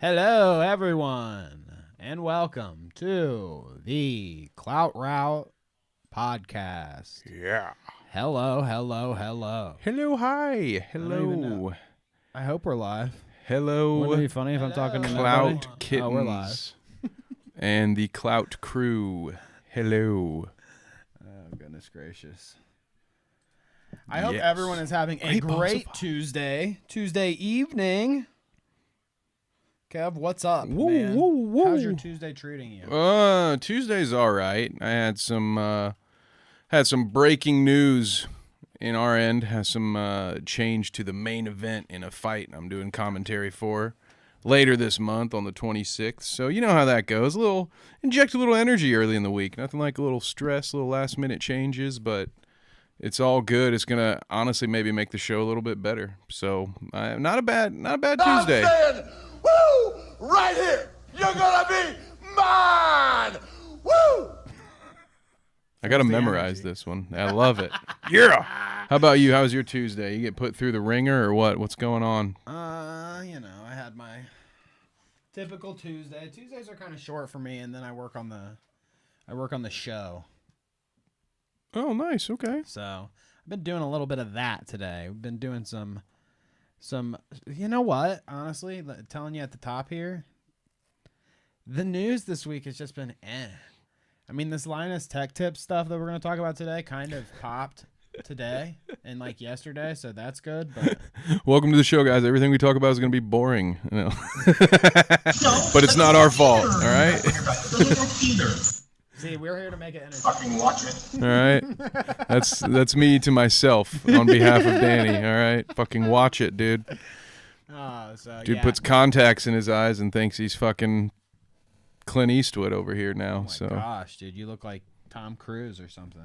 Hello, everyone, and welcome to the Clout podcast. Yeah. Hello. Hello, hi. Hello. I hope we're live. Hello. Wouldn't it be funny if I'm talking to Clout nobody? Kittens. Oh, we're live. And the Clout crew. Hello. Oh, goodness gracious. I hope Yes. everyone is having a great Tuesday evening. Kev, what's up, man? How's your Tuesday treating you? Tuesday's all right. I had some breaking news in our end. Has some change to the main event in a fight I'm doing commentary for later this month on the 26th. So you know how that goes. Inject a little energy early in the week. Nothing like a little stress, little last minute changes, but it's all good. It's gonna honestly maybe make the show a little bit better. So not a bad Tuesday. I'm saying, woo, right here. You're gonna be mine. Woo. I gotta memorize this one. I love it. Yeah. How about you? How was your Tuesday? You get put through the ringer or what? What's going on? I had my typical Tuesday. Tuesdays are kind of short for me, and then I work on the show. Oh, nice. Okay. So I've been doing a little bit of that today. We've been doing some. You know what? Honestly, telling you at the top here, the news this week has just been eh. I mean, this Linus Tech tip stuff that we're going to talk about today kind of popped today and like yesterday, so that's good. But welcome to the show, guys. Everything we talk about is going to be boring, but it's not our fault. All right. See, we're here to make it entertaining. Fucking watch it. All right. That's me to myself on behalf of Danny. All right. Fucking watch it, dude. Dude puts contacts in his eyes and thinks he's fucking Clint Eastwood over here now. Oh my gosh, dude, you look like Tom Cruise or something,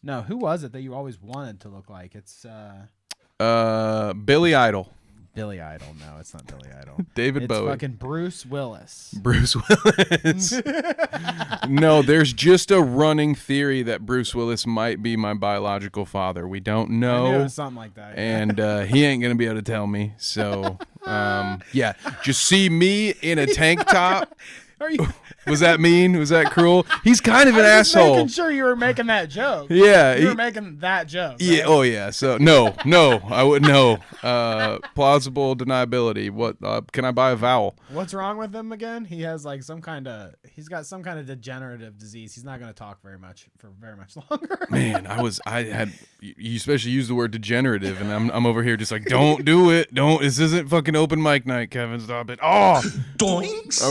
no, who was it that you always wanted to look like? It's Billy Idol. Billy Idol. No, it's not Billy Idol. David Bowie. It's fucking Bruce Willis. Bruce Willis. No, there's just a running theory that Bruce Willis might be my biological father. We don't know. I knew it was something like that. Yeah. And he ain't going to be able to tell me. So, yeah, just see me in a tank top. Are you? Was that mean? Was that cruel? He's kind of an I was asshole. making sure you were making that joke. Yeah. You were making that joke. Yeah. Right? Oh, yeah. So, no, I wouldn't know. Plausible deniability. What? Can I buy a vowel? What's wrong with him again? He has like he's got some kind of degenerative disease. He's not going to talk very much longer. Man, you especially used the word degenerative, and I'm over here just like, don't do it. This isn't fucking open mic night, Kevin. Stop it. Oh, Doinks.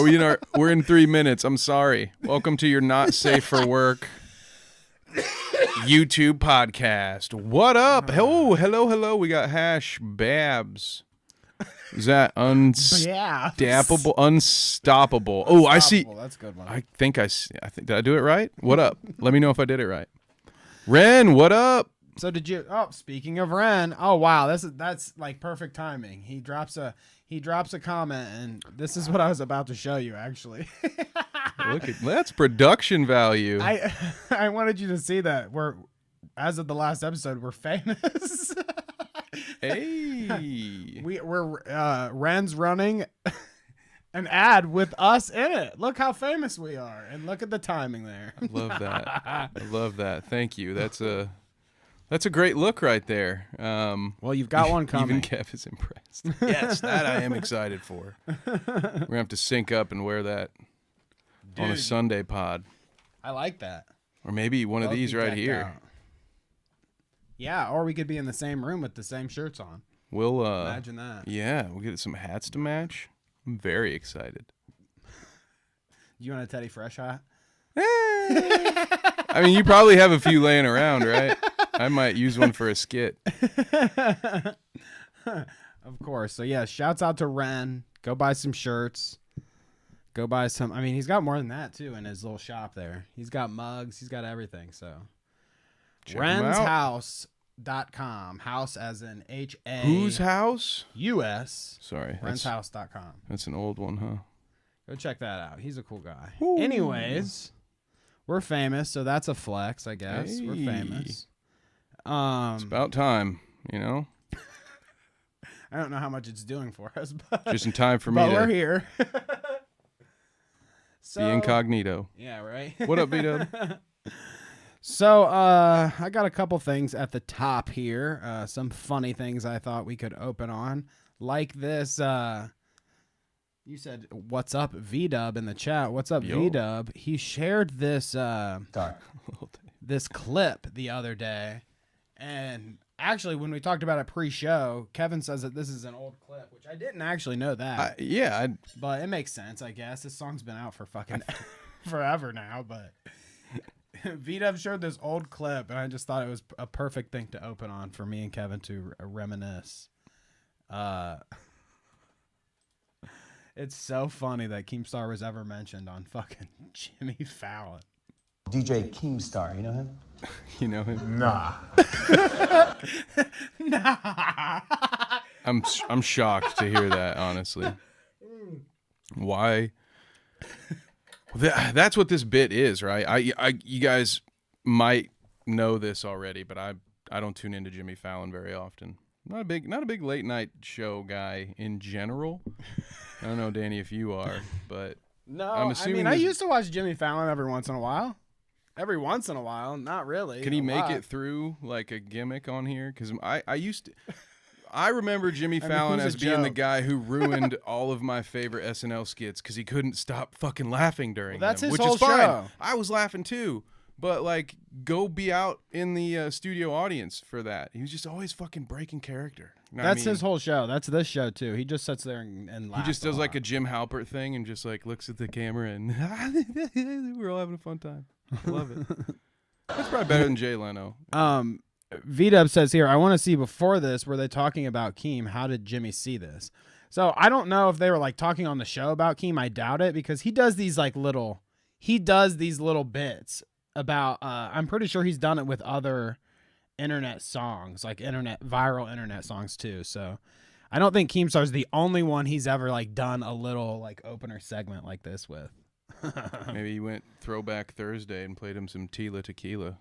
We're in 3 minutes. I'm sorry. Welcome to your not safe for work YouTube podcast. What up? Hello. We got Hash Babs. Is that unstoppable? Unstoppable. Oh, I see. That's a good one. I think did I do it right? What up? Let me know if I did it right. Ren, what up? So did you? Oh, speaking of Ren, oh wow, that's like perfect timing. He drops a comment, and this is what I was about to show you. Actually, That's production value. I wanted you to see that as of the last episode, we're famous. Hey, we're Ren's running an ad with us in it. Look how famous we are, and look at the timing there. I love that. Thank you. That's a great look right there. Well, you've got one coming. Even Kev is impressed. Yes, that I am excited for. We're gonna have to sync up and wear that on a Sunday pod. I like that. Or maybe one of these right here. Out. Yeah, or we could be in the same room with the same shirts on. We'll imagine that. Yeah, we'll get some hats to match. I'm very excited. You want a Teddy Fresh hat? I mean, you probably have a few laying around, right? I might use one for a skit. Of course. So yeah, shouts out to Ren. Go buy some shirts. Go buy some. I mean, he's got more than that too in his little shop there. He's got mugs. He's got everything. So renshouse.com. House as in H-A. Whose house? U-S. Sorry. Renshouse.com. That's an old one, huh? Go check that out. He's a cool guy. Ooh. Anyways, we're famous, so that's a flex, I guess. We're famous. It's about time, you know? I don't know how much it's doing for us, but Just in time for me but to we're here. be incognito. Yeah, right. What up, B-Dub? So, I got a couple things at the top here. Some funny things I thought we could open on, like this. You said, "What's up, V-Dub?" in the chat. What's up, Yo. V-Dub? He shared this this clip the other day, and actually, when we talked about it pre-show, Kevin says that this is an old clip, which I didn't actually know that. But it makes sense, I guess. This song's been out for fucking forever now, but V-Dub showed this old clip, and I just thought it was a perfect thing to open on for me and Kevin to reminisce. It's so funny that Keemstar was ever mentioned on fucking Jimmy Fallon. DJ Keemstar, you know him? You know him? Nah. Nah. I'm shocked to hear that, honestly. Why? That's what this bit is, right? You guys might know this already, but I don't tune into Jimmy Fallon very often. Not a big late night show guy in general. I don't know, Danny, if you are, but No, I'm assuming I used to watch Jimmy Fallon every once in a while. Every once in a while, not really. Can he a make lot. it through like a gimmick on here? Because I remember Jimmy Fallon who's as a being the joke? guy who ruined all of my favorite SNL skits because he couldn't stop fucking laughing during Well, that's them, his which whole is fine. show. I was laughing too, but like, go be out in the studio audience for that. He was just always fucking breaking character. You know what I That's mean? his whole show. That's this show too. He just sits there and He laughs. just does like a Jim Halpert thing and just like looks at the camera and we're all having a fun time. I love it. That's probably better than Jay Leno. V-Dub says here, I want to see before this, were they talking about Keem? How did Jimmy see this? So I don't know if they were like talking on the show about Keem. I doubt it because he does these little bits about, I'm pretty sure he's done it with other internet songs, like viral internet songs too. So I don't think Keemstar's the only one he's ever like done a little like opener segment like this with. Maybe he went Throwback Thursday and played him some Tila Tequila.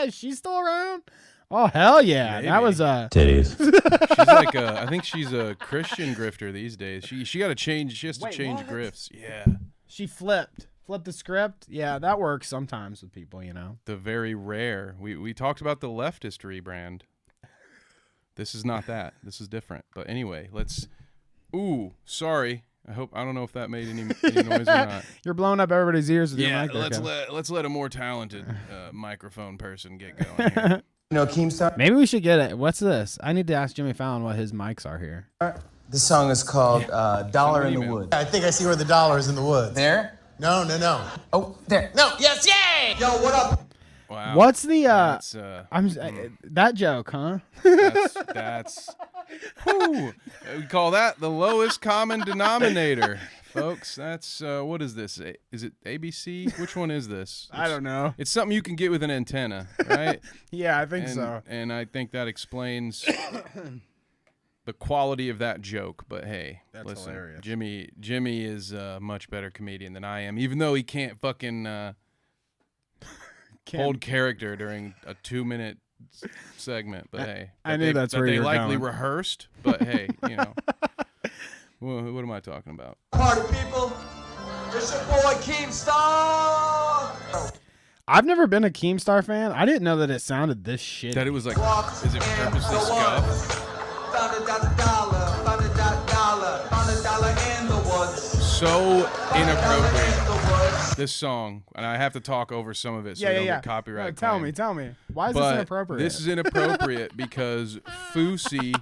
Is she still around? Oh hell yeah. Maybe. That was Titties. She's like I think she's a Christian grifter these days. She got to change. She has to Wait, change what? grifts. Yeah, she flipped the script. Yeah, that works sometimes with people, you know. the very rare. We talked about the leftist rebrand. This is not that. This is different. But anyway, let's. Ooh, sorry. I don't know if that made any noise or not. You're blowing up everybody's ears with your Yeah, mic. let's let a more talented microphone person get going here. You know Keemstar? Maybe we should get it. What's this? I need to ask Jimmy Fallon what his mics are here. This song is called Dollar in the email. Woods. I think I see where the dollar is in the woods. There? No. Oh, there. No, yes, yay! Yo, what up? Wow. What's the That's, that joke, huh? that's whew. We call that the lowest common denominator, folks. That's what is this? Is it ABC? Which one is this? I don't know. It's something you can get with an antenna, right? Yeah, I think so. And I think that explains the quality of that joke. But hey, That's listen, hilarious. Jimmy is a much better comedian than I am, even though he can't fucking hold character during a 2-minute segment. But hey, I knew that's where they you were likely going. rehearsed. But hey, you know, what am I talking about? Party people, it's your boy Keemstar. I've never been a Keemstar fan. I didn't know that it sounded this shitty. That it was like, is it purposely scuffed? Found a dollar, found a dollar in the woods. So inappropriate. In the woods. This song, and I have to talk over some of it so yeah, we don't yeah. get copyright. No, tell claim. me. Why is this But inappropriate? this is inappropriate because Fousey,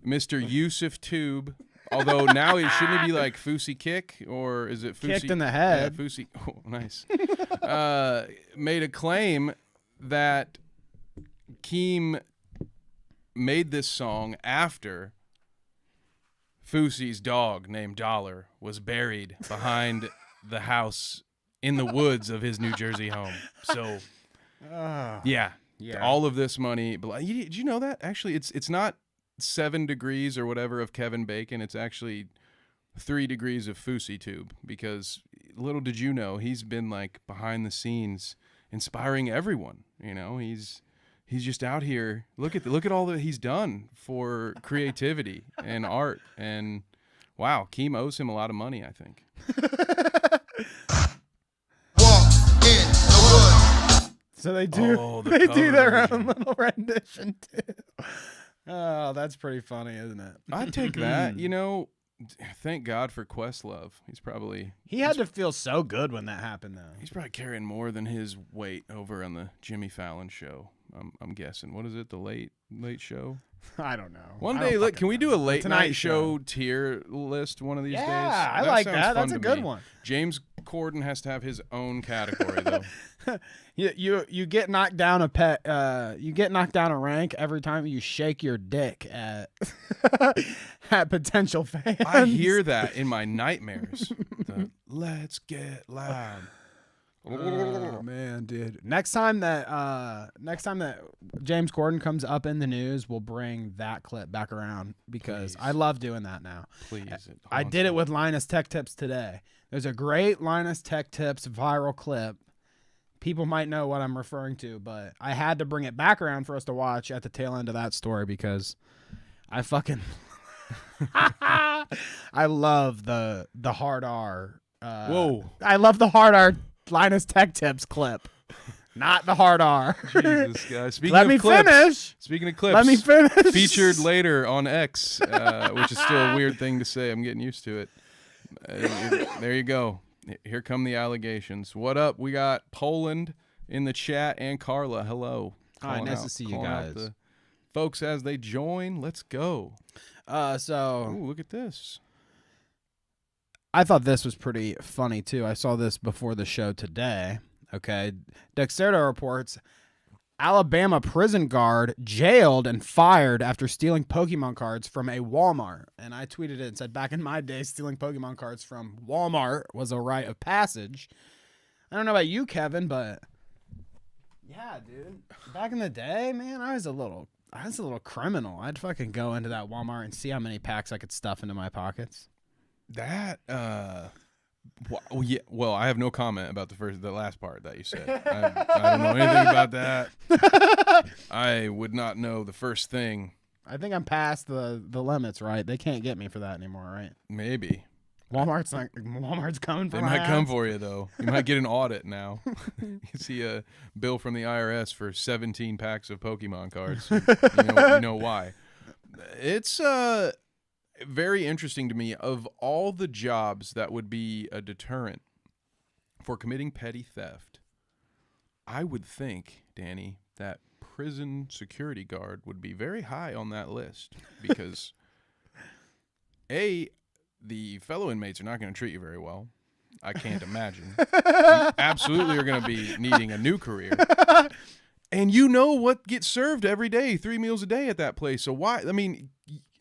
Mr. Yusuf Tube, although now it shouldn't it be like Fousey Kick, or is it Fousey? Kicked in the head. Yeah, Fousey. Oh, nice. Made a claim that Keem made this song after Fousey's dog named Dollar was buried behind the house in the woods of his New Jersey home. So, yeah, all of this money. Did you know that? Actually, it's not 7 degrees or whatever of Kevin Bacon. It's actually 3 degrees of Fousey Tube, because little did you know, he's been like behind the scenes inspiring everyone. You know, he's he's just out here. Look at all that he's done for creativity and art. And wow, Keem owes him a lot of money, I think. So they do. Oh, the they do cover their version. own little rendition too. Oh, that's pretty funny, isn't it? I'd take that. You know, thank God for Questlove. He had to feel so good when that happened, though. He's probably carrying more than his weight over on the Jimmy Fallon show. I'm guessing. What is it? The late show? I don't know. One I day, don't look, fucking can we know. do a late Tonight night show tier list one of these days? Yeah, I like sounds that. fun That's a to good me. one. James Corden has to have his own category though. You get knocked down you get knocked down a rank every time you shake your dick at at potential fans. I hear that in my nightmares. Let's get loud. Oh man, dude. Next time that James Corden comes up in the news, we'll bring that clip back around because Please. I love doing that now. Please. I did it with Linus Tech Tips today. There's a great Linus Tech Tips viral clip. People might know what I'm referring to, but I had to bring it back around for us to watch at the tail end of that story because I fucking I love the hard R. Whoa. I love the hard R Linus Tech Tips clip, not the hard R. Jesus, guys. Speaking Let of me clips, finish. Speaking of clips, Let me finish. featured later on X, which is still a weird thing to say. I'm getting used to it. There you go. Here come the allegations. What up? We got Poland in the chat and Carla. Hello. Hi, nice to see you Calling out guys. the folks as they join. Let's go. So Ooh, look at this. I thought this was pretty funny too. I saw this before the show today. Okay, Dexerto reports Alabama prison guard jailed and fired after stealing Pokemon cards from a Walmart. And I tweeted it and said, back in my day, stealing Pokemon cards from Walmart was a rite of passage. I don't know about you, Kevin, but yeah, dude. Back in the day, man, I was a little criminal. I'd fucking go into that Walmart and see how many packs I could stuff into my pockets. That well, I have no comment about the last part that you said. I don't know anything about that. I would not know the first thing. I think I'm past the limits, right? They can't get me for that anymore, right? Maybe. Walmart's coming for They my might come ass. for you though. You might get an audit now. You see a bill from the IRS for 17 packs of Pokemon cards. You know why. It's very interesting to me. Of all the jobs that would be a deterrent for committing petty theft, I would think, Danny, that prison security guard would be very high on that list because the fellow inmates are not going to treat you very well. I can't imagine. You absolutely are going to be needing a new career. And you know what gets served every day, 3 meals a day at that place. So why? I mean,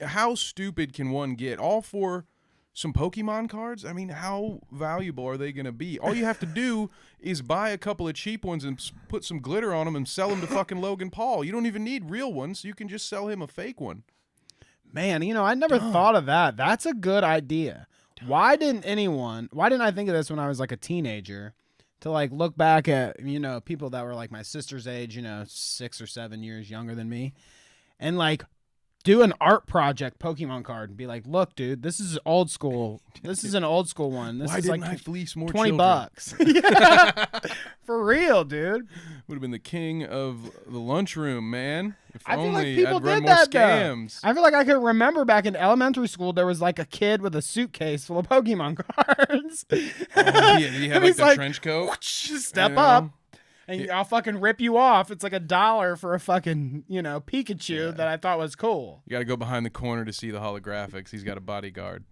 how stupid can one get? All for some Pokemon cards? I mean, how valuable are they going to be? All you have to do is buy a couple of cheap ones and put some glitter on them and sell them to fucking Logan Paul. You don't even need real ones. You can just sell him a fake one. Man, I never thought of that. That's a good idea. Why didn't I think of this when I was like a teenager? To like look back at, people that were like my sister's age, 6 or 7 years younger than me, and like do an art project Pokemon card and be like, look, dude, this is old school. This is an old school one. This Why is didn't like I fleece more $20. children? Yeah. For real, dude. Would have been the king of the lunchroom, man. If I feel like only people I'd run did more that, though. scams. I feel like I could remember back in elementary school, there was like a kid with a suitcase full of Pokemon cards. Oh, yeah, did he have And like he's the trench coat? Step You know? up. And I'll fucking rip you off. It's like $1 for a fucking, Pikachu that I thought was cool. You got to go behind the corner to see the holographics. He's got a bodyguard,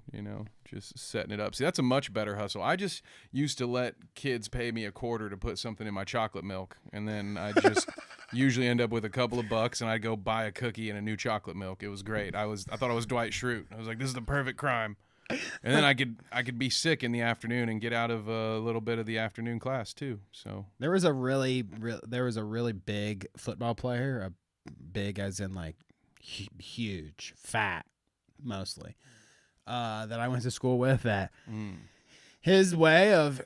just setting it up. See, that's a much better hustle. I just used to let kids pay me $0.25 to put something in my chocolate milk, and then I just usually end up with a couple of bucks, and I'd go buy a cookie and a new chocolate milk. It was great. I thought I was Dwight Schrute. I was like, this is the perfect crime. And then I could be sick in the afternoon and get out of a little bit of the afternoon class too. So There was a really big football player, big as in like huge, fat, mostly, that I went to school with that his way of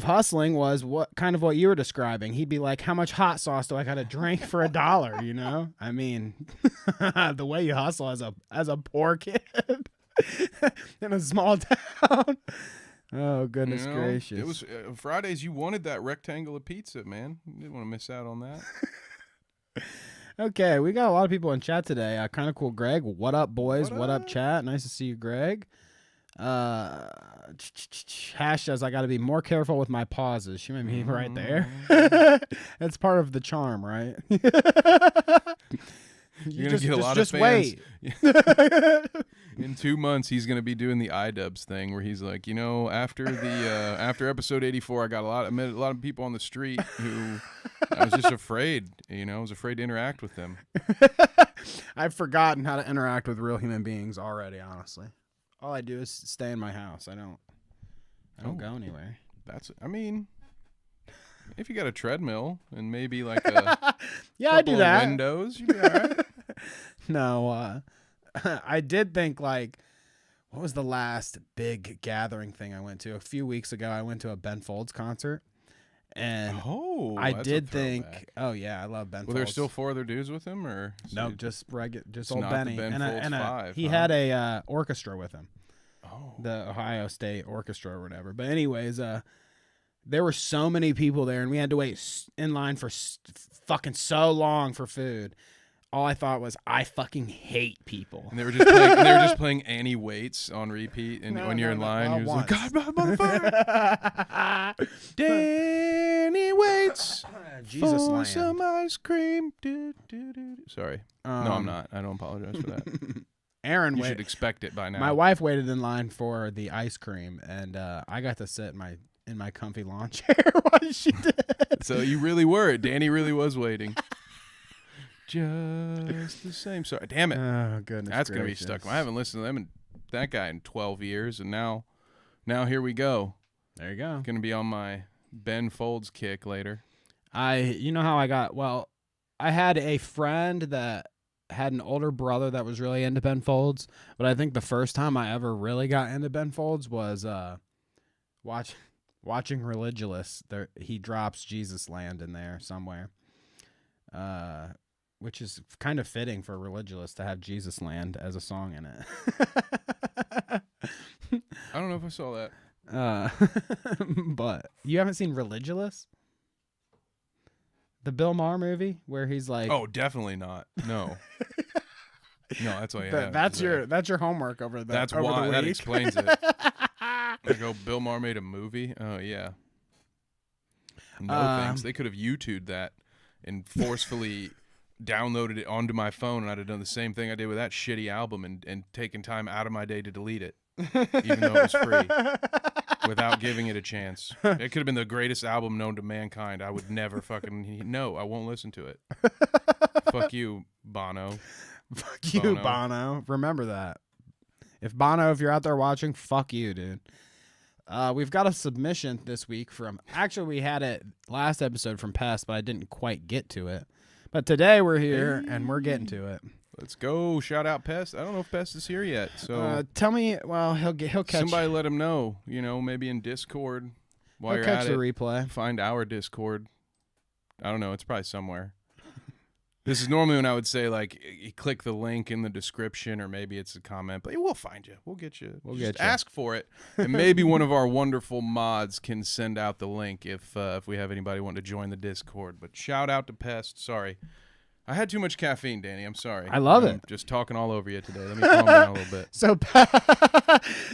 hustling was what you were describing. He'd be like, "How much hot sauce do I got to drink for $1?" You know, I mean, the way you hustle as a poor kid in a small town. Oh goodness gracious! It was Fridays. You wanted that rectangle of pizza, man. You didn't want to miss out on that. Okay, we got a lot of people in chat today. Kind of cool, Greg. What up, boys? What up, chat? Nice to see you, Greg. Hash says I got to be more careful with my pauses. She made me right there. That's part of the charm, right? You're gonna get a lot of fans. Wait. In 2 months, he's gonna be doing the iDubbbz thing, where he's like, after episode 84, I met a lot of people on the street who I was just afraid. I was afraid to interact with them. I've forgotten how to interact with real human beings already. Honestly, all I do is stay in my house. I don't go anywhere. If you got a treadmill and maybe like a yeah, I do that. Windows, you'd be all right. No, I did think what was the last big gathering thing I went to? A few weeks ago, I went to a Ben Folds concert, and I did think, oh yeah, I love Ben. Folds. Were there still 4 other dudes with him, or no? Just old Benny, and 5, he had a orchestra with him. Oh, the Ohio State Orchestra or whatever. But anyways, there were so many people there, and we had to wait in line for fucking so long for food. All I thought was, I fucking hate people. And they were just playing Annie Waits on repeat. And when you're in line, you're like, God, motherfucker, Danny Waits, Jesus for land. some ice cream. Sorry, no, I'm not. I don't apologize for that. Aaron, you should expect it by now. My wife waited in line for the ice cream, and I got to sit in my comfy lawn chair while she did. So you really were. Danny really was waiting. Just the same. Sorry, damn it. Oh goodness, that's gonna be stuck. I haven't listened to them and that guy in 12 years, and now here we go. There you go. Gonna be on my Ben Folds kick later. You know how I got? Well, I had a friend that had an older brother that was really into Ben Folds, but I think the first time I ever really got into Ben Folds was watching Religulous. There, he drops Jesus Land in there somewhere. Which is kind of fitting for Religulous to have Jesus Land as a song in it. I don't know if I saw that. But you haven't seen Religulous? The Bill Maher movie where he's like, oh, definitely not. No. No, that's why. That's your homework over the. That's over why the week. that explains it. Bill Maher made a movie. Oh yeah. No thanks. They could have YouTubed that and forcefully downloaded it onto my phone, and I'd have done the same thing I did with that shitty album and taken time out of my day to delete it, even though it was free, without giving it a chance. It could have been the greatest album known to mankind. I would never no, I won't listen to it. Fuck you, Bono. Fuck you, Bono. Remember that. If you're out there watching, fuck you, dude. We've got a submission this week actually we had it last episode from Pest, but I didn't quite get to it. But today we're here and we're getting to it. Let's go. Shout out Pest. I don't know if Pest is here yet. So tell me. Well, he'll catch. Somebody let him know. Maybe in Discord. While he'll you're catch at the it, replay. Find our Discord. I don't know. It's probably somewhere. This is normally when I would say, you click the link in the description, or maybe it's a comment, but we'll find you. We'll get you. Just ask for it, and maybe one of our wonderful mods can send out the link if we have anybody wanting to join the Discord. But shout out to Pest. Sorry. I had too much caffeine, Danny. I'm sorry. I love it. I'm just talking all over you today. Let me calm down a little bit.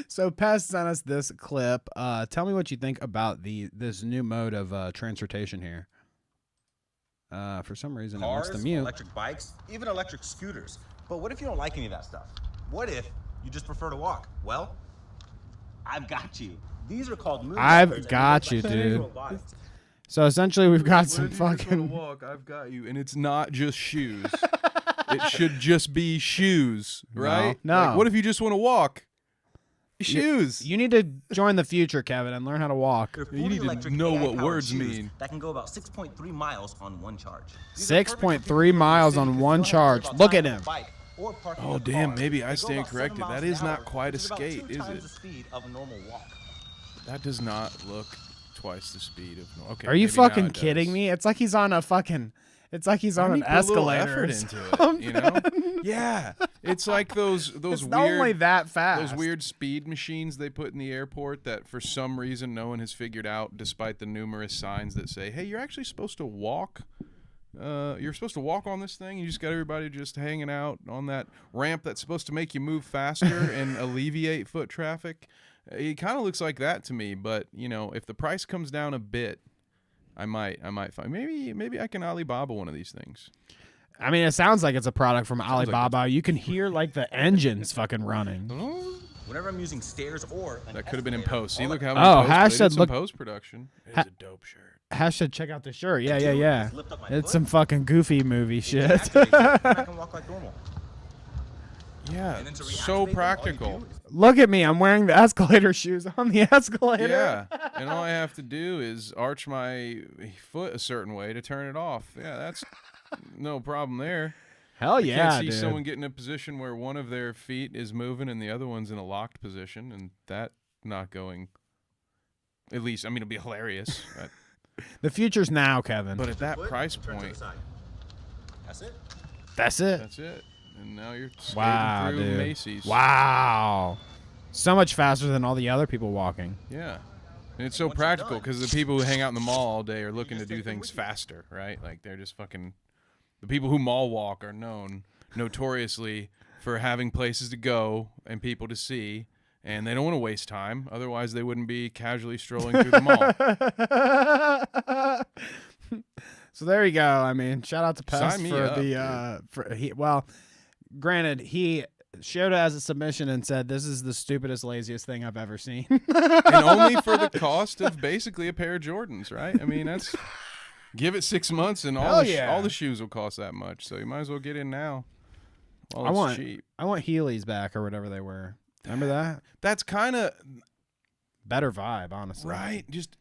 So Pest sent us this clip. Tell me what you think about this new mode of transportation here. For some reason, it wants to mute. Electric bikes, even electric scooters. But what if you don't like any of that stuff? What if you just prefer to walk? Well, I've got you. These are called moon I've got you, dude. So essentially, we've got some fucking walk. I've got you, and it's not just shoes. It should just be shoes, right? No. What if you just want to walk? Shoes. You need to join the future, Kevin, and learn how to walk. You need to know what words mean. That can go about 6.3 miles on one charge. 6.3 miles on one charge. Look at him. Oh, damn. Maybe I stand corrected. That is not quite a skate, is it? The speed of a normal walk. That does not look twice the speed of. Okay. Are you maybe now fucking it kidding does. me? It's like he's on a fucking. It's like he's on Why an don't you put a little escalator. effort or into it, you know? Yeah, it's like those It's weird, not only that fast. those weird speed machines they put in the airport that for some reason no one has figured out, despite the numerous signs that say, "Hey, you're actually supposed to walk. You're supposed to walk on this thing. You just got everybody just hanging out on that ramp that's supposed to make you move faster and alleviate foot traffic." It kind of looks like that to me, but you know, if the price comes down a bit, I might find maybe I can Alibaba one of these things. I mean, it sounds like it's a product from like Alibaba. You can hear like the engines fucking running. Whenever I'm using stairs or an That could have been in post. See, look how Oh, many Hash said, look- post production. It is a dope shirt. Hashtag check out the shirt. Yeah. lift up my It's foot, some fucking goofy movie shit. activates it, and I can walk like normal. Yeah, And then to reactivate so them, all you practical. do is- Look at me. I'm wearing the escalator shoes on the escalator. Yeah, and all I have to do is arch my foot a certain way to turn it off. Yeah, that's no problem there. Hell I yeah, can't see dude. someone get in a position where one of their feet is moving and the other one's in a locked position, and that not going. At least, I mean, it'll be hilarious. The future's now, Kevin. But at that Foot, price turn to the point, side. That's it. That's it. that's it. And now you're skating Wow, through dude. Macy's. Wow. So much faster than all the other people walking. Yeah. And it's so Once you're practical done, because the people who hang out in the mall all day are looking to just do take them things with you. faster, right? Like they're just fucking. The people who mall walk are known notoriously for having places to go and people to see, and they don't want to waste time. Otherwise, they wouldn't be casually strolling through the mall. So there you go. I mean, shout out to Pest Sign me for up, the well, granted, he showed it as a submission and said this is the stupidest, laziest thing I've ever seen. And only for the cost of basically a pair of Jordans, right? I mean, that's give it 6 months and Hell yeah. all the shoes will cost that much. So you might as well get in now. While it's cheap. I want Heelys back or whatever they were. Remember that? That's kind of Better vibe, honestly. right. Just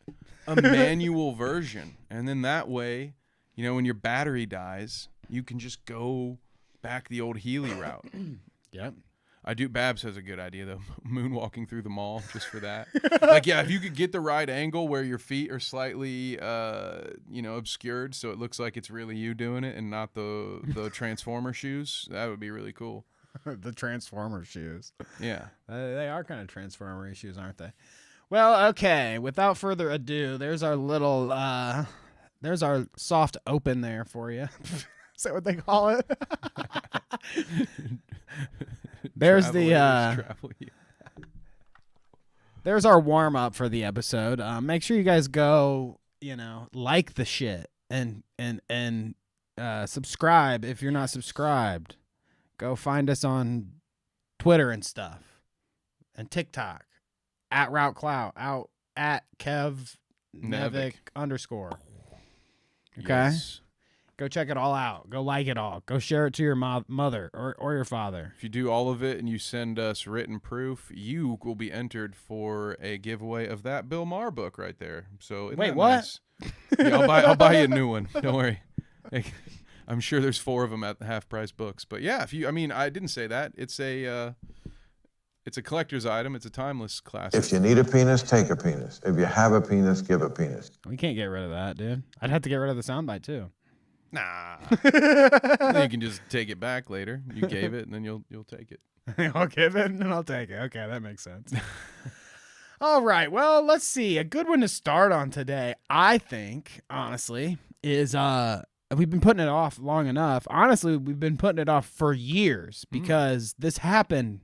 a manual version, and then that way, you know, when your battery dies, you can just go back the old Healy route. Yep. I do. Babs has a good idea though. Moonwalking through the mall just for that. Like, yeah, if you could get the right angle where your feet are slightly, obscured, so it looks like it's really you doing it and not the Transformer shoes, that would be really cool. The Transformer shoes. Yeah. They are kind of Transformer shoes, aren't they? Well, okay. Without further ado, there's our little, there's our soft open there for you. Is that what they call it? There's there's our warm up for the episode. Make sure you guys go, like the shit and subscribe if you're not subscribed. Go find us on Twitter and stuff and TikTok at Route Clout, out at Kev Nevic _. Okay. Yes. Go check it all out. Go like it all. Go share it to your mother or your father. If you do all of it and you send us written proof, you will be entered for a giveaway of that Bill Maher book right there. So isn't Wait, that what? nice? Yeah, I'll buy you a new one. Don't worry. I'm sure there's 4 of them at the half price books. But yeah, I didn't say that. It's a collector's item. It's a timeless classic. If you need a penis, take a penis. If you have a penis, give a penis. We can't get rid of that, dude. I'd have to get rid of the soundbite too. Nah. Then you can just take it back later. You gave it, and then you'll take it. I'll give it and I'll take it. Okay, that makes sense. All right. Well, let's see. A good one to start on today, I think, honestly, is we've been putting it off long enough. Honestly, we've been putting it off for years because this happened,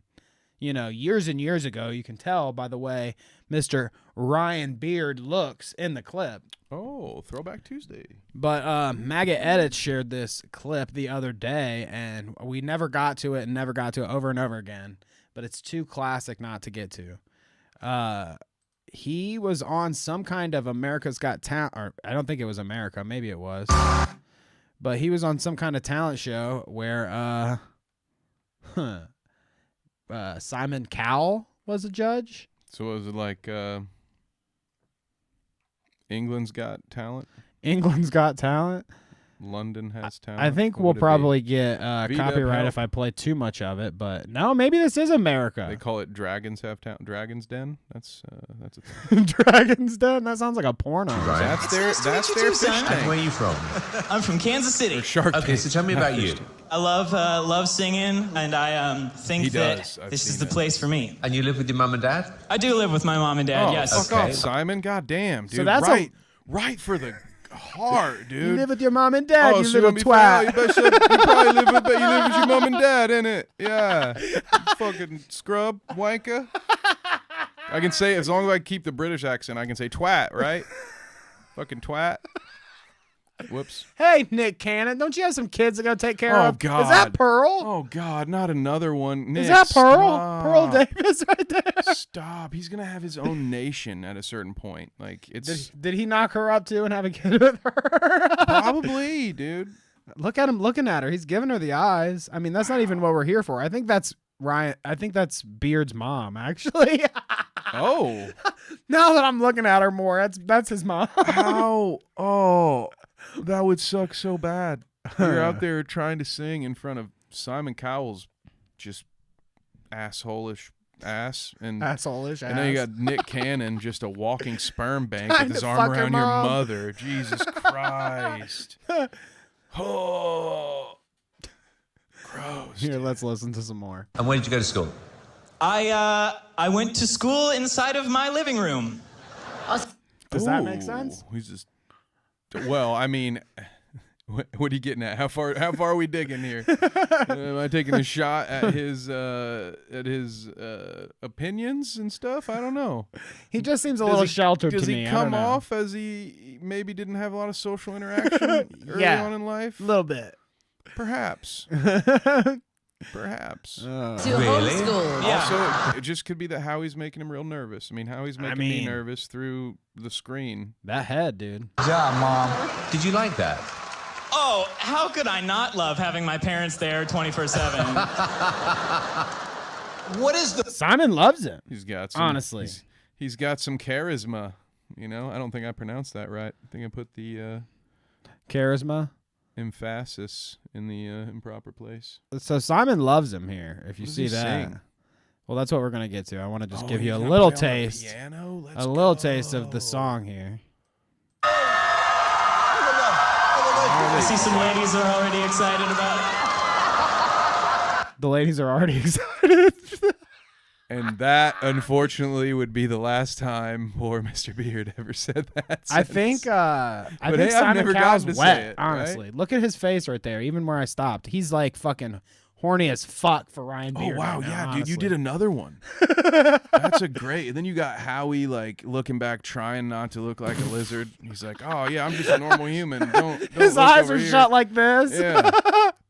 years and years ago. You can tell by the way Mr. Ryan Beard looks in the clip. Oh, Throwback Tuesday. But Maggot Edits shared this clip the other day, and we never got to it over and over again. But it's too classic not to get to. He was on some kind of America's Got Talent, or I don't think it was America, maybe it was. But he was on some kind of talent show where Simon Cowell was a judge. So was it like England's Got Talent? England's Got Talent. London has talent. I think What we'll would it be? probably get VW copyright help. if I play too much of it, but no, maybe this is America. They call it Dragons Have Talent. Dragon's Den. That's a thing. Dragon's Den. That sounds like a porno. That's their meet you fish too, son. tank. Where are you from? I'm from Kansas City. Or Shark Okay, Tank. so tell me about you. I love singing, and I think He that does. I've this is seen the it. place for me. And you live with your mum and dad? I do live with my mom and dad. Oh, Yes. fuck Okay. off, Simon. God damn, dude. that's right for the heart, dude. You live with your mom and dad, you so little be fair, twat. you probably live with your mom and dad, innit? Yeah. You fucking scrub, wanker. I can say, as long as I keep the British accent, I can say twat, right? Fucking twat. Whoops. Hey, Nick Cannon, don't you have some kids to go take care Oh, of? God. Is that Pearl? Oh, God, not another one. Nick, Is that Pearl? stop. Pearl Davis right there. Stop. He's going to have his own nation at a certain point. Like, it's Did he knock her up too and have a kid with her? probably, dude. Look at him looking at her. He's giving her the eyes. I mean, that's not even what we're here for. I think that's Ryan. I think that's Beard's mom, actually. Oh. Now that I'm looking at her more, that's his mom. How? Oh, that would suck so bad. You're out there trying to sing in front of Simon Cowell's just asshole-ish ass. And Asshole-ish And then you ass. got Nick Cannon, just a walking sperm bank Trying with his to arm fuck her around your mom. mother. Jesus Christ. Oh. Gross. Here, let's listen to some more. And where did you go to school? I went to school inside of my living room. Does that make Ooh, sense? He's just. Well, I mean, what are you getting at? How far are we digging here? Am I taking a shot at his opinions and stuff? I don't know. He just seems a little sheltered Does to he me. I come don't know. off as he maybe didn't have a lot of social interaction early Yeah. on in life? a little bit. Perhaps. Perhaps. To Really? homeschool. Also, it just could be that Howie's making him real nervous. I mean, Howie's making me mean- nervous through the screen. That head, dude. Good job, Mom. Did you like that? Oh, how could I not love having my parents there 24/7? What is the Simon loves him. He's got some, Honestly. he's got some charisma. You know, I don't think I pronounced that right. I think I put the Charisma. emphasis in the improper place. So Simon loves him here. If you does see he that. sing? Well, that's what we're gonna get to. I want to just Oh, give you he's a gonna little play on the taste. piano? Let's A little go. taste of the song here. I see some ladies are already excited about it. The ladies are already excited. And that, unfortunately, would be the last time poor Mr. Beard ever said that. I sentence. think But think hey, I've Simon never Cowell's gotten to wet, say it, honestly. right? Look at his face right there, even where I stopped. He's like fucking horny as fuck for Ryan Oh Beard. wow, right now, yeah, dude, honestly. you did another one. That's a great. And then you got Howie like looking back, trying not to look like a lizard. He's like, "Oh yeah, I'm just a normal human. Don't His look eyes over are here." shut like this. Yeah,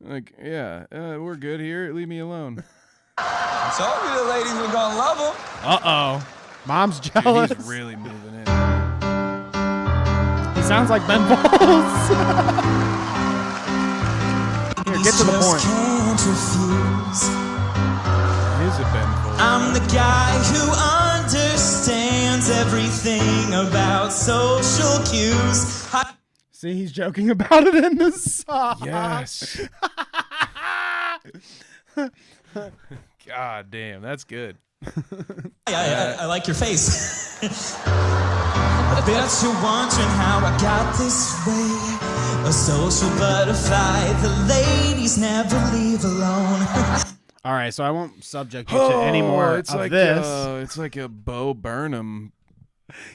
like yeah, we're good here. Leave me alone. Told you the ladies were gonna love him. Uh-oh. Mom's Dude, jealous. he's really moving in. He sounds like Ben Folds. Here, get to the point. Can't refuse. It is a Ben Folds. I'm the guy who understands everything about social cues. See, he's joking about it in this song. Yes. God damn, that's good. I like your face. I bet you're wondering how I got this way. A social butterfly, the ladies never leave alone. All right, so I won't subject you to any more it's of like this. it's like a Bo Burnham.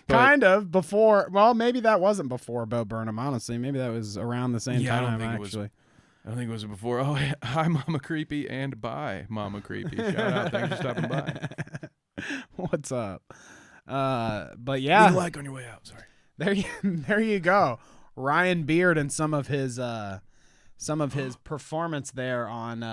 Kind of before. Well, maybe that wasn't before Bo Burnham. Honestly, maybe that was around the same Yeah, I don't time. think it was. Actually, I think it was before. Oh, hi, Mama Creepy, and bye, Mama Creepy. Shout out, thanks for stopping by. what's up? But Leave yeah, a like on your way out. Sorry. there you go. Ryan Beard and some of his performance there on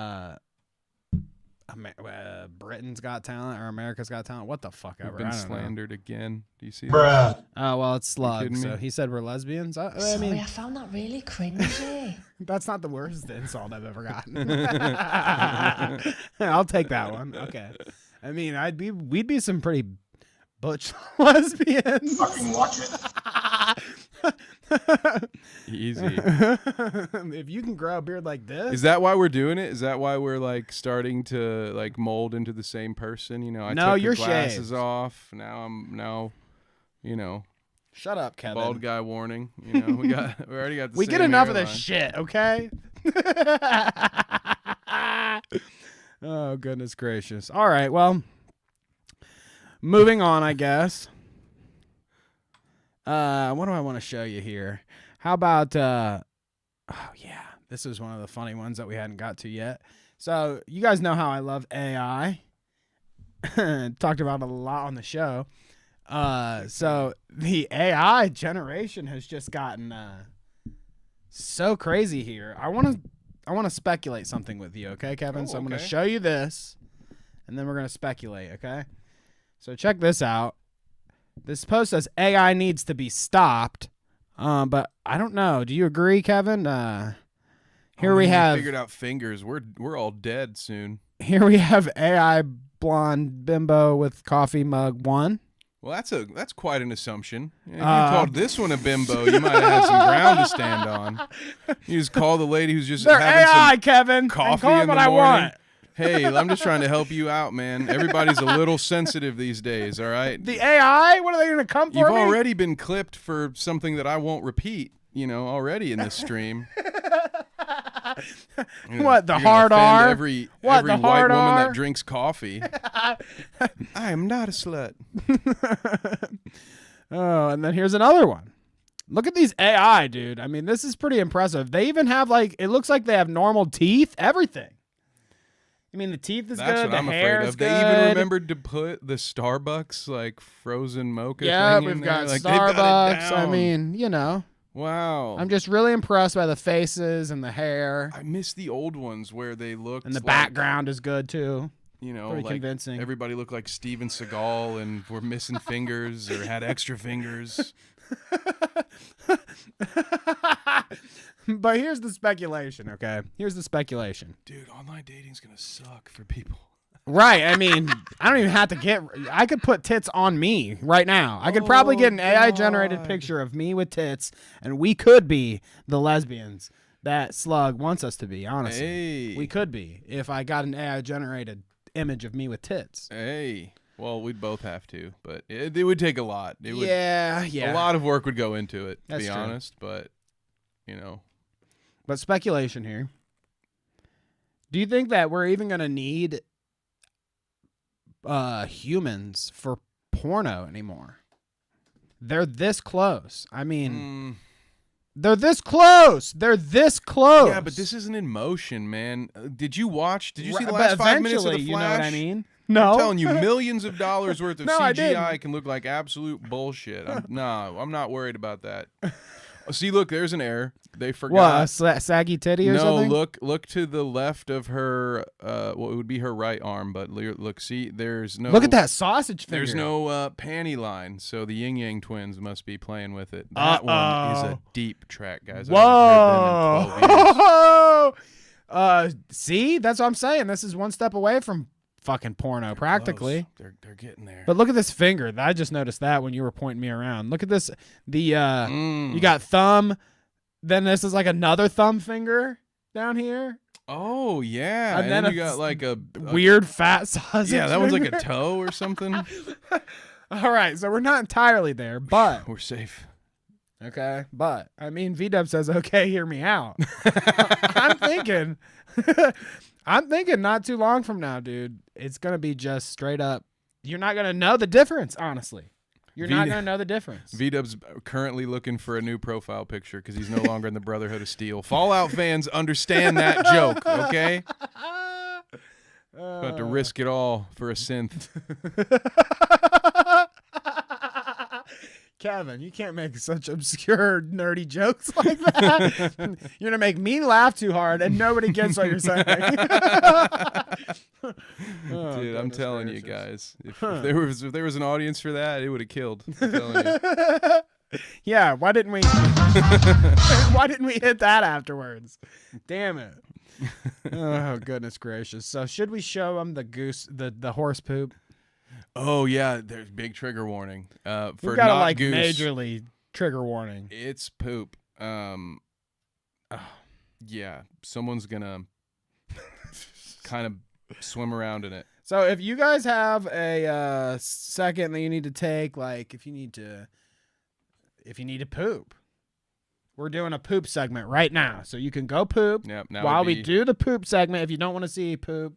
Britain's Got Talent or America's Got Talent. What the fuck We've ever. been I don't know. slandered again. Do you see that? Oh well, it's Slug. kidding So me? he said we're lesbians. I Sorry, mean, I found that really cringy. that's not the worst insult I've ever gotten. I'll take that one. Okay. I mean, we'd be some pretty butch lesbians. Fucking watch it. Easy. If you can grow a beard like this. Is that why we're doing it? Is that why we're like starting to like mold into the same person? You know, I No, took you're the glasses shaved. off. Now, you know, Shut up, Kevin. bald guy warning. You know, we already got the We same get enough of hairline. this shit, okay? Oh, goodness gracious. All right, well, moving on, I guess. What do I want to show you here? How about, oh, yeah, this is one of the funny ones that we hadn't got to yet. So you guys know how I love AI. Talked about it a lot on the show. So the AI generation has just gotten so crazy here. I want to speculate something with you, okay, Kevin? Oh, so I'm going to okay. show you this, and then we're going to speculate, okay? So check this out. This post says AI needs to be stopped, but I don't know. Do you agree, Kevin? Here we have figured out fingers. We're all dead soon. here we have AI blonde bimbo with coffee mug 1. Well, that's quite an assumption. If you called this one a bimbo, you might have had some ground to stand on. You just call the lady who's just They're having AI, some Kevin. coffee Call it in what the I morning. want. Hey, I'm just trying to help you out, man. Everybody's a little sensitive these days, all right? The AI? What are they going to come for You've me? already been clipped for something that I won't repeat, you know, already in this stream. What, the You're gonna hard offend R? Every What, the white hard woman R? that drinks coffee. I am not a slut. Oh, and then here's another one. Look at these AI, dude. I mean, this is pretty impressive. They even have, like, it looks like they have normal teeth, everything. I mean, the teeth is That's good. what The I'm hair afraid is of. good. They even remembered to put the Starbucks like frozen mocha Yeah, thing in we've there. got Like, they've got it Starbucks. I down. mean, you know. Wow. I'm just really impressed by the faces and the hair. I miss the old ones where they looked And the like, background is good, too. you know, pretty like convincing. everybody looked like Steven Seagal and were missing fingers or had extra fingers. But here's the speculation, okay? Here's the speculation. Dude, online dating's gonna suck for people. Right. I mean, I don't even have to get. I could put tits on me right now. I could probably get an AI generated God. picture of me with tits, and we could be the lesbians that Slug wants us to be, honestly. Hey. We could be if I got an AI generated image of me with tits. Hey. Well, we'd both have to, but it would take a lot. It would, Yeah. A lot of work would go into it, to That's be true. honest, but, you know. But speculation here. Do you think that we're even going to need humans for porno anymore? They're this close. I mean, they're this close. They're this close. Yeah, but this isn't in motion, man. Did you see the But last 5 minutes of eventually, The Flash? you know what I mean? No. I'm telling you, millions of dollars worth of No, I CGI didn't. can look like absolute bullshit. I'm not worried about that. See, look, there's an error. They What, forgot. a saggy titty or No, something? look to the left of her. Well, it would be her right arm, but look, see, there's no. Look at that sausage finger. There's no panty line, so the Yin Yang twins must be playing with it. That one is a deep track, guys. I haven't heard them in 12 years. Whoa! See, that's what I'm saying. This is one step away from fucking porno, practically. Close. They're getting there. But look at this finger. I just noticed that when you were pointing me around. Look at this. You got thumb. Then this is like another thumb finger down here. Oh yeah, And then you got like a Weird fat sausage. Yeah, that one's like finger. a toe or something. All right, so we're not entirely there, but We're safe. okay. But I mean, VDub says, "Okay, hear me out." I'm thinking, not too long from now, dude. It's gonna be just straight up. You're not gonna know the difference, honestly. You're not gonna know the difference. V-Dub's currently looking for a new profile picture because he's no longer in the Brotherhood of Steel. Fallout fans understand that joke, okay? About to risk it all for a synth. Kevin, you can't make such obscure, nerdy jokes like that. You're gonna make me laugh too hard, and nobody gets what you're saying. Oh, Dude, I'm goodness telling you gracious. guys, if there was an audience for that, it would have killed. I'm telling you. Yeah, why didn't we? Why didn't we hit that afterwards? Damn it! Oh goodness gracious! So should we show them the horse poop? Oh yeah, there's big trigger warning. For We gotta not like goose. majorly trigger warning. It's poop. Yeah, someone's gonna kind of swim around in it. So if you guys have a second that you need to take, like if you need to poop, we're doing a poop segment right now. So you can go poop Yep, now while would we be do the poop segment if you don't want to see poop.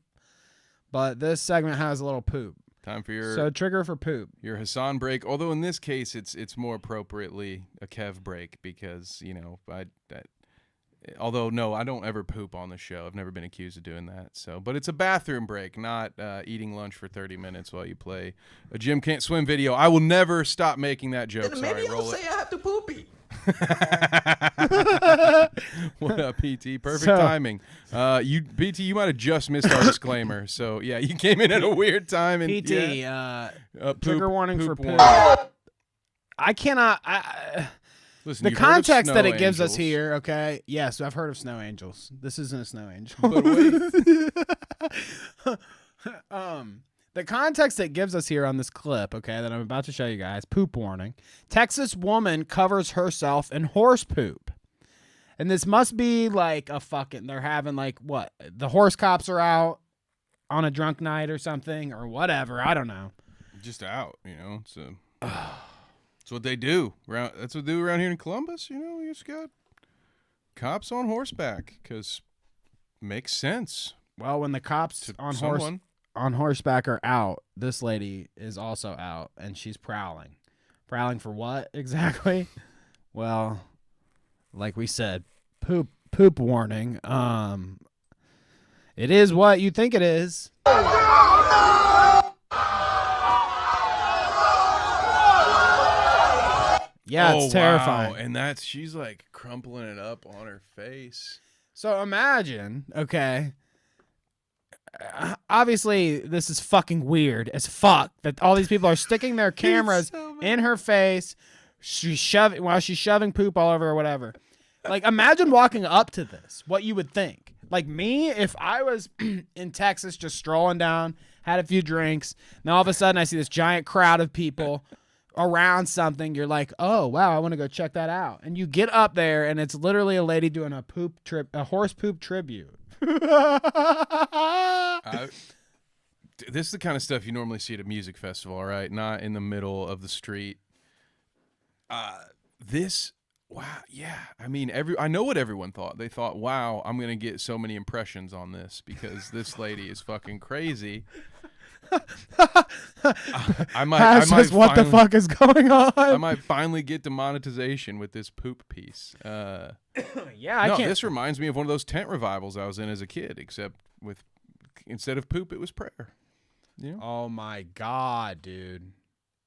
But this segment has a little poop. time for your So trigger for poop. your Hassan break. Although in this case, it's more appropriately a Kev break because although no, I don't ever poop on the show. I've never been accused of doing that. So, but it's a bathroom break, not eating lunch for 30 minutes while you play a Jim Can't Swim video. I will never stop making that joke. Then Sorry, maybe roll I'll it. say I have to poopy. What up, PT? Perfect timing. PT, you might have just missed our disclaimer. So yeah, you came in at a weird time. And PT, poop, trigger warning for poop. warning. I cannot. Listen, The you've heard of context that snow it gives us angels. here, okay? Yes, I've heard of snow angels. This isn't a snow angel. But wait. The context it gives us here on this clip, okay, that I'm about to show you guys, poop warning. Texas woman covers herself in horse poop. And this must be like a fucking, they're having like, what? The horse cops are out on a drunk night or something or whatever. I don't know. Just out, It's what they do. That's what they do around here in Columbus. We just got cops on horseback because makes sense. Well, when the cops on horseback are out, this lady is also out and she's prowling. Prowling for what exactly? Well, like we said, poop warning. It is what you think it is. Yeah, it's terrifying. Wow. And she's like crumpling it up on her face. So imagine, okay, obviously this is fucking weird as fuck that all these people are sticking their cameras in her face. She's shoving poop all over or whatever. Like, imagine walking up to this, what you would think. Like me, if I was in Texas just strolling down, had a few drinks, and all of a sudden I see this giant crowd of people around something, you're like, oh wow, I want to go check that out. And you get up there and it's literally a lady doing a horse poop tribute. This is the kind of stuff you normally see at a music festival, all right? Not in the middle of the street. Wow, yeah. I mean, I know what everyone thought. They thought, wow, I'm going to get so many impressions on this because this lady is fucking crazy. I might what the fuck is going on? I might finally get demonetization with this poop piece. Yeah, I can't. This reminds me of one of those tent revivals I was in as a kid, except instead of poop, it was prayer. Yeah. Oh my god, dude.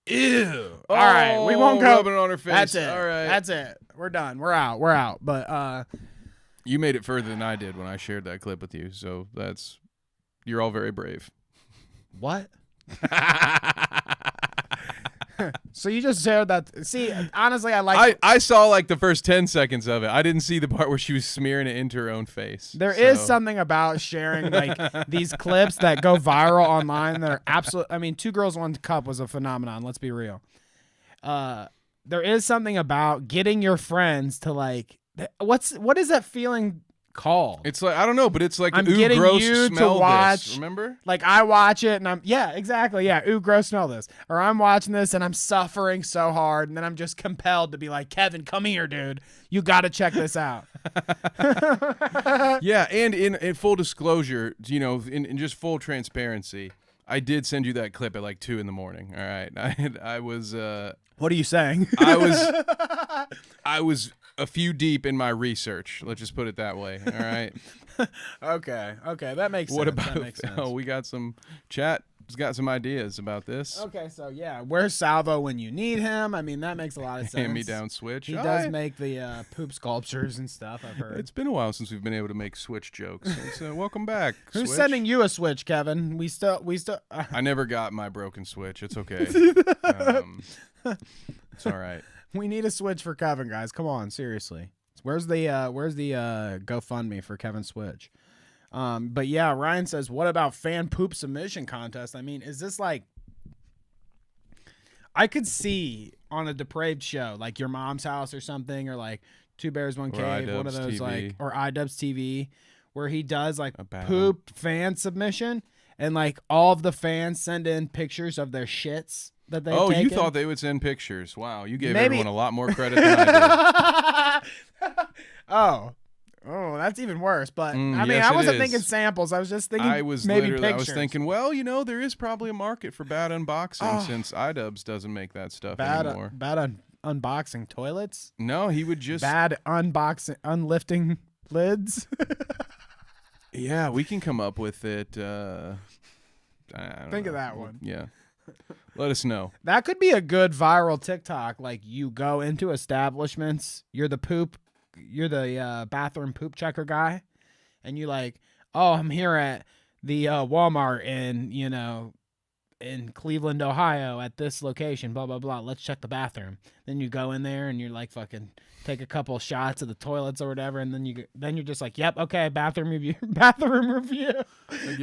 Ew. All right, we won't go. Rubbing it on her face. That's it. All right. That's it. We're done. We're out. But you made it further than I did when I shared that clip with you. So you're all very brave. What? So you just shared that. See, honestly, I saw like the first 10 seconds of it. I didn't see the part where she was smearing it into her own face. There is something about sharing like these clips that go viral online that are absolute. I mean, 2 Girls, 1 Cup was a phenomenon. Let's be real. There is something about getting your friends to like. What is that feeling called? It's like, I don't know, but it's like, I'm ooh, getting gross, you smell to watch. this. Remember? Like I watch it and exactly. Yeah. Ooh, gross, smell this. Or I'm watching this and I'm suffering so hard. And then I'm just compelled to be like, Kevin, come here, dude. You got to check this out. Yeah. And in full disclosure, in just full transparency, I did send you that clip at like 2 a.m. All right. I was, what are you saying? I was a few deep in my research. Let's just put it that way. All right. Okay. That makes sense. What about? That makes sense. Oh, we got some chat. Has got some ideas about this. Okay, so yeah, where's Salvo when you need him? I mean, that makes a lot of sense. Hand me down Switch. He does make the poop sculptures and stuff. I've heard. It's been a while since we've been able to make Switch jokes. So welcome back. Who's Switch? sending you a Switch, Kevin? We still. I never got my broken Switch. It's okay. It's all right. We need a Switch for Kevin, guys. Come on, seriously. Where's the GoFundMe for Kevin's Switch? But yeah, Ryan says, what about fan poop submission contest? I mean, is this like, I could see on a depraved show like Your Mom's House or something, or like Two Bears One Cave, one of those TV. like, or iDubbbz TV, where he does like battle. poop fan submission, and like all of the fans send in pictures of their shits that they. Oh, you taken. thought they would send pictures? Wow, you gave Maybe- everyone a lot more credit than I did. Oh, that's even worse. But I mean, yes, I it wasn't is. thinking samples. I was just thinking I was maybe literally, pictures. I was thinking, well, there is probably a market for bad unboxing since iDubbbz doesn't make that stuff anymore. Bad unboxing toilets. No, he would just. Bad unlifting lids. Yeah, we can come up with it. I don't Think of know. that one. Yeah. Let us know. That could be a good viral TikTok. Like you go into establishments, you're the bathroom poop checker guy, and you like, oh, I'm here at the Walmart in Cleveland, Ohio, at this location, blah blah blah. Let's check the bathroom. Then you go in there and you're like fucking take a couple shots of the toilets or whatever, and then you're just like, yep, okay, bathroom review. You're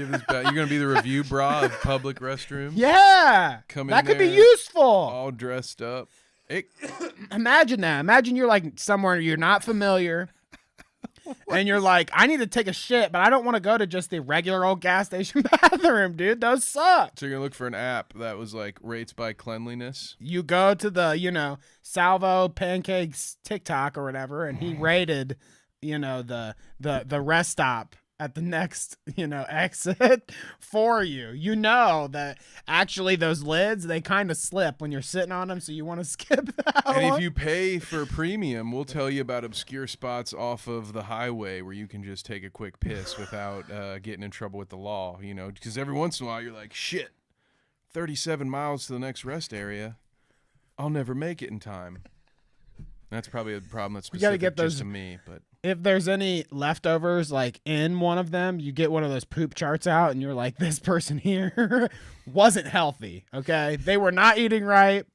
gonna be the review bra of public restrooms. Yeah, Come in that could be there useful. All dressed up. Imagine that. Imagine you're like somewhere you're not familiar, and you're like, I need to take a shit, but I don't want to go to just the regular old gas station bathroom, dude. Those suck. So you're gonna look for an app that was like rates by cleanliness. You go to the, Salvo Pancakes TikTok or whatever, and he rated, the rest stop at the next, exit for you. You know that actually those lids, they kind of slip when you're sitting on them, so you want to skip that And one. if you pay for premium, we'll tell you about obscure spots off of the highway where you can just take a quick piss without getting in trouble with the law, because every once in a while you're like, shit, 37 miles to the next rest area. I'll never make it in time. That's probably a problem that's We gotta specific get those- just to me, but If there's any leftovers like in one of them, you get one of those poop charts out and you're like, this person here wasn't healthy. Okay. They were not eating right.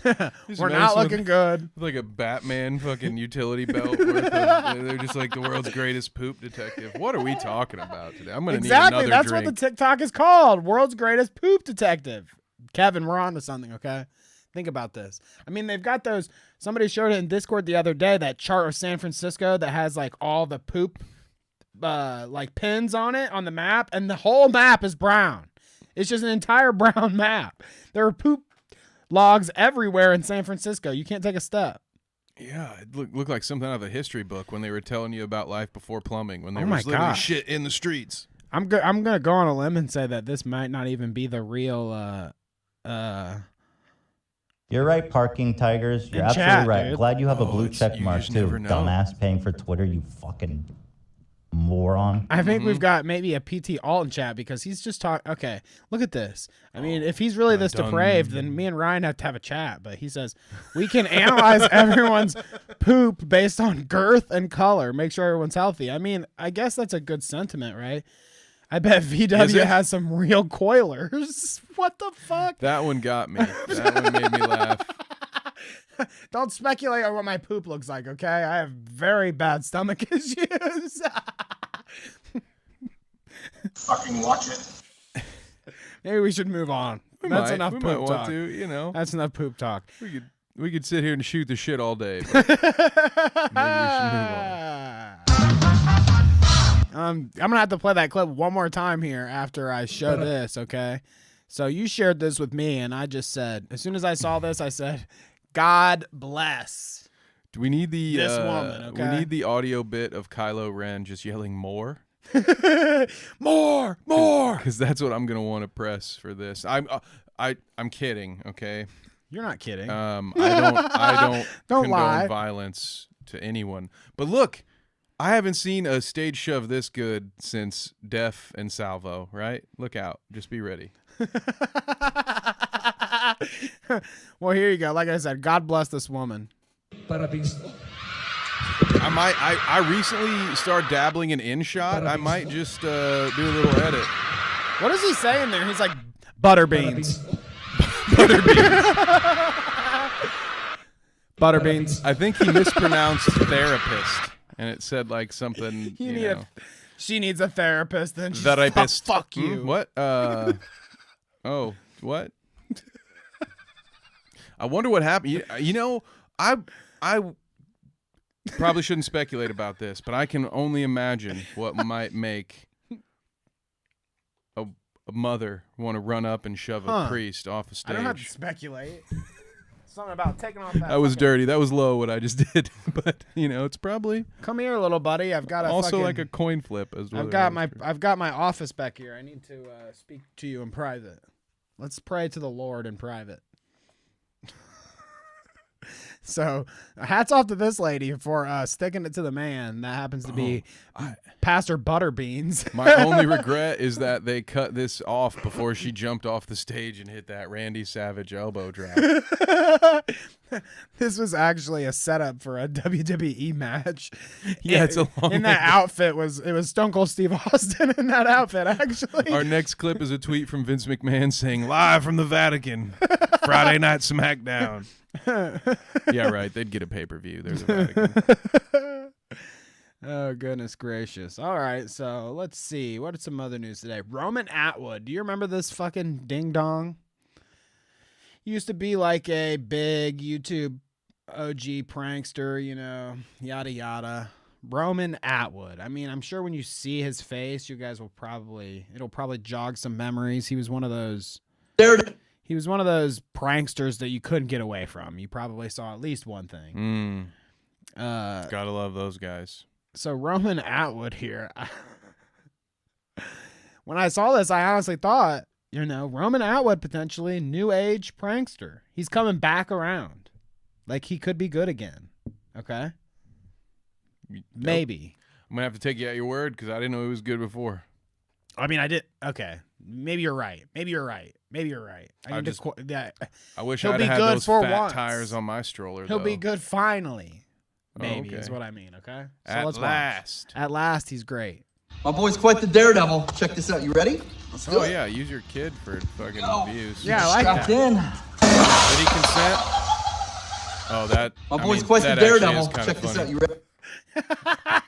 We're not looking good. like a Batman fucking utility belt worth of, they're just like the world's greatest poop detective. What are we talking about today? I'm gonna Exactly. need another That's drink. what the TikTok is called. World's greatest poop detective. Kevin, we're on to something, okay? Think about this. I mean, they've got those. Somebody showed it in Discord the other day, that chart of San Francisco that has like all the poop like pins on it on the map, and the whole map is brown. It's just an entire brown map. There are poop logs everywhere in San Francisco. You can't take a step. Yeah, it looked like something out of a history book when they were telling you about life before plumbing, when there Oh my was literally gosh. shit in the streets. I'm gonna go on a limb and say that this might not even be the real You're right, parking tigers. You're In absolutely chat, right. dude. Glad you have a Oh, blue it's- check you mark just too. never know. Dumbass paying for Twitter, you fucking moron. I think we've got maybe a PT Alt in chat because he's just talking. Okay, look at this. I mean, if he's really this dun. depraved, then me and Ryan have to have a chat. But he says we can analyze everyone's poop based on girth and color, make sure everyone's healthy. I mean, I guess that's a good sentiment, right? I bet Is VW it? has some real coilers. What the fuck? That one got me. That one made me laugh. Don't speculate on what my poop looks like, okay? I have very bad stomach issues. Fucking watch it. Maybe we should move on. That's enough we poop might want talk. to, That's enough poop talk. We could sit here and shoot the shit all day. But maybe we should move on. I'm gonna have to play that clip one more time here after I show this, okay? So you shared this with me, and I just said, as soon as I saw this, I said, God bless. Do we need the This woman, okay? We need the audio bit of Kylo Ren just yelling more, More. because that's what I'm gonna want to press for this. I'm kidding, okay? You're not kidding. I don't Don't condone lie. violence to anyone. But look, I haven't seen a stage shove this good since Def and Salvo, right? Look out. Just be ready. Well, here you go. Like I said, God bless this woman. I recently started dabbling in InShot. I might just do a little edit. What is he saying there? He's like, butterbeans. Butterbeans. I think he mispronounced therapist, and it said like something. You You need know, she needs a therapist. Then she's therapist. Fuck you. What? Oh, what? I wonder what happened. You know, I probably shouldn't speculate about this, but I can only imagine what might make a mother want to run up and shove a priest off a stage. I don't have to speculate. Something about taking off that. That was dirty. That was low what I just did, but you know, it's probably Come here, little buddy. I've got also like a coin flip. I've got my office back here. I need to speak to you in private. Let's pray to the Lord in private. So, hats off to this lady for sticking it to the man. That happens to be Pastor Butterbeans. My only regret is that they cut this off before she jumped off the stage and hit that Randy Savage elbow drop. This was actually a setup for a WWE match. Yeah, it's a long in that outfit it was Stone Cold Steve Austin in that outfit, actually. Our next clip is a tweet from Vince McMahon saying, "Live from the Vatican, Friday Night SmackDown." Yeah, right. They'd get a pay-per-view. There's a Vatican. Oh, goodness gracious. All right, so let's see. What is some other news today? Roman Atwood. Do you remember this fucking ding-dong? He used to be like a big YouTube OG prankster, you know, yada, yada. Roman Atwood. I mean, I'm sure when you see his face, you guys will it'll probably jog some memories. He was one of those... He was one of those pranksters that you couldn't get away from. You probably saw at least one thing. Gotta love those guys. So Roman Atwood here. When I saw this, I honestly thought, you know, Roman Atwood potentially new age prankster. He's coming back around. Like he could be good again. Okay? Maybe. I'm gonna have to take you at your word because I didn't know he was good before. I mean, I did. Okay. Maybe you're right. I wish he'll I'd be had good those for fat once. tires on my stroller. He'll be though. good finally. Maybe okay. is what I mean, okay? So At let's last. Watch. At last, he's great. My boy's quite the daredevil. Check this out. You ready? Let's do it. Yeah, use your kid for fucking views. Yeah, I like Strapped that. in. Did he consent? Oh, that. My boy's quite the daredevil. Check this out. You ready?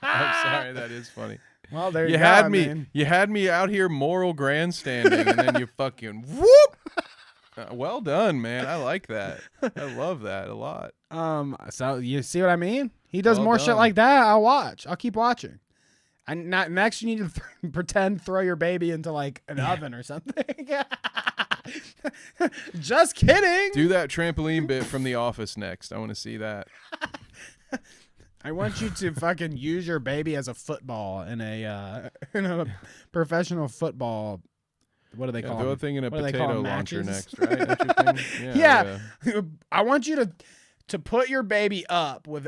I'm sorry, that is funny. Well, there You go, had me. man. You had me out here moral grandstanding, and then you fucking whoop. Well done, man. I like that. I love that a lot. So you see what I mean? He does Well more done. shit like that. I'll watch. I'll keep watching. And next, you need to pretend throw your baby into like an oven or something. Just kidding. Do that trampoline bit from The Office next. I want to see that. I want you to fucking use your baby as a football in a professional football. What do they call Throw a them? thing in a What do they call potato them, launcher matches? next, right? That's your thing? Yeah. I want you to put your baby up with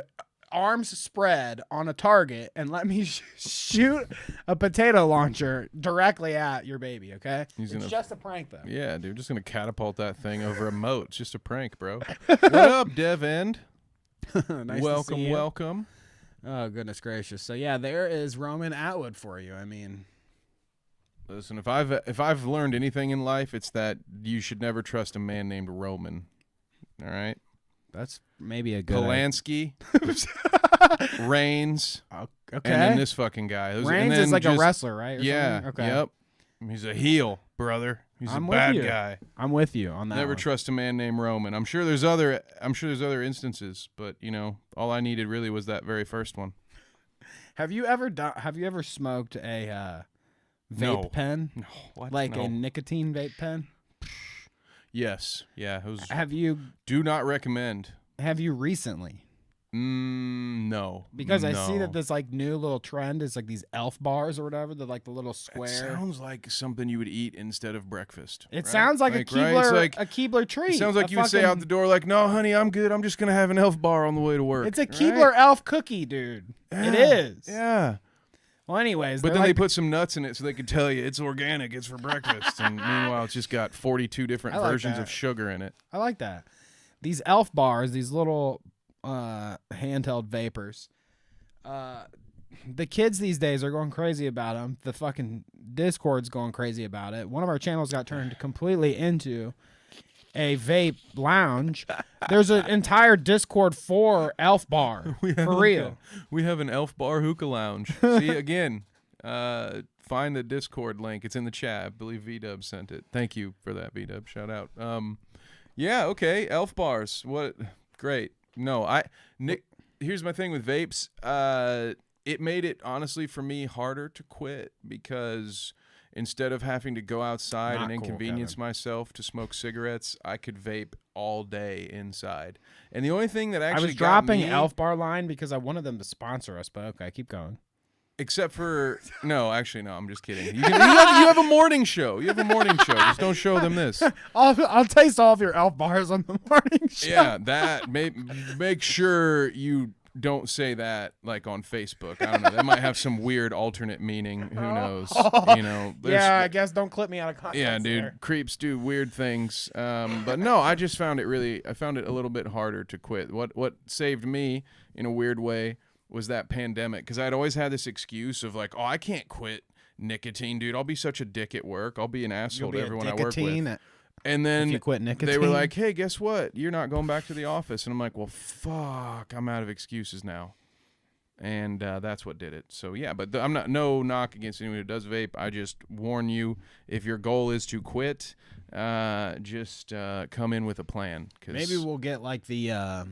arms spread on a target and let me shoot a potato launcher directly at your baby, okay? It's just a prank, though. Yeah, dude. Just going to catapult that thing over a moat. It's just a prank, bro. What up, Dev End? Nice welcome, to see you. welcome. Oh, goodness gracious. So, yeah, there is Roman Atwood for you. I mean... Listen, if I've learned anything in life, it's that you should never trust a man named Roman. All right? That's maybe a good... Polanski, Reigns, okay. and then this fucking guy. Reigns is like a wrestler, right? Or yeah. something? Okay. Yep. He's a heel, brother. He's I'm a with bad you. guy. I'm with you on that. Never one. trust a man named Roman. I'm sure there's other instances, but you know, all I needed really was that very first one. Have you ever smoked a vape pen? No. What? Like No. a nicotine vape pen? Yes. Yeah. It was, do not recommend. Have you recently? No. Because I see No. that this like new little trend is like these elf bars or whatever. They're like the little square. It sounds like something you would eat instead of breakfast. It right? soun's like a Keebler, right? It's like, a Keebler treat. It sounds like you would say out the door, like, "No, honey, I'm good. I'm just gonna have an elf bar on the way to work." It's a right? Keebler elf cookie, dude. It is. Yeah. Well, anyways, But then like, they put some nuts in it so they could tell you it's organic, it's for breakfast, and meanwhile it's just got 42 different I like versions that. of sugar in it. I like that. These elf bars, these little handheld vapors. The kids these days are going crazy about them. The fucking Discord's going crazy about it. One of our channels got turned completely into a vape lounge. There's an entire Discord for elf bar. For real. We have an elf bar hookah lounge. See, again, find the Discord link. It's in the chat. I believe V-Dub sent it. Thank you for that, V-Dub. Shout out. Yeah, okay. Elf bars. What? Great. No, Nick. Here's my thing with vapes. It made it honestly for me harder to quit because instead of having to go outside Not and cool, inconvenience Kevin. myself to smoke cigarettes, I could vape all day inside. And the only thing that I actually was got dropping me, Elf Bar line because I wanted them to sponsor us, but okay, keep going. except for no, actually no, I'm just kidding. You have a morning show. You have a morning show. Just don't show them this. I'll taste all of your Elf Bars on the morning show. Yeah, that make sure you don't say that like on Facebook. I don't know. That might have some weird alternate meaning. Who knows? You know. Yeah, I guess don't clip me out of context. Yeah, dude. there. Creeps do weird things. But no, I just found it a little bit harder to quit. What saved me in a weird way was that pandemic, because I'd always had this excuse of like, oh, I can't quit nicotine, dude. I'll be such a dick at work. I'll be an asshole to everyone I work with. And then you quit nicotine. they were like, hey, guess what? You're not going back to the office. And I'm like, well, fuck, I'm out of excuses now. And that's what did it. So, yeah, but I'm not no knock against anyone who does vape. I just warn you, if your goal is to quit, just come in with a plan. Maybe we'll get like the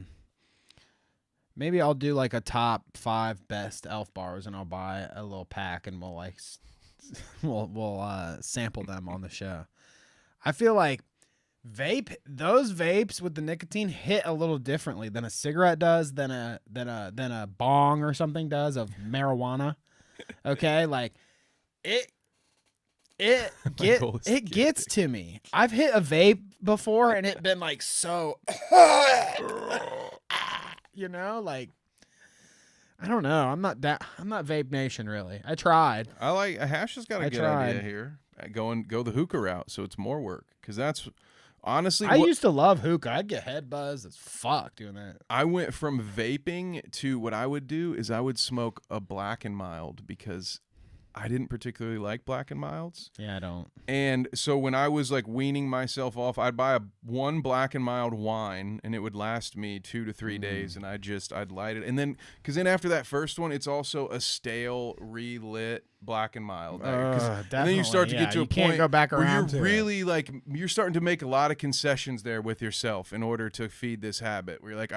maybe I'll do like a top 5 best Elf Bars, and I'll buy a little pack, and we'll like we'll sample them on the show. I feel like those vapes with the nicotine hit a little differently than a cigarette does, than a bong or something does of marijuana. Okay, like it gets to me. I've hit a vape before and it been like so you know, like I don't know. I'm not Vape Nation really. I tried. I like Hash has got a good idea here. Go the hookah route, so it's more work, because that's honestly. I used to love hookah. I'd get head buzz as fuck doing that. I went from vaping to what I would do is I would smoke a Black and Mild, because I didn't particularly like Black and Milds. Yeah, I don't. And so when I was like weaning myself off, I'd buy one Black and Mild wine, and it would last me 2 to 3 days, and I'd light it, and then because then after that first one, it's also a stale relit Black and Mild. And then you start to get to a point go back where around you're really like you're starting to make a lot of concessions there with yourself in order to feed this habit. Where you're like,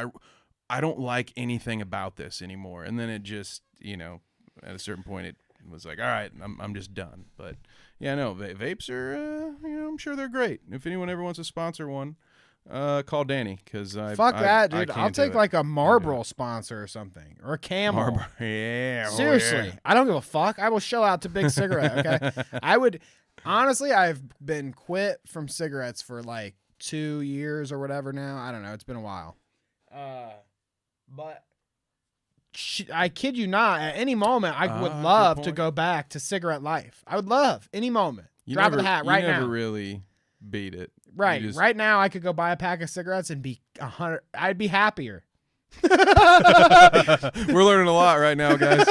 I don't like anything about this anymore, and then it just at a certain point it was like, all right, I'm just done. But yeah, no, vapes are, I'm sure they're great. If anyone ever wants to sponsor one, call Danny, because fuck that, dude. I'll take like a Marlboro sponsor or something, or a Camel. Marlboro. Yeah, seriously, I don't give a fuck. I will shell out to Big Cigarette. Okay, I would honestly. I've been quit from cigarettes for like 2 years or whatever now. I don't know. It's been a while. But I kid you not, at any moment, I would love to go back to cigarette life. I would love any moment. Drop of the hat right now. You never really beat it. Right. Right now, I could go buy a pack of cigarettes and be 100. I'd be happier. We're learning a lot right now, guys.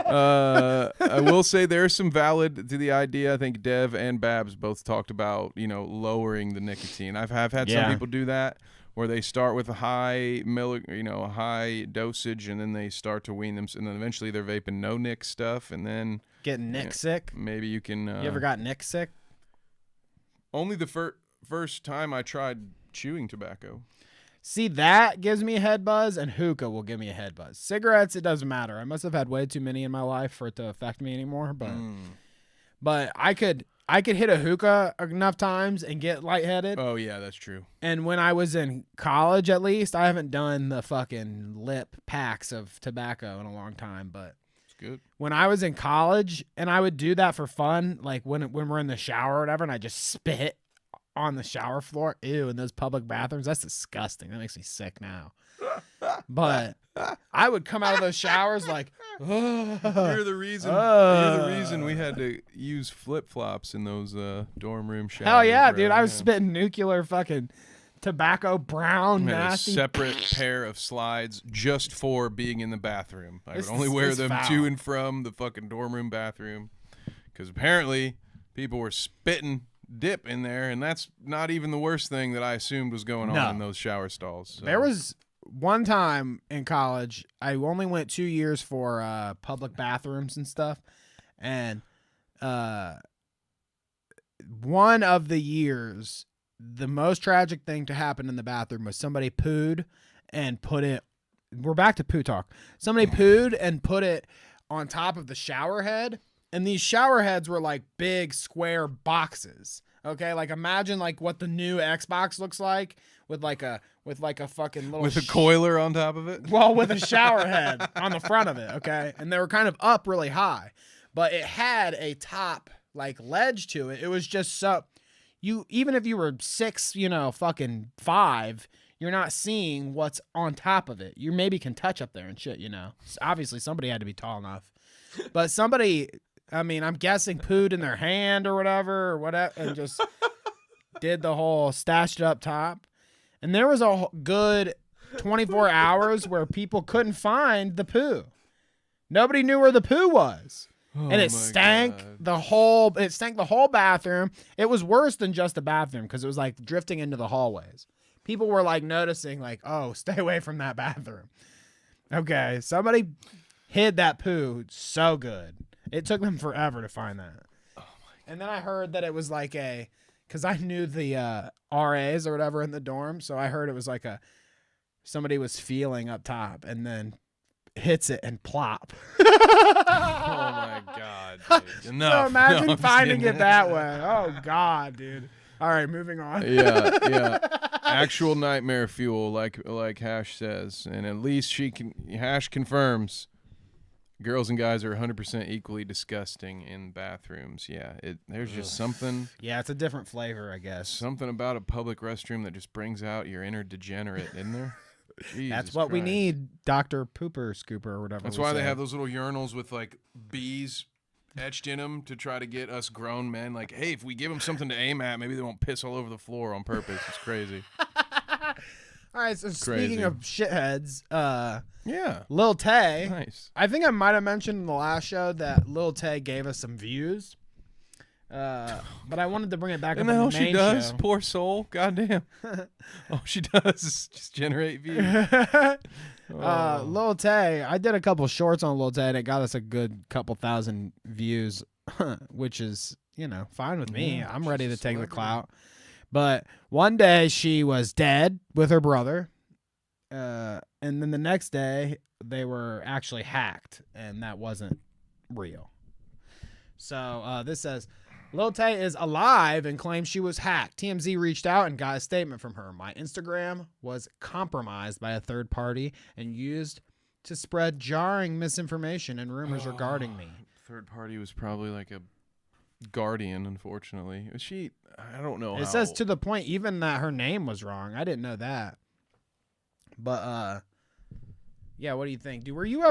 I will say there's some valid to the idea. I think Dev and Babs both talked about, lowering the nicotine. I've had some people do that, where they start with a high high dosage, and then they start to wean them, and then eventually they're vaping no nic stuff, and then getting nick sick. Maybe you can. You ever got nick sick? Only the first time I tried chewing tobacco. See, that gives me a head buzz, and hookah will give me a head buzz. Cigarettes, it doesn't matter. I must have had way too many in my life for it to affect me anymore. But I could hit a hookah enough times and get lightheaded. Oh yeah, that's true. And when I was in college, at least, I haven't done the fucking lip packs of tobacco in a long time. But it's good. When I was in college, and I would do that for fun, like when we're in the shower or whatever, and I just spit on the shower floor. Ew, in those public bathrooms. That's disgusting. That makes me sick now. But I would come out of those showers like, You're the reason we had to use flip-flops in those dorm room showers. Hell yeah, dude. I was spitting nuclear fucking tobacco brown nasty. A separate pair of slides just for being in the bathroom. I would only wear them to and from the fucking dorm room bathroom, because apparently people were spitting dip in there, and that's not even the worst thing that I assumed was going on in those shower stalls. So. There was one time in college, I only went 2 years for public bathrooms and stuff, and one of the years the most tragic thing to happen in the bathroom was somebody pooed and put it. We're back to poo talk. Somebody pooed and put it on top of the shower head, and these shower heads were like big square boxes. Okay, like imagine like what the new Xbox looks like with like a fucking little with a coiler on top of it. Well, with a shower head on the front of it. Okay, and they were kind of up really high, but it had a top like ledge to it. It was just so you even if you were 6, fucking 5. You're not seeing what's on top of it. You maybe can touch up there and shit, Obviously, somebody had to be tall enough. But somebody, I'm guessing pooed in their hand or whatever, and just did the whole stashed it up top. And there was a good 24 hours where people couldn't find the poo. Nobody knew where the poo was. And it stank the whole bathroom. It was worse than just the bathroom because it was like drifting into the hallways. People were like noticing, like, oh, stay away from that bathroom. Okay, somebody hid that poo so good. It took them forever to find that. Oh my. And then I heard that it was like because I knew the RAs or whatever in the dorm, so I heard it was like somebody was feeling up top and then hits it and plop. Oh my God, dude. Enough. So imagine finding it that way. Oh God, dude. All right, moving on. Yeah. Actual nightmare fuel, like Hash says, and at least Hash confirms. Girls and guys are 100% equally disgusting in bathrooms. Yeah, there's just something. Yeah, it's a different flavor, I guess. Something about a public restroom that just brings out your inner degenerate, isn't there? That's what we need, Dr. Pooper Scooper or whatever. That's why they have those little urinals with like bees etched in them to try to get us grown men. Like, hey, if we give them something to aim at, maybe they won't piss all over the floor on purpose. It's crazy. All right, so speaking of shitheads, yeah, Lil Tay. Nice. I think I might have mentioned in the last show that Lil Tay gave us some views. But I wanted to bring it back up. And the hell she does, show. Poor soul. Goddamn. All she does is just generate views. Lil Tay, I did a couple shorts on Lil Tay and it got us a good couple thousand views, which is, fine with me. I'm ready to take the clout. But one day she was dead with her brother. And then the next day they were actually hacked and that wasn't real. So this says, Lil Tay is alive and claims she was hacked. TMZ reached out and got a statement from her. My Instagram was compromised by a third party and used to spread jarring misinformation and rumors regarding me. Third party was probably like a guardian, unfortunately. I don't know. It says to the point even that her name was wrong. I didn't know that. But, yeah, what do you think? Dude, were you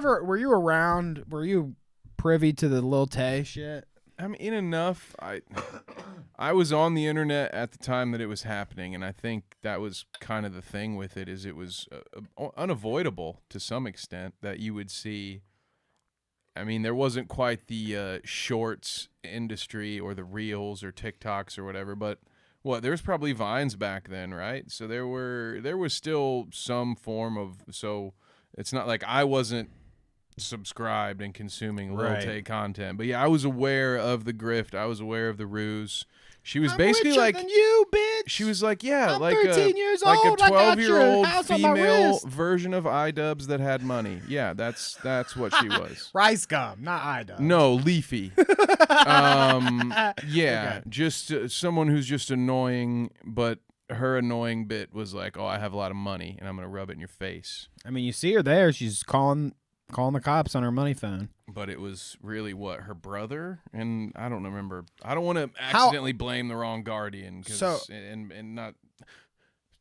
around, were you privy to the Lil Tay shit? I'm in enough. I was on the internet at the time that it was happening, and I think that was kind of the thing with it, is it was unavoidable to some extent that you would see. I mean, there wasn't quite the shorts industry or the reels or TikToks or whatever, but there was probably Vines back then, right? So there was still some form of, so it's not like I wasn't subscribed and consuming Lil Tay content, but yeah, I was aware of the grift. I was aware of the ruse. She was basically like, than you, bitch. She was like, yeah, I'm like 13 years like old. a 12-year-old house on my female wrist. version of iDubbbz that had money. Yeah, that's what she was. Rice gum, not iDubbbz. No, Leafy. Yeah, okay. Just someone who's just annoying, but her annoying bit was like, oh, I have a lot of money and I'm gonna rub it in your face. I mean, you see her there. She's calling the cops on her money phone. But it was really her brother, and I don't remember. I don't want to accidentally blame the wrong guardian, and not.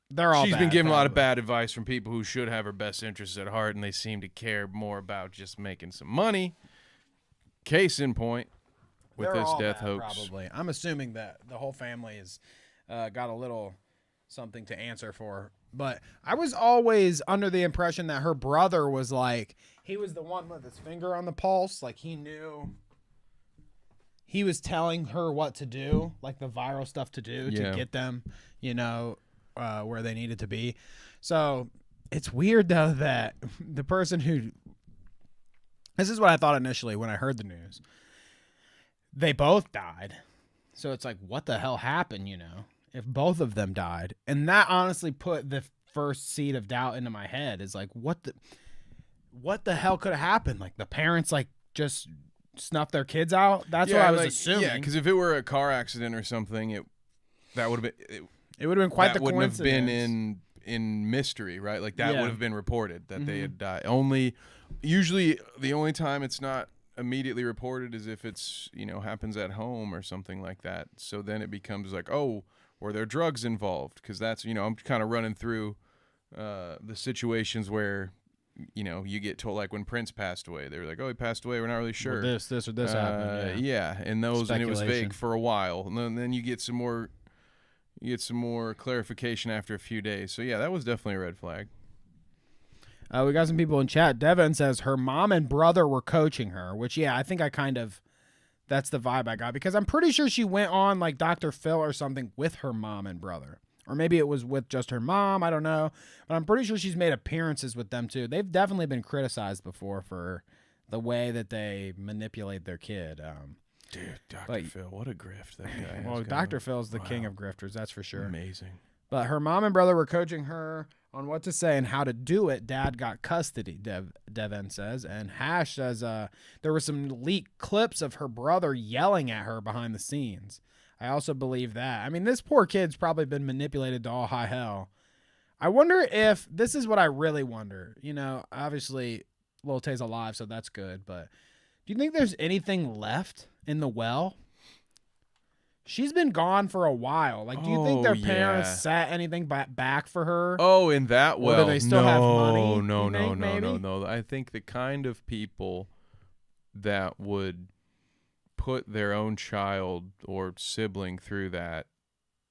They're all. She's been given a lot of bad advice from people who should have her best interests at heart, and they seem to care more about just making some money. Case in point, with this death hoax. Probably, I'm assuming that the whole family has got a little something to answer for. But I was always under the impression that her brother was like, he was the one with his finger on the pulse. Like he knew he was telling her what to do, like the viral stuff to do to get them, where they needed to be. So it's weird though that the person who, this is what I thought initially when I heard the news. They both died. So it's like, what the hell happened, if both of them died. And that honestly put the first seed of doubt into my head is like, what the hell could have happened? Like the parents like just snuffed their kids out. That's what I was assuming. Yeah, because if it were a car accident or something, it would have been quite the coincidence. That wouldn't have been in mystery, right? Like that would have been reported that they had died. Usually the only time it's not immediately reported is if it's, happens at home or something like that. So then it becomes like, oh, were there drugs involved? Because that's, I'm kind of running through the situations where, you get told, like when Prince passed away, they were like, oh, he passed away, we're not really sure. Well, this or this happened. Yeah, and it was vague for a while. And then you get some more clarification after a few days. So yeah, that was definitely a red flag. We got some people in chat. Devin says her mom and brother were coaching her, which, yeah, I think that's the vibe I got, because I'm pretty sure she went on like Dr. Phil or something with her mom and brother. Or maybe it was with just her mom. I don't know. But I'm pretty sure she's made appearances with them too. They've definitely been criticized before for the way that they manipulate their kid. Dude, Dr. Phil, what a grift that guy. Well, Dr. Phil's the king of grifters, that's for sure. Amazing. But her mom and brother were coaching her on what to say and how to do it. Dad got custody, Devin says. And Hash says there were some leaked clips of her brother yelling at her behind the scenes. I also believe that. I mean, this poor kid's probably been manipulated to all high hell. I wonder if, this is what I really wonder. Obviously, Lil Tay's alive, so that's good. But do you think there's anything left in the well? She's been gone for a while. Like, do you think their parents set anything back for her? Oh, in that well. Or do they still have money? No. I think the kind of people that would put their own child or sibling through that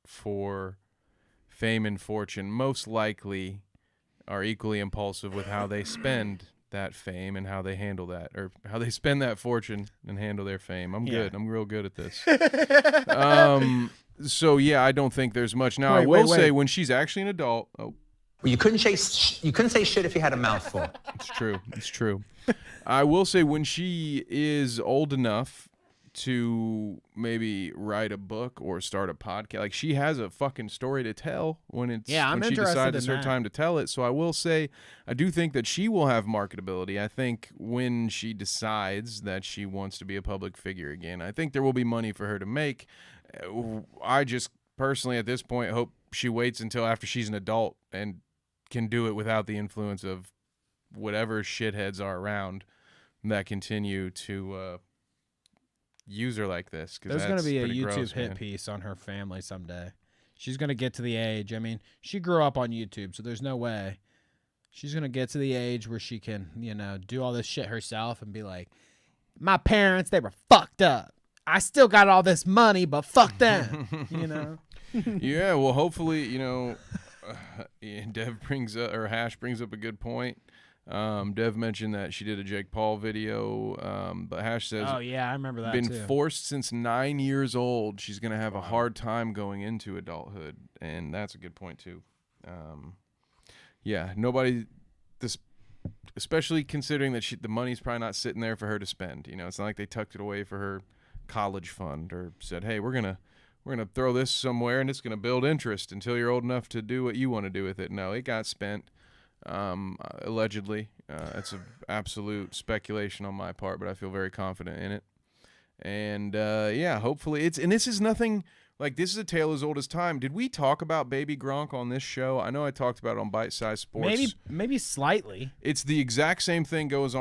for fame and fortune most likely are equally impulsive with how they spend that fame and how they handle that, or how they spend that fortune and handle their fame. I'm good. I'm real good at this. So yeah, I don't think there's much. Now I will say when she's actually an adult. Oh, Well, you couldn't say shit if you had a mouthful. It's true. I will say when she is old enough to maybe write a book or start a podcast, like she has a fucking story to tell when she decides it's her time to tell it. So I will say I do think that she will have marketability. I think when she decides that she wants to be a public figure again, I think there will be money for her to make. I just personally at this point hope she waits until after she's an adult and can do it without the influence of whatever shitheads are around that continue to use her like this. There's going to be a YouTube hit piece on her family someday. She's going to get to the age. I mean, she grew up on YouTube, so there's no way. She's going to get to the age where she can, do all this shit herself and be like, my parents, they were fucked up. I still got all this money, but fuck them, Yeah, well, hopefully, Hash brings up a good point. Dev mentioned that she did a Jake Paul video, but Hash says, "Oh yeah, I remember that." Been forced since 9 years old. She's gonna have a hard time going into adulthood, and that's a good point too. Yeah, nobody, especially considering that the money's probably not sitting there for her to spend. It's not like they tucked it away for her college fund or said, "Hey, we're gonna throw this somewhere and it's gonna build interest until you're old enough to do what you want to do with it." No, it got spent. Allegedly, it's an absolute speculation on my part, but I feel very confident in it. And yeah, hopefully this is nothing like, this is a tale as old as time. Did we talk about Baby Gronk on this show? I know I talked about it on Bite Size Sports. Maybe slightly. It's the exact same thing going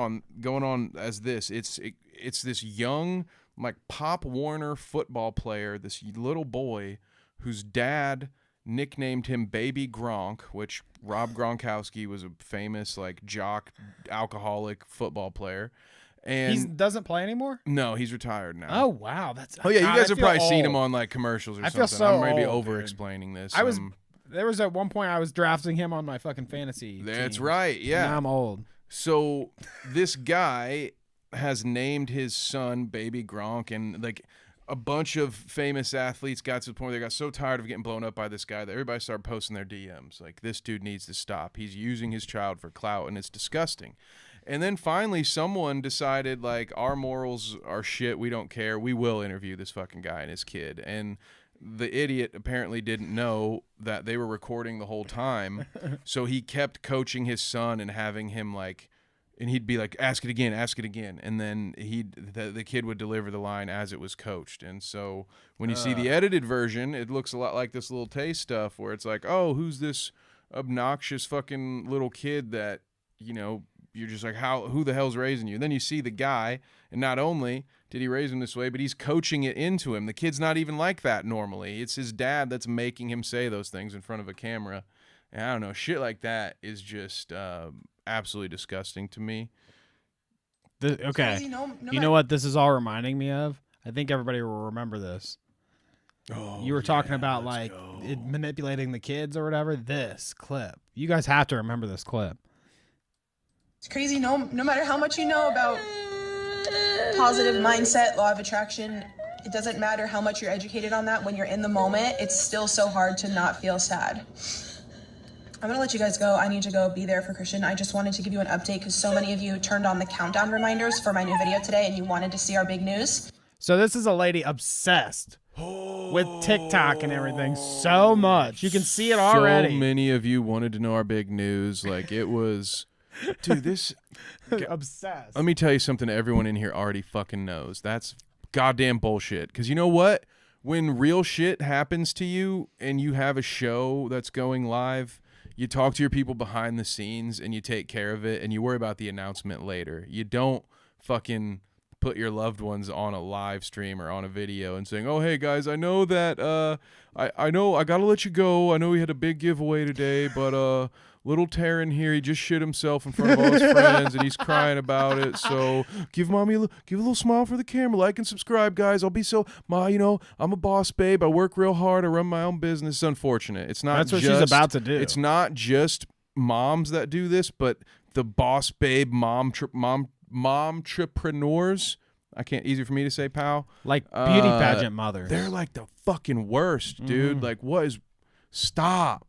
on as this. It's this young, like, Pop Warner football player, this little boy whose dad nicknamed him Baby Gronk, which Rob Gronkowski was a famous, like, jock, alcoholic football player. And he doesn't play anymore? No, he's retired now. Oh, wow. Oh, yeah, you guys have probably seen him on, like, commercials or something. I feel so I'm maybe old, over-explaining this. There was at one point I was drafting him on my fucking fantasy That's team. right, yeah. Now I'm old. So this guy has named his son Baby Gronk, and, like, a bunch of famous athletes got to the point where they got so tired of getting blown up by this guy that everybody started posting their DMs. Like, this dude needs to stop. He's using his child for clout, and it's disgusting. And then finally someone decided, like, our morals are shit. We don't care. We will interview this fucking guy and his kid. And the idiot apparently didn't know that they were recording the whole time. So he kept coaching his son and having him like, and he'd be like, ask it again. And then the kid would deliver the line as it was coached. And so when you see the edited version, it looks a lot like this Lil Tay stuff where it's like, oh, who's this obnoxious fucking little kid that, you know, you're just like, who the hell's raising you? And then you see the guy, and not only did he raise him this way, but he's coaching it into him. The kid's not even like that normally. It's his dad that's making him say those things in front of a camera. And I don't know, shit like that is just absolutely disgusting to me. Okay. You know what this is all reminding me of? I think everybody will remember this. Oh, you were talking about like manipulating the kids or whatever. This clip. You guys have to remember this clip. It's crazy. No matter how much you know about positive mindset, law of attraction, it doesn't matter how much you're educated on that. When you're in the moment, it's still so hard to not feel sad. I'm gonna let you guys go. I need to go be there for Christian. I just wanted to give you an update because so many of you turned on the countdown reminders for my new video today and you wanted to see our big news. So this is a lady obsessed with TikTok and everything so much. You can see it already. So many of you wanted to know our big news. Like it was... Dude, this obsessed. Let me tell you something everyone in here already fucking knows. That's goddamn bullshit. Because you know what? When real shit happens to you and you have a show that's going live, you talk to your people behind the scenes and you take care of it and you worry about the announcement later. You don't fucking put your loved ones on a live stream or on a video and saying, oh, hey, guys, I know that I know I got to let you go. I know we had a big giveaway today, but little Taryn here, he just shit himself in front of all his friends and he's crying about it. So give mommy a little smile for the camera, like and subscribe, guys. I'll be you know, I'm a boss babe. I work real hard. I run my own business. It's unfortunate. It's not. That's what she's about to do. It's not just moms that do this, but the boss babe momtrepreneurs. I can't. Easy for me to say, pal. Like beauty pageant mothers. They're like the fucking worst, dude. Like what is? Stop.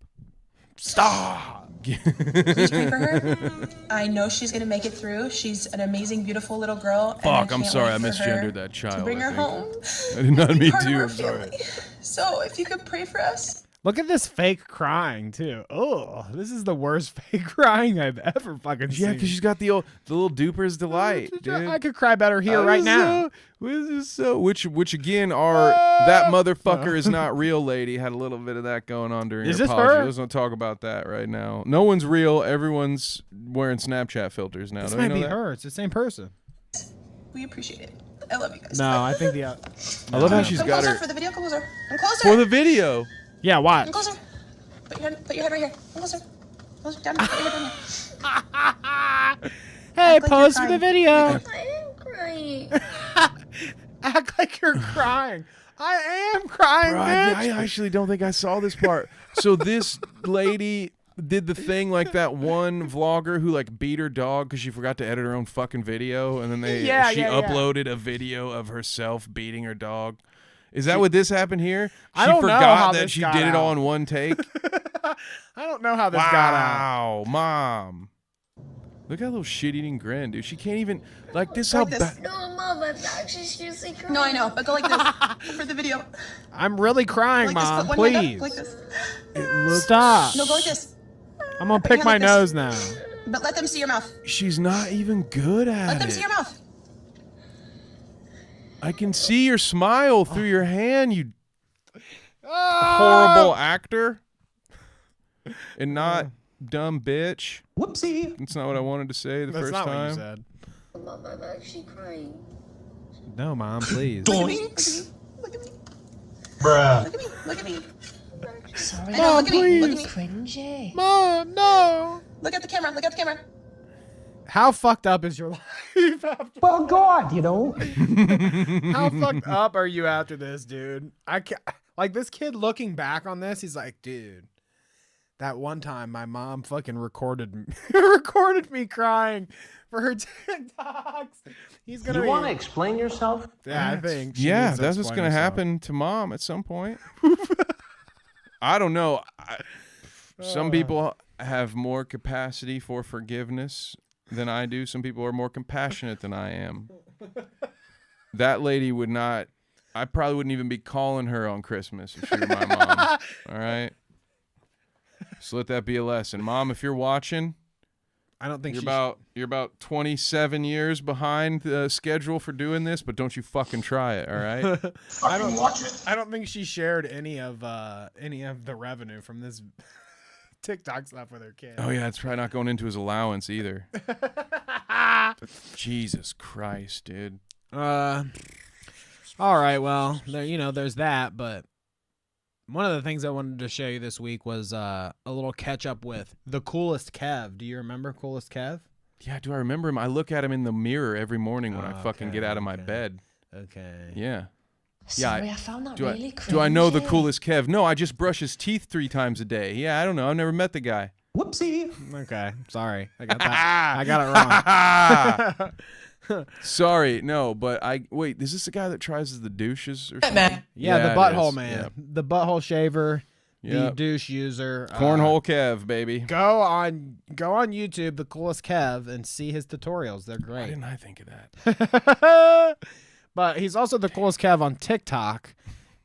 Please pray for her. I know she's gonna make it through. She's an amazing, beautiful little girl. Fuck, I'm sorry, I misgendered that child. To bring her home. I did not mean to. I'm sorry. So if you could pray for us. Look at this fake crying too. Oh, this is the worst fake crying I've ever fucking seen. Yeah, because she's got the little duper's delight, dude. I could cry better here right now. Which again are that motherfucker is not real. Lady had a little bit of that going on during her apology. Let's not talk about that right now. No one's real. Everyone's wearing Snapchat filters now. This might be her. It's the same person. We appreciate it. I love you guys. No, I think I love how she's got her for the video. Come closer. I'm closer. For the video. Yeah, watch. Come closer. Put your head right here. Come closer. Closer. Down. Put your head down here. Hey, pose for the video. I am crying. Act like you're crying. I am crying, Bro, bitch. I actually don't think I saw this part. So this lady did the thing like that one vlogger who like beat her dog because she forgot to edit her own fucking video, and then she uploaded a video of herself beating her dog. Is that what this happened here? I don't know how that this she got did it all out. in one take. I don't know how this got out. Wow, mom. Look at that little shit-eating grin, dude. She can't even like this. Like How this. No, Mom, I'm actually seriously crying. No, I know, but go like this for the video. I'm really crying, Like Mom. this. One hand Please. up, like this. Stop. No, go like this. I'm gonna Put your pick my hand like nose this. now. But let them see your mouth. She's not even good at Let them see your mouth. I can see your smile through your hand, you horrible actor. And not dumb bitch. Whoopsie. That's not what I wanted to say the first That's not time. what you said. Mom, I'm actually crying. No, Mom, please. Look at me. Look at me. Bruh. Look at me. Look at me. Sorry. I know, look at me. Look at me. Cringy. Mom, no. Look at the camera. Look at the camera. How fucked up is your life after? Well, God, you know. How fucked up are you after this, dude? I can't, like this kid looking back on this, he's like, dude, that one time my mom fucking recorded me crying for her TikToks. He's gonna. You want to explain yourself? Yeah, I think. she Yeah, needs to that's what's explain gonna herself. happen to mom at some point. I don't know. Some people have more capacity for forgiveness than I do. Some people are more compassionate than I am. That lady would not. I probably wouldn't even be calling her on Christmas if she were my mom. All right? So let that be a lesson. Mom, if you're watching, I don't think you're about 27 years behind the schedule for doing this, but don't you fucking try it, all right? I don't think she shared any of the revenue from this TikTok stuff with her kid. Oh yeah, it's probably not going into his allowance either. Jesus Christ, dude. All right, well, there's that, but one of the things I wanted to show you this week was a little catch up with the Coolest Kev. Do you remember Coolest Kev? Yeah, do I remember him? I look at him in the mirror every morning when I fucking get out of my bed. Okay. Yeah. Sorry, I found that really cringy. Do I know the Coolest Kev? No, I just brush his teeth 3 times a day. Yeah, I don't know. I've never met the guy. Whoopsie. Okay, sorry. I got that. I got it wrong. Sorry, no, but wait, is this the guy that tries as the douches or something? Man. Yeah, the it butthole is. man. Yep. The butthole shaver. The Yep. douche user. Cornhole Kev, baby. Go on YouTube, the Coolest Kev, and see his tutorials. They're great. Why didn't I think of that? But he's also the Coolest Kev on TikTok.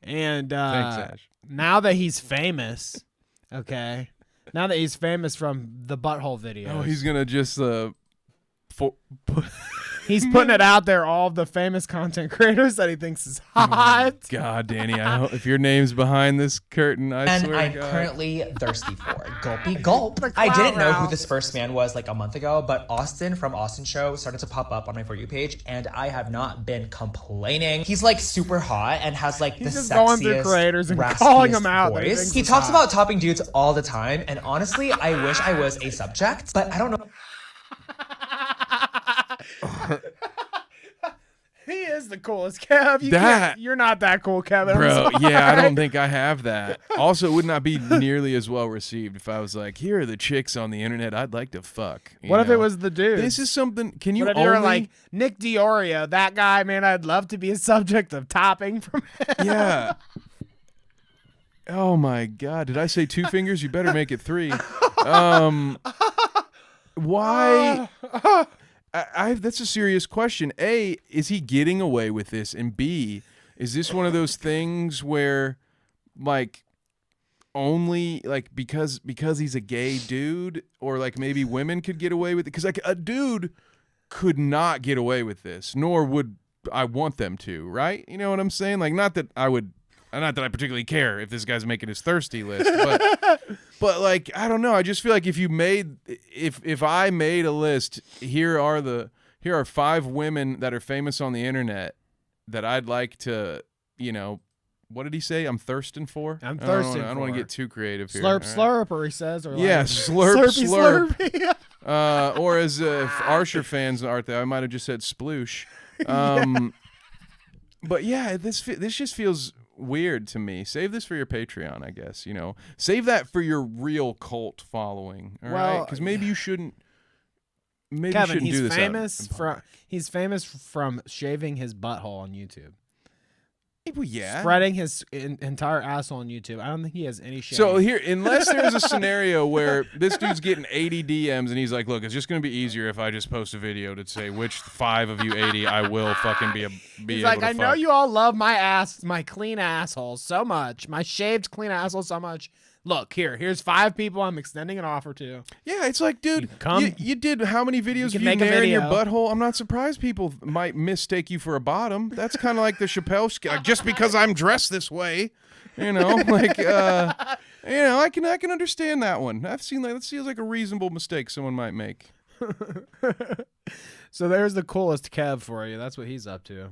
And Thanks, Ash. now that he's famous, okay, now that he's famous from the butthole videos, Oh, he's gonna just he's putting it out there, all of the famous content creators that he thinks is hot. God, Danny, I hope if your name's behind this curtain, I And swear I'm to God. currently thirsty for Gulpy Gulp. The I didn't Clout know who Route. this first man was like a month ago, but Austin from Austin Show started to pop up on my For You page, and I have not been complaining. He's like super hot and has like He's the just going through sexiest, creators and raspiest calling them out that he voice. thinks He is talks hot. about topping dudes all the time, and honestly, I wish I was a subject, but I don't know. He is the Coolest Kev. You're not that cool, Kevin. Bro, I'm yeah, I sorry. don't think I have that. Also, it would not be nearly as well received if I was like, here are the chicks on the internet I'd like to fuck. What if it was the dude? This is something, can you What if only... you were like, Nick Diorio, that guy, man, I'd love to be a subject of topping from him. Yeah. Oh my God. Did I say 2 fingers? You better make it 3. Why? That's a serious question. A, is he getting away with this? And B, is this one of those things where, like, only like because he's a gay dude, or like maybe women could get away with it? Because like a dude could not get away with this, nor would I want them to. Right? You know what I'm saying? Like, not that I particularly care if this guy's making his thirsty list, but like, I don't know. I just feel like if I made a list, here are 5 women that are famous on the internet that I'd like to, what did he say? I'm thirsting for? I'm thirsting I don't want to get too creative here. Slurp, all right? slurper, he says. Or Yeah, like, slurp, slurpy, slurp. slurpy. Or as if Arsher fans aren't there, I might have just said sploosh. But yeah, this just feels weird to me. Save this for your Patreon, I guess. Save that for your real cult following. All right, because maybe you shouldn't. Maybe Kevin, you shouldn't do this. He's famous from shaving his butthole on YouTube. Well, yeah. Spreading his entire asshole on YouTube. I don't think he has any shame. So here, unless there's a scenario where this dude's getting 80 DMs and he's like, look, it's just going to be easier if I just post a video to say which 5 of you 80 I will fucking be He's able like, to I know fuck. you all love my clean asshole so much, my shaved clean asshole so much. Look, here's 5 people I'm extending an offer to. Yeah, it's like, dude, you did how many videos of you make a in your video. butthole? I'm not surprised people might mistake you for a bottom. That's kind of like the Chappelle skit. Just because I'm dressed this way, like, I can understand that one. I've seen that. That seems like a reasonable mistake someone might make. So there's the Coolest Kev for you. That's what he's up to.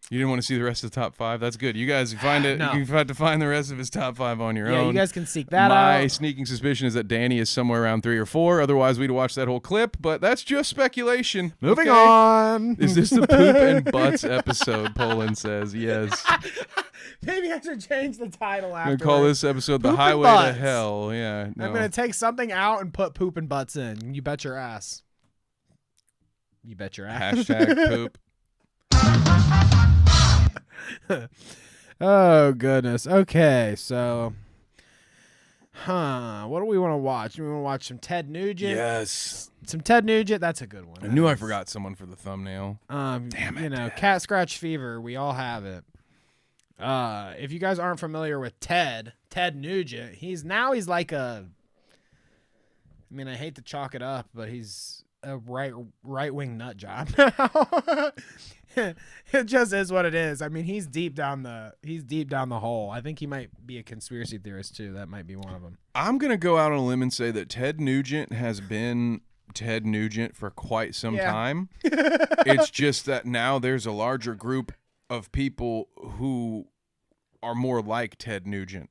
You didn't want to see the rest of the top 5? That's good. You guys find it. No. You have to find the rest of his top 5 on your own. Yeah, you guys can seek that out. My sneaking suspicion is that Danny is somewhere around 3 or 4. Otherwise, we'd watch that whole clip. But that's just speculation. Moving okay? on. Is this the poop and butts episode? Poland says yes. Maybe I should change the title I'm after. gonna call this episode "The Poop and Highway to Butts. Hell." Yeah, no. I'm gonna take something out and put poop and butts in. You bet your ass. You bet your ass. Hashtag poop. Oh goodness. Okay, so what do we want to watch? We want to watch some Ted Nugent. Yes. Some Ted Nugent. That's a good one. I knew I forgot someone for the thumbnail. Damn it. Cat scratch fever. We all have it. If you guys aren't familiar with Ted Nugent, he's like a, I mean, I hate to chalk it up, but he's a right-wing nut job now. It just is what it is. I mean, he's deep down the hole. I think he might be a conspiracy theorist too. That might be one of them. I'm gonna go out on a limb and say that Ted Nugent has been Ted Nugent for quite some time. It's just that now there's a larger group of people who are more like Ted Nugent.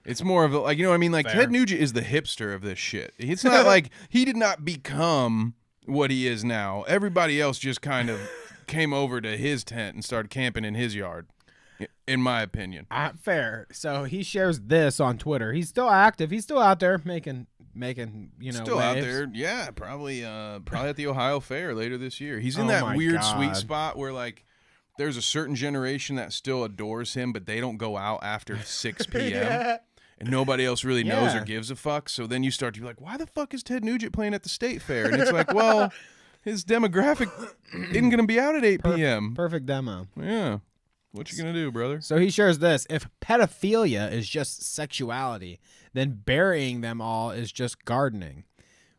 It's more of a, like, you know what I mean? Like, Fair. Ted Nugent is the hipster of this shit. It's not like he did not become what he is now. Everybody else just kind of came over to his tent and started camping in his yard, in my opinion. Fair. So he shares this on Twitter. He's still active. He's still out there making Still waves. out there. Yeah, probably at the Ohio Fair later this year. He's in that weird sweet spot where, like, there's a certain generation that still adores him, but they don't go out after 6 p.m. And nobody else really knows or gives a fuck. So then you start to be like, why the fuck is Ted Nugent playing at the state fair? And it's like, well, his demographic isn't going to be out at 8 p.m. Perfect demo. Yeah. What you going to do, brother? So he shares this. If pedophilia is just sexuality, then burying them all is just gardening.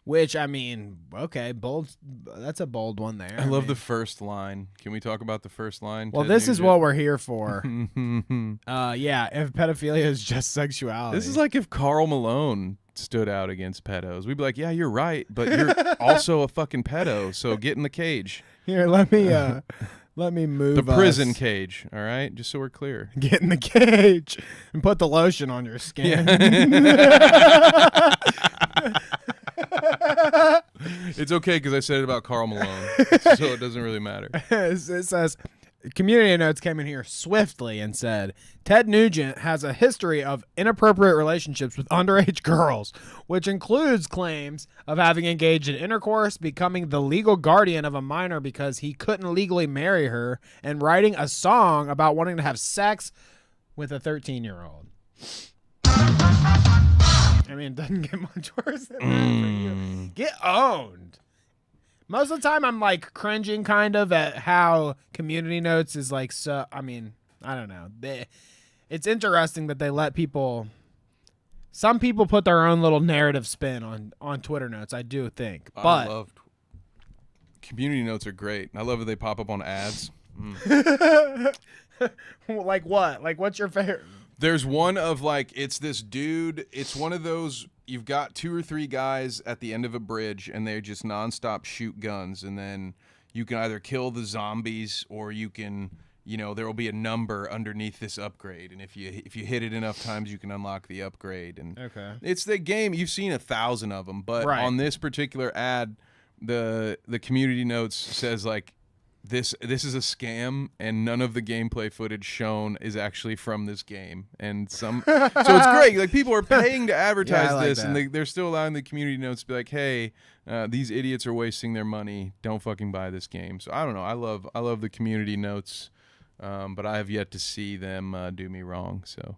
Which, I mean, okay, bold. That's a bold one there. I love the first line. Can we talk about the first line? Well, this is what we're here for. Yeah, if pedophilia is just sexuality. This is like if Karl Malone stood out against pedos. We'd be like, yeah, you're right, but you're also a fucking pedo, so get in the cage. Here, let me move the prison cage, all right? Just so we're clear. Get in the cage and put the lotion on your skin. Yeah. It's okay because I said it about Karl Malone, so it doesn't really matter. It says, Community Notes came in here swiftly and said, Ted Nugent has a history of inappropriate relationships with underage girls, which includes claims of having engaged in intercourse, becoming the legal guardian of a minor because he couldn't legally marry her, and writing a song about wanting to have sex with a 13-year-old. I mean, it doesn't get much worse than that for you. Get owned. Most of the time, I'm like cringing kind of at how Community Notes is like, so, I mean, I don't know. It's interesting that they let some people put their own little narrative spin on Twitter Notes, I do think. But I love Community Notes are great. I love that they pop up on ads. Like what? Like, what's your favorite? There's one of, like, it's this dude. It's one of those, you've got 2 or 3 guys at the end of a bridge, and they just nonstop shoot guns. And then you can either kill the zombies, or you can, there will be a number underneath this upgrade. And if you hit it enough times, you can unlock the upgrade. And it's the game. You've seen 1,000 of them. But on this particular ad, the Community Notes says, like, this is a scam, and none of the gameplay footage shown is actually from this game. And so it's great. Like, people are paying to advertise this, and they're still allowing the Community Notes to be like, hey, these idiots are wasting their money. Don't fucking buy this game. So I don't know. I love the Community Notes, but I have yet to see them do me wrong. So,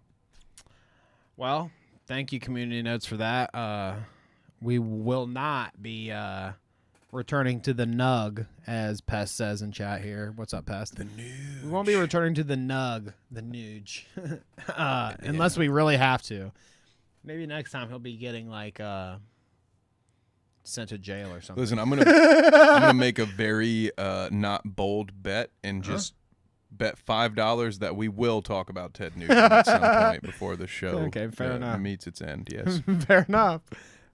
well, thank you, Community Notes, for that. We will not be returning to the nug, as Pest says in chat here. What's up, Pest? The nuge. We won't be returning to the nug, the nuge, unless we really have to. Maybe next time he'll be getting like sent to jail or something. Listen, I'm gonna make a very not bold bet and just bet $5 that we will talk about Ted Nugent at some point before the show. Okay, fair enough. Meets its end. Yes, fair enough.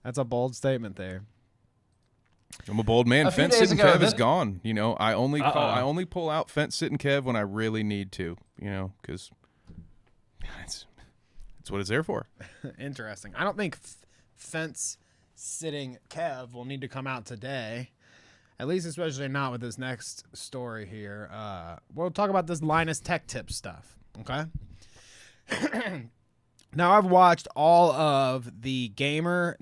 That's a bold statement there. I'm a bold man. Fence sitting Kev is gone. I only pull out fence sitting Kev when I really need to. Because it's what it's there for. Interesting. I don't think fence sitting Kev will need to come out today. At least, especially not with this next story here. We'll talk about this Linus Tech Tip stuff. Okay. Now, I've watched all of the Gamers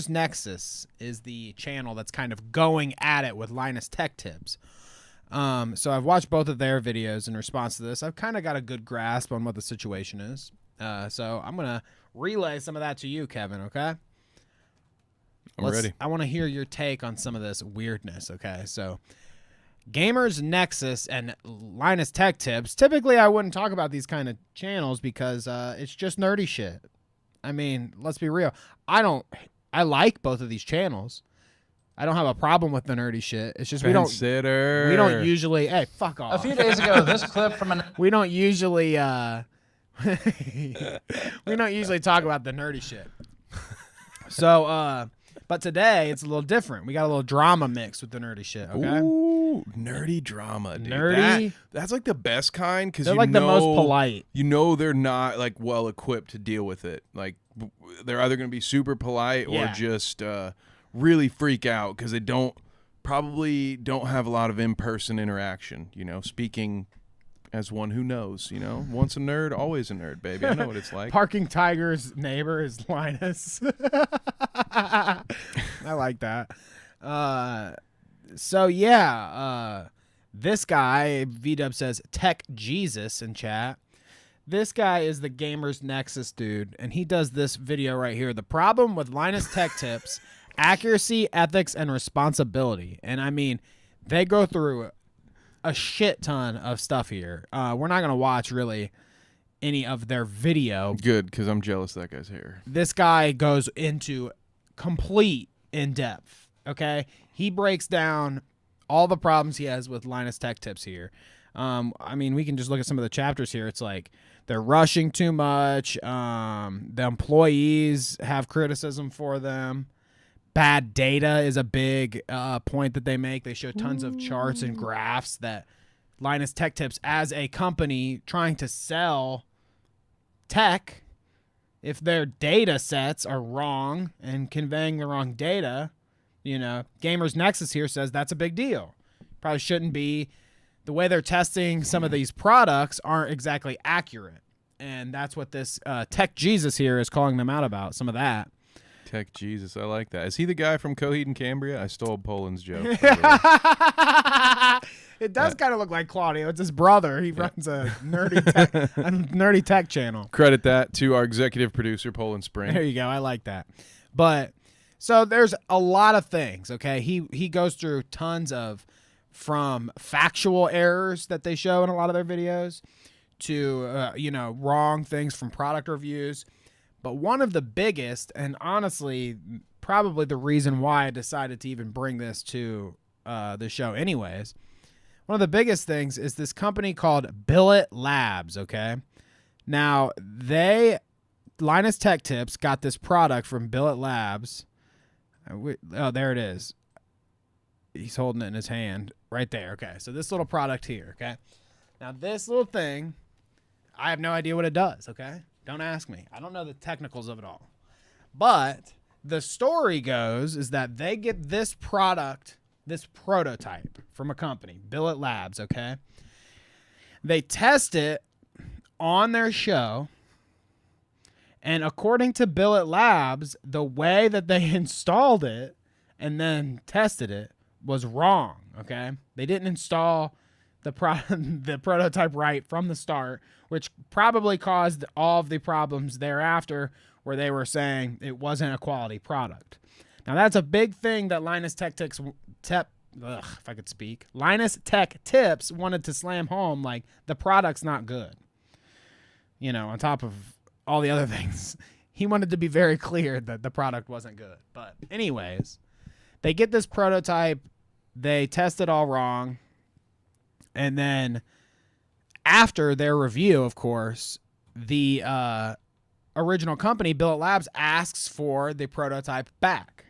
Nexus is the channel that's kind of going at it with Linus Tech Tips. So I've watched both of their videos in response to this. I've kind of got a good grasp on what the situation is. So I'm going to relay some of that to you, Kevin, okay? I'm ready. I want to hear your take on some of this weirdness, okay? So Gamers Nexus and Linus Tech Tips. Typically, I wouldn't talk about these kind of channels because it's just nerdy shit. I mean, let's be real. I like both of these channels. I don't have a problem with the nerdy shit. It's just we don't usually. Hey, fuck off. A few days ago, this clip from an we don't usually we don't usually talk about the nerdy shit. So, but today it's a little different. We got a little drama mixed with the nerdy shit. Okay. Ooh, nerdy drama, dude. Nerdy. That's like the best kind because they're like the most polite. You know they're not like well equipped to deal with it. Like they're either going to be super polite or just really freak out because they probably don't have a lot of in-person interaction. You know, speaking as one who knows. You know, once a nerd, always a nerd, baby. I know what it's like. Parking Tiger's neighbor is Linus. I like that. So yeah, this guy, VDub says Tech Jesus in chat. This guy is the Gamers Nexus dude, and he does this video right here. The problem with Linus Tech Tips, accuracy, ethics, and responsibility. And I mean, they go through a shit ton of stuff here. We're not gonna watch really any of their video. Good, because I'm jealous that guy's hair. This guy goes into complete in-depth, okay? He breaks down all the problems he has with Linus Tech Tips here. I mean, we can just look at some of the chapters here. It's like they're rushing too much. The employees have criticism for them. Bad data is a big point that they make. They show tons of charts and graphs that Linus Tech Tips, as a company trying to sell tech, if their data sets are wrong and conveying the wrong data, you know, Gamers Nexus here says that's a big deal. Probably shouldn't be. The way they're testing some of these products aren't exactly accurate. And that's what this Tech Jesus here is calling them out about, some of that. Tech Jesus, I like that. Is he the guy from Coheed and Cambria? I stole Poland's joke. It does kind of look like Claudio. It's his brother. He runs a nerdy tech channel. Credit that to our executive producer, Poland Spring. There you go. I like that. But so there's a lot of things. Okay, he goes through tons of from factual errors that they show in a lot of their videos to wrong things from product reviews. But one of the biggest, and honestly, probably the reason why I decided to even bring this to the show anyways, one of the biggest things is this company called Billet Labs, okay? Now, Linus Tech Tips got this product from Billet Labs. Oh, there it is. He's holding it in his hand right there, okay? So this little product here, okay? Now, this little thing, I have no idea what it does, okay? Don't ask me. I don't know the technicals of it all. But the story goes is that they get this product, this prototype from a company, Billet Labs, okay? They test it on their show, and according to Billet Labs, the way that they installed it and then tested it was wrong, okay? They didn't install the prototype right from the start, which probably caused all of the problems thereafter where they were saying it wasn't a quality product. Now, that's a big thing that Linus Tech Tips Linus Tech Tips wanted to slam home, like, the product's not good. You know, on top of all the other things. He wanted to be very clear that the product wasn't good. But anyways, they get this prototype, they test it all wrong, and then after their review, of course, the original company, Billet Labs, asks for the prototype back.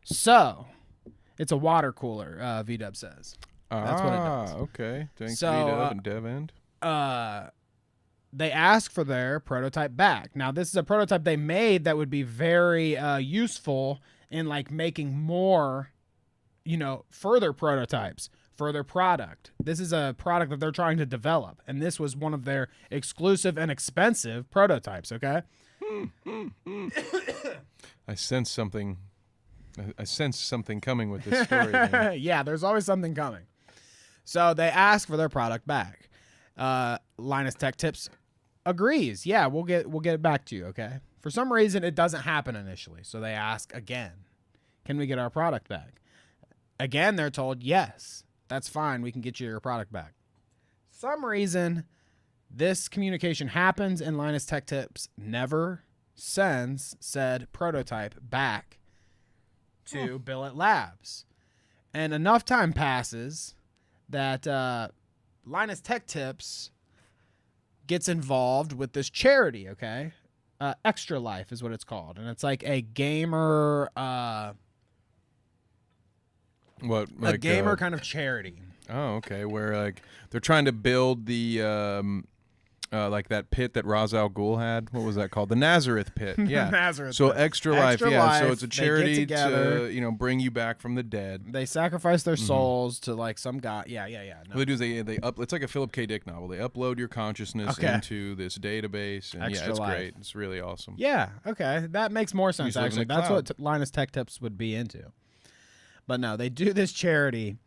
So it's a water cooler, VDub says. That's what it does. Okay. Thanks, so, VDub and DevEnd. They ask for their prototype back. Now, this is a prototype they made that would be very useful in, like, making more, further prototypes, further product. This is a product that they're trying to develop, and this was one of their exclusive and expensive prototypes, okay? I sense something coming with this story, man. Yeah, there's always something coming. So they ask for their product back. Linus Tech Tips agrees. Yeah, we'll get it back to you, okay? For some reason, it doesn't happen initially, so they ask again, can we get our product back? Again, they're told yes. That's fine. We can get you your product back. Some reason this communication happens and Linus Tech Tips never sends said prototype back to Billet Labs. And enough time passes that Linus Tech Tips gets involved with this charity, okay? Extra Life is what it's called. And it's like a gamer... a gamer kind of charity. Oh, okay. Where like they're trying to build the like that pit that Ra's al Ghul had. What was that called? The Nazareth pit. Yeah. Nazareth so pit. Extra Life. Extra Yeah. Life, So it's a they get charity together. to bring you back from the dead. They sacrifice their souls to like some guy. Yeah. No. What they do is they it's like a Philip K. Dick novel. They upload your consciousness into this database, and Extra it's Life. great. It's really awesome. Yeah. Okay. That makes more sense, just live in actually. the That's cloud. what Linus Tech Tips would be into. But no, they do this charity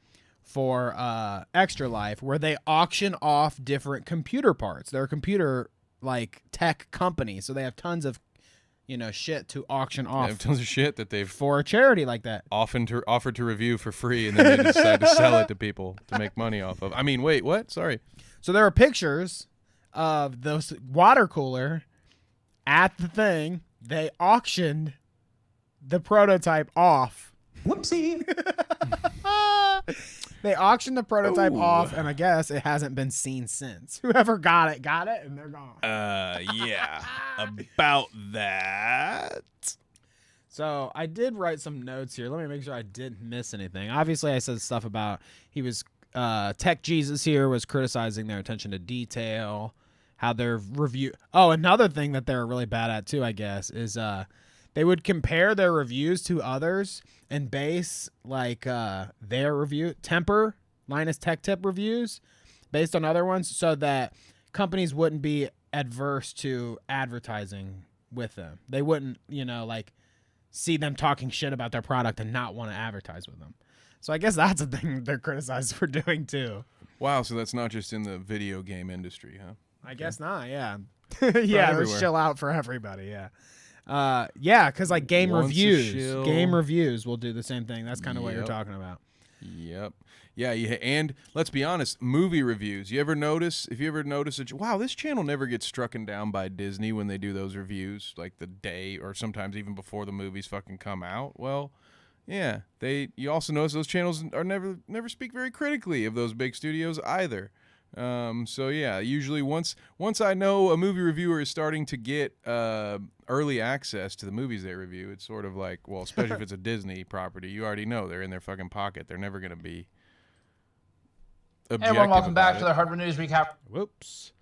for Extra Life where they auction off different computer parts. They're a computer like tech company, so they have tons of shit to auction off. They have tons of shit that they've for a charity like that offered to review for free, and then they decide to sell it to people to make money off of. I mean, wait, what? Sorry. So there are pictures of those water cooler at the thing. They auctioned the prototype off. Whoopsie. They auctioned the prototype off, and I guess it hasn't been seen since. Whoever got it, and they're gone. Yeah. About that. So I did write some notes here. Let me make sure I didn't miss anything. Obviously, I said stuff about Tech Jesus here was criticizing their attention to detail, how their review. Oh, another thing that they're really bad at too, I guess, is they would compare their reviews to others and base like their review temper Linus Tech Tip reviews based on other ones, so that companies wouldn't be adverse to advertising with them. They wouldn't, like see them talking shit about their product and not want to advertise with them. So I guess that's a thing they're criticized for doing too. Wow, so that's not just in the video game industry, huh? I guess not. Yeah. Yeah, let's chill out for everybody. Yeah. Yeah, because like game reviews will do the same thing. That's kind of what you're talking about. Yep. Yeah, and let's be honest, movie reviews. If you ever notice wow, this channel never gets strucken down by Disney when they do those reviews, like the day or sometimes even before the movies fucking come out. Well, yeah, you also notice those channels are never speak very critically of those big studios either. So yeah, usually once I know a movie reviewer is starting to get early access to the movies they review, it's sort of like, well, especially if it's a Disney property, you already know they're in their fucking pocket. They're never going to be objective. Hey everyone, welcome back about to the Hardware News Recap. Whoops.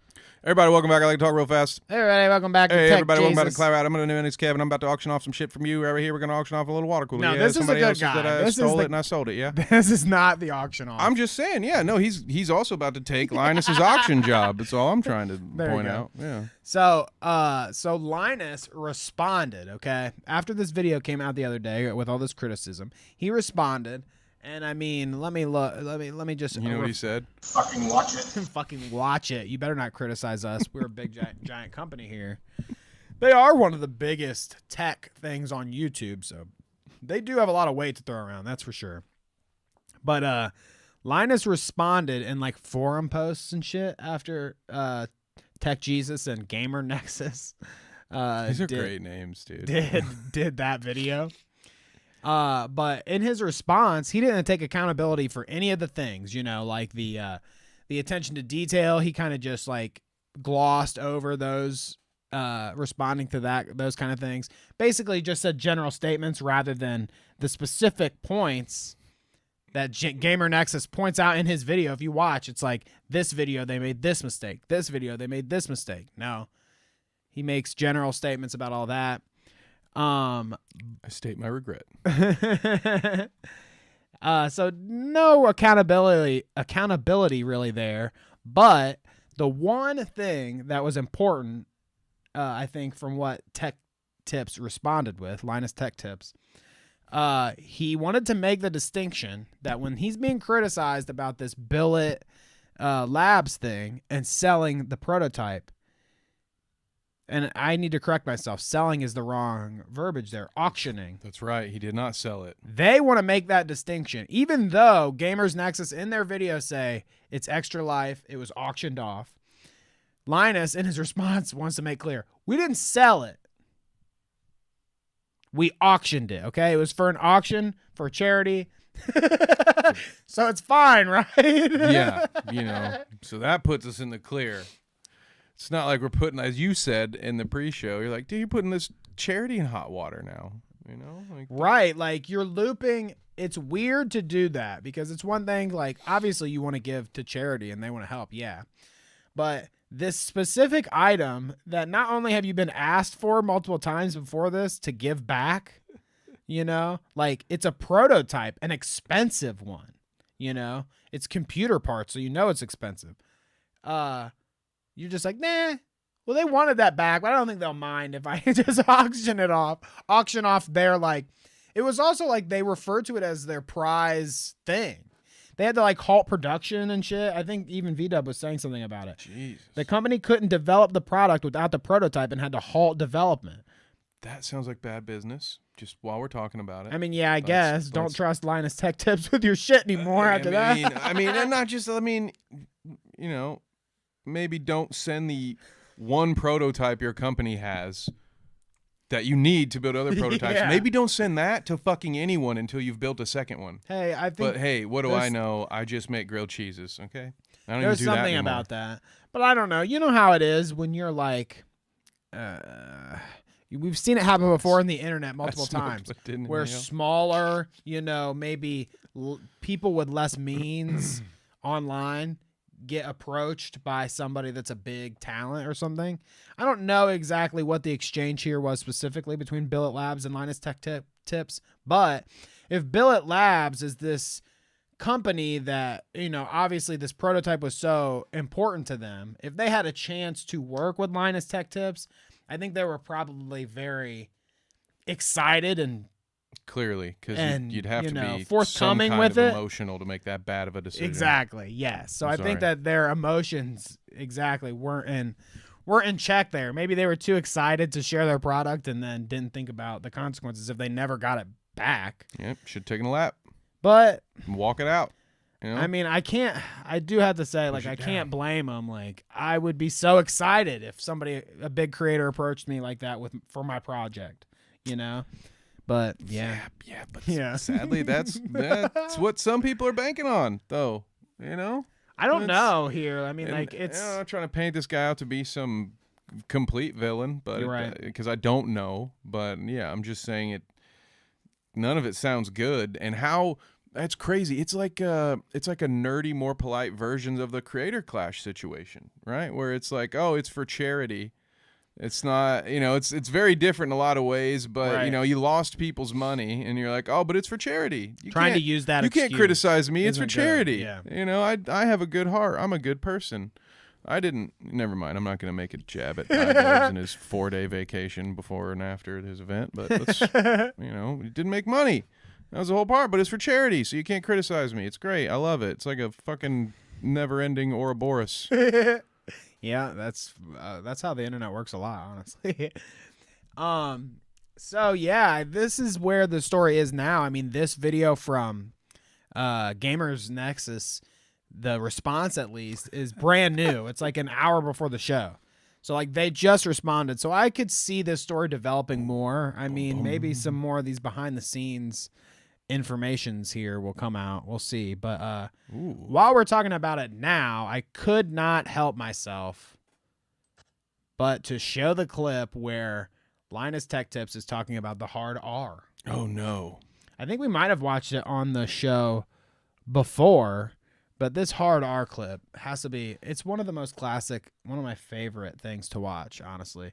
Everybody, welcome back. I like to talk real fast. Hey, everybody, welcome back to Hey, Tech everybody, welcome back to Jesus. Clout. I'm going to name it's Kevin. I'm about to auction off some shit from you. Right here, we're going to auction off a little water cooler. No, Yeah, this is a somebody good else guy. That I This is stole the- it and I sold it, yeah? This is not the auction off. I'm just saying, yeah, no, he's also about to take Linus's auction job. That's all I'm trying to There you point go. out. Yeah. So Linus responded, okay? After this video came out the other day with all this criticism, he responded, and I mean, let me just You know what he said? Fucking watch it. fucking watch it. You better not criticize us. We're a big giant company here. They are one of the biggest tech things on YouTube, so they do have a lot of weight to throw around, that's for sure. But Linus responded in like forum posts and shit after Tech Jesus and Gamer Nexus These are great names, dude. did that video. But in his response, he didn't take accountability for any of the things, like the attention to detail. He kind of just like glossed over those, responding to those kind of things. Basically just said general statements rather than the specific points that Gamer Nexus points out in his video. If you watch, it's like, this video, they made this mistake. This video, they made this mistake. No, he makes general statements about all that. I state my regret. So no accountability really there. But the one thing that was important, I think, from what Tech Tips responded with, Linus Tech Tips, he wanted to make the distinction that when he's being criticized about this Billet Labs thing and selling the prototype, and I need to correct myself. Selling is the wrong verbiage there. Auctioning. That's right. He did not sell it. They want to make that distinction, even though Gamers Nexus in their video say it's Extra Life. It was auctioned off. Linus, in his response, wants to make clear, we didn't sell it. We auctioned it, okay? It was for an auction, for charity. So it's fine, right? Yeah, so that puts us in the clear. It's not like we're putting, as you said in the pre-show, you're like, dude, you're putting this charity in hot water now, Like, right, like you're looping. It's weird to do that because it's one thing, like, obviously you want to give to charity and they want to help, yeah. But this specific item that not only have you been asked for multiple times before this to give back, like it's a prototype, an expensive one, it's computer parts, so it's expensive. You're just like, nah, well, they wanted that back, but I don't think they'll mind if I just auction off their, like, it was also like they referred to it as their prize thing. They had to like halt production and shit. I think even VDub was saying something about it. Jesus. The company couldn't develop the product without the prototype and had to halt development. That sounds like bad business, just while we're talking about it. I mean, yeah, I guess. Don't trust Linus Tech Tips with your shit anymore after that. And not just, maybe don't send the one prototype your company has that you need to build other prototypes. Yeah. Maybe don't send that to fucking anyone until you've built a second one. Hey, I think. But hey, what do I know? I just make grilled cheeses. Okay, I don't there's even do something that about that, but I don't know. You know how it is when you're like, we've seen it happen before in the internet multiple times, where smaller, maybe people with less means online get approached by somebody that's a big talent or something. I don't know exactly what the exchange here was specifically between Billet Labs and Linus Tech Tips, but if Billet Labs is this company that, obviously this prototype was so important to them, if they had a chance to work with Linus Tech Tips, I think they were probably very excited and clearly, because you'd have to be forthcoming some kind with of it. Emotional to make that bad of a decision. Exactly. Yes. So I think that their emotions weren't in check there. Maybe they were too excited to share their product and then didn't think about the consequences if they never got it back. Yep. Should have taken a lap. But walk it out. I mean, I do have to say, like, I can't blame them. Like, I would be so excited if a big creator approached me like that for my project, But but sadly, that's what some people are banking on, though. I don't know here. I mean, like, it's. I'm not trying to paint this guy out to be some complete villain, but You're right. Because I don't know. But yeah, I'm just saying it. None of it sounds good, and how that's crazy. It's like a nerdy, more polite version of the Creator Clash situation, right? Where it's like, oh, it's for charity. It's not, it's very different in a lot of ways, but right. You lost people's money and you're like, oh, but it's for charity. Trying to use that. You can't criticize me. It's for charity. Yeah. I have a good heart. I'm a good person. Never mind. I'm not going to make a jab at Ty in his 4-day vacation before and after his event, but let's, he didn't make money. That was the whole part, but it's for charity. So you can't criticize me. It's great. I love it. It's like a fucking never ending Ouroboros. Yeah, that's how the internet works a lot, honestly. So yeah, this is where the story is now. I mean, this video from Gamers Nexus, the response at least is brand new. It's like an hour before the show. So like they just responded. So I could see this story developing more. I mean, maybe some more of these behind the scenes informations here will come out. We'll see. But while we're talking about it now, I could not help myself but to show the clip where Linus Tech Tips is talking about the hard R. Oh no. I think we might have watched it on the show before, but this hard R clip has to be, it's one of the most classic, one of my favorite things to watch, honestly.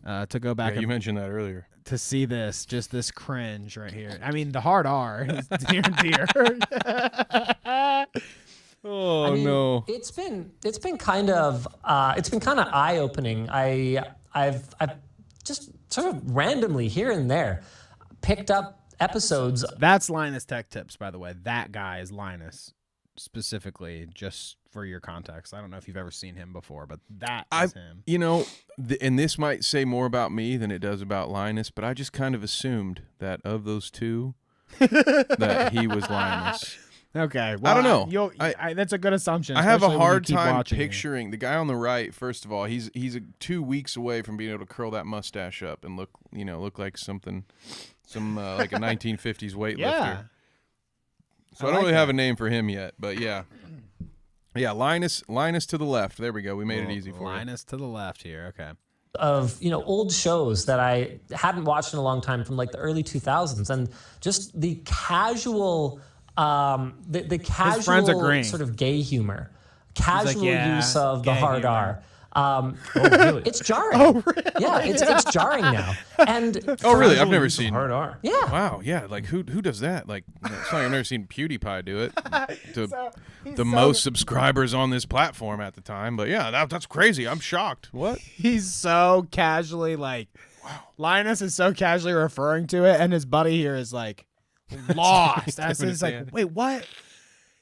To go back, you mentioned that earlier. To see this, just this cringe right here. I mean, the hard R is dear and dear. No! It's been kind of eye opening. I've just sort of randomly here and there picked up episodes. That's Linus Tech Tips, by the way. That guy is Linus specifically, just for your context. I don't know if you've ever seen him before, but that is him. You know, and this might say more about me than it does about Linus, but I just kind of assumed that of those two, that he was Linus. Okay, well, I don't know. That's a good assumption. I have a especially when you hard keep time watching picturing the guy on the right. First of all, he's 2 weeks away from being able to curl that mustache up and look like something, like a 1950s weightlifter. Yeah. So I don't really have a name for him yet, but yeah, Linus to the left. There we go. We made it easy for you. Linus to the left here. Okay. Of old shows that I hadn't watched in a long time from like the early 2000s, and just the casual, the His friends casual agreeing. sort of gay humor, casual yeah, use of the gay hard humor. R. Really? It's jarring. Oh, really? Yeah, it's jarring now. And Oh, really? I've never seen hard R. Yeah. Wow. Yeah. Like who does that? Like, it's like I've never seen PewDiePie do it. The most subscribers on this platform at the time. But yeah, that's crazy. I'm shocked. What? He's so casually like, Linus is so casually referring to it, and his buddy here is like lost. As he's like, wait, what?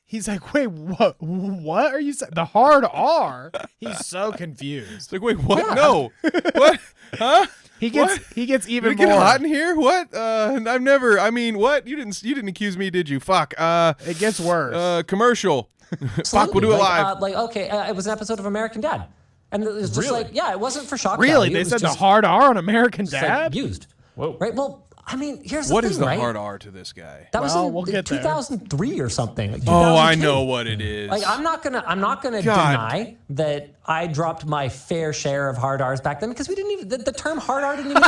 He's like, wait, what? What are you saying? The hard R? He's so confused. It's like, wait, what? Yeah. No. What? Huh? He gets even Did it more. get hot in here? What? I've never. I mean, what? You didn't accuse me, did you? Fuck. It gets worse. Commercial. Fuck, we'll do it live. It was an episode of American Dad, and it was just it wasn't for shock Really? value. They It was said the just, hard R on American just, like, Dad? used. Whoa. Right. Well, I mean, here's the What thing, is the right? hard R to this guy? That was Well, we'll in get there. 2003 or something. Like Oh, I 2002. know what it is. Like I'm not gonna deny that I dropped my fair share of hard R's back then, because we didn't even the term hard R didn't even.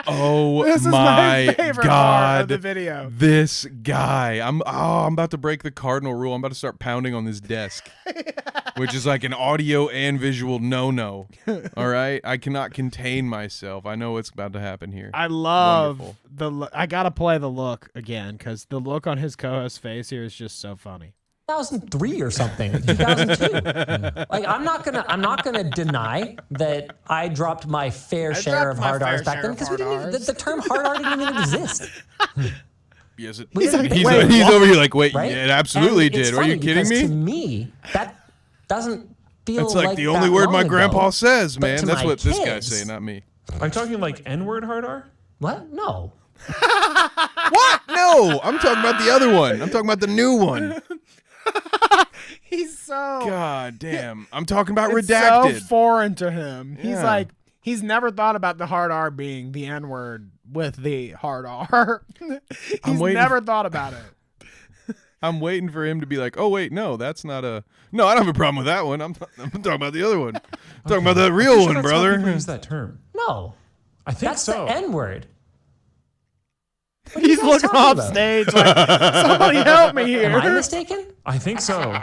Oh This is my my favorite God! part of the video. This guy. I'm about to break the cardinal rule. I'm about to start pounding on this desk, which is like an audio and visual no. All right, I cannot contain myself. I know what's about to happen here. I love Wonderful. I gotta play the look again, because the look on his co-host's face here is just so funny. 2003 or something, like 2002. Like I'm not gonna deny that I dropped my fair share of hard R's back then, because we didn't even the term hard R didn't even exist. Yes, He's like, he's wait, over here like, wait, Right? yeah, it absolutely And it's did. Are you funny kidding because me? To me, that doesn't feel That's like the only that word my long grandpa ago. says, But man. to That's my what this guy's kids- saying, not me. Are you talking like N-word hard R? What? No. What? No, I'm talking about the other one. I'm talking about the new one. He's so God damn. I'm talking about it's redacted. so foreign to him. He's Yeah. like, he's never thought about the hard R being the N word with the hard R. He's waiting never thought about it. I'm waiting for him to be like, oh wait, no, that's not a. No, I don't have a problem with that one. I'm talking about the other one. I'm talking about the real one, That's how people brother. use that term. No. I think That's so. the N word. He's looking talking off about? stage like, somebody help me here. Am I mistaken? I think so.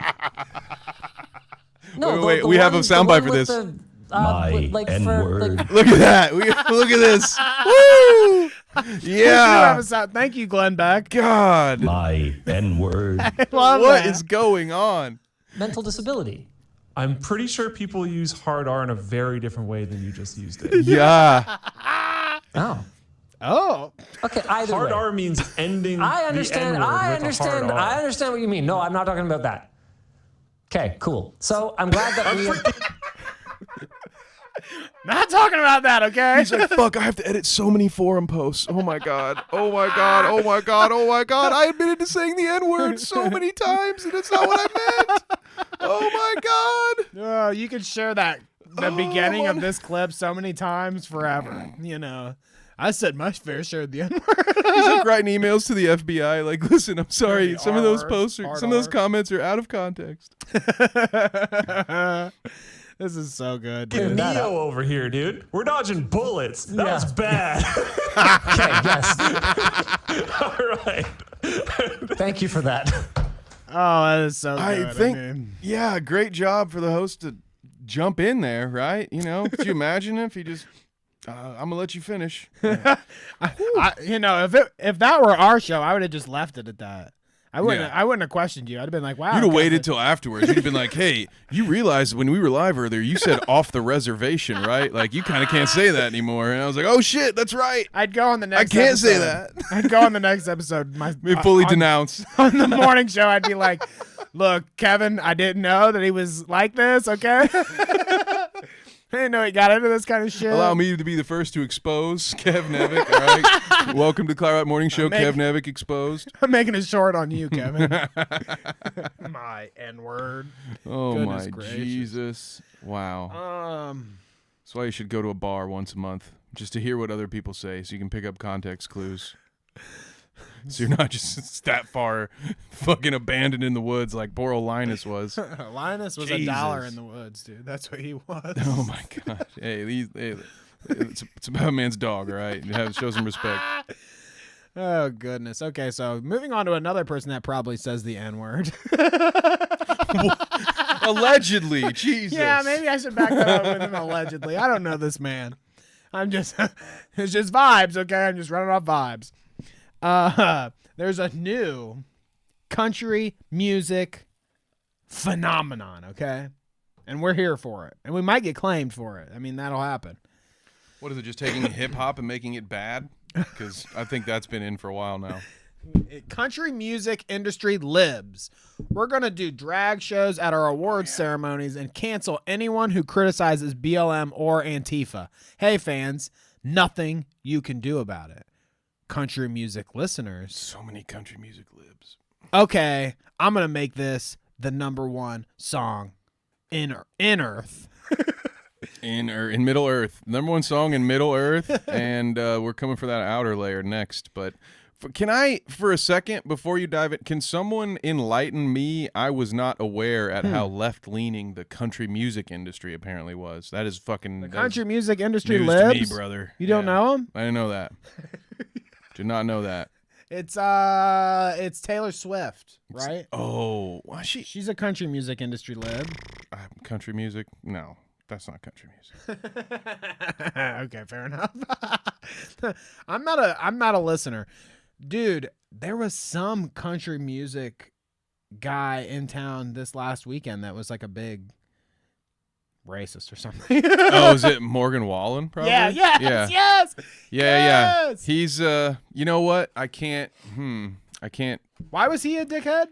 No. Wait, the we have a one- the soundbite one for with this. the, My like N-word. Look at that. Look at this. Woo! We do have Yeah. a sound. Thank you, Glenn Beck. God. My N-word. Love What that. is going on? mental disability. I'm pretty sure people use hard R in a very different way than you just used it. Yeah. Oh. Oh. Okay, either Hard way. R means ending I understand. the N-word I with a understand. hard R. I understand what you mean. No, I'm not talking about that. Okay, cool. So I'm glad that we. Not talking about that, okay? He's like, fuck, I have to edit so many forum posts. Oh my God. Oh my God. Oh my God. Oh my God. I admitted to saying the N-word so many times, and it's not what I meant. Oh my God. Oh, you could share that the beginning of this clip so many times forever. You know, I said my fair share of the N-word. He's like writing emails to the FBI, like, listen, I'm sorry, Maybe some of those R, posts are, hard some of those R. comments are out of context. This is so good, Get dude. Neo over here, dude. We're dodging bullets. That was bad. Okay, yes. All right. Thank you for that. Oh, that is so good. I think, mean, yeah, great job for the host to jump in there, right? You know, could you imagine if he just, I'm gonna let you finish. you know, if that were our show, I would have just left it at that. I wouldn't have questioned you. I'd have been like, wow. You'd have okay, waited but- till afterwards. You'd have been like, hey, you realize when we were live earlier, you said off the reservation, right? Like, you kind of can't say that anymore. And I was like, oh shit, that's right. I'd go on the next I can't say episode. that. I'd go on the next episode. We fully denounce. On the morning show, I'd be like, Look, Kevin, I didn't know that he was like this, okay? I didn't know he got into this kind of shit. Allow me to be the first to expose Kev Nevick, all right? Welcome to Clout Morning Show, Kev Nevick exposed. I'm making it short on you, Kevin. My N-word. Oh, Goodness my gracious. Jesus. Wow. That's why you should go to a bar once a month, just to hear what other people say, so you can pick up context clues. So you're not just that far fucking abandoned in the woods like poor old Linus was. Linus was $1 in the woods, dude. That's what he was. Oh, my God. Hey, it's about a man's dog, all right? Show some respect. Oh, goodness. Okay, so moving on to another person that probably says the N-word. Allegedly, Jesus. Yeah, maybe I should back that up with him allegedly. I don't know this man. I'm just, it's just vibes, okay? I'm just running off vibes. There's a new country music phenomenon, okay? And we're here for it. And we might get claimed for it. I mean, that'll happen. What is it, just taking hip-hop and making it bad? Because I think that's been in for a while now. Country music industry libs. We're going to do drag shows at our awards ceremonies and cancel anyone who criticizes BLM or Antifa. Hey, fans, nothing you can do about it. Country music listeners. So many country music libs. Okay, I'm going to make this the #1 song in Earth. In Middle Earth. #1 song in Middle Earth, and we're coming for that outer layer next. But can I, for a second, before you dive in, can someone enlighten me? I was not aware at how left-leaning the country music industry apparently was. That is fucking... The country music industry news libs? to me, brother. You don't know him? I didn't know that. Did not know that. It's Taylor Swift, right? Oh, why she's a country music industry lib. Country music? No, that's not country music. Okay, fair enough. I'm not a listener. Dude, there was some country music guy in town this last weekend that was like a big racist or something. Oh, is it Morgan Wallen? Probably. Yes. He's you know what? I can't. Why was he a dickhead?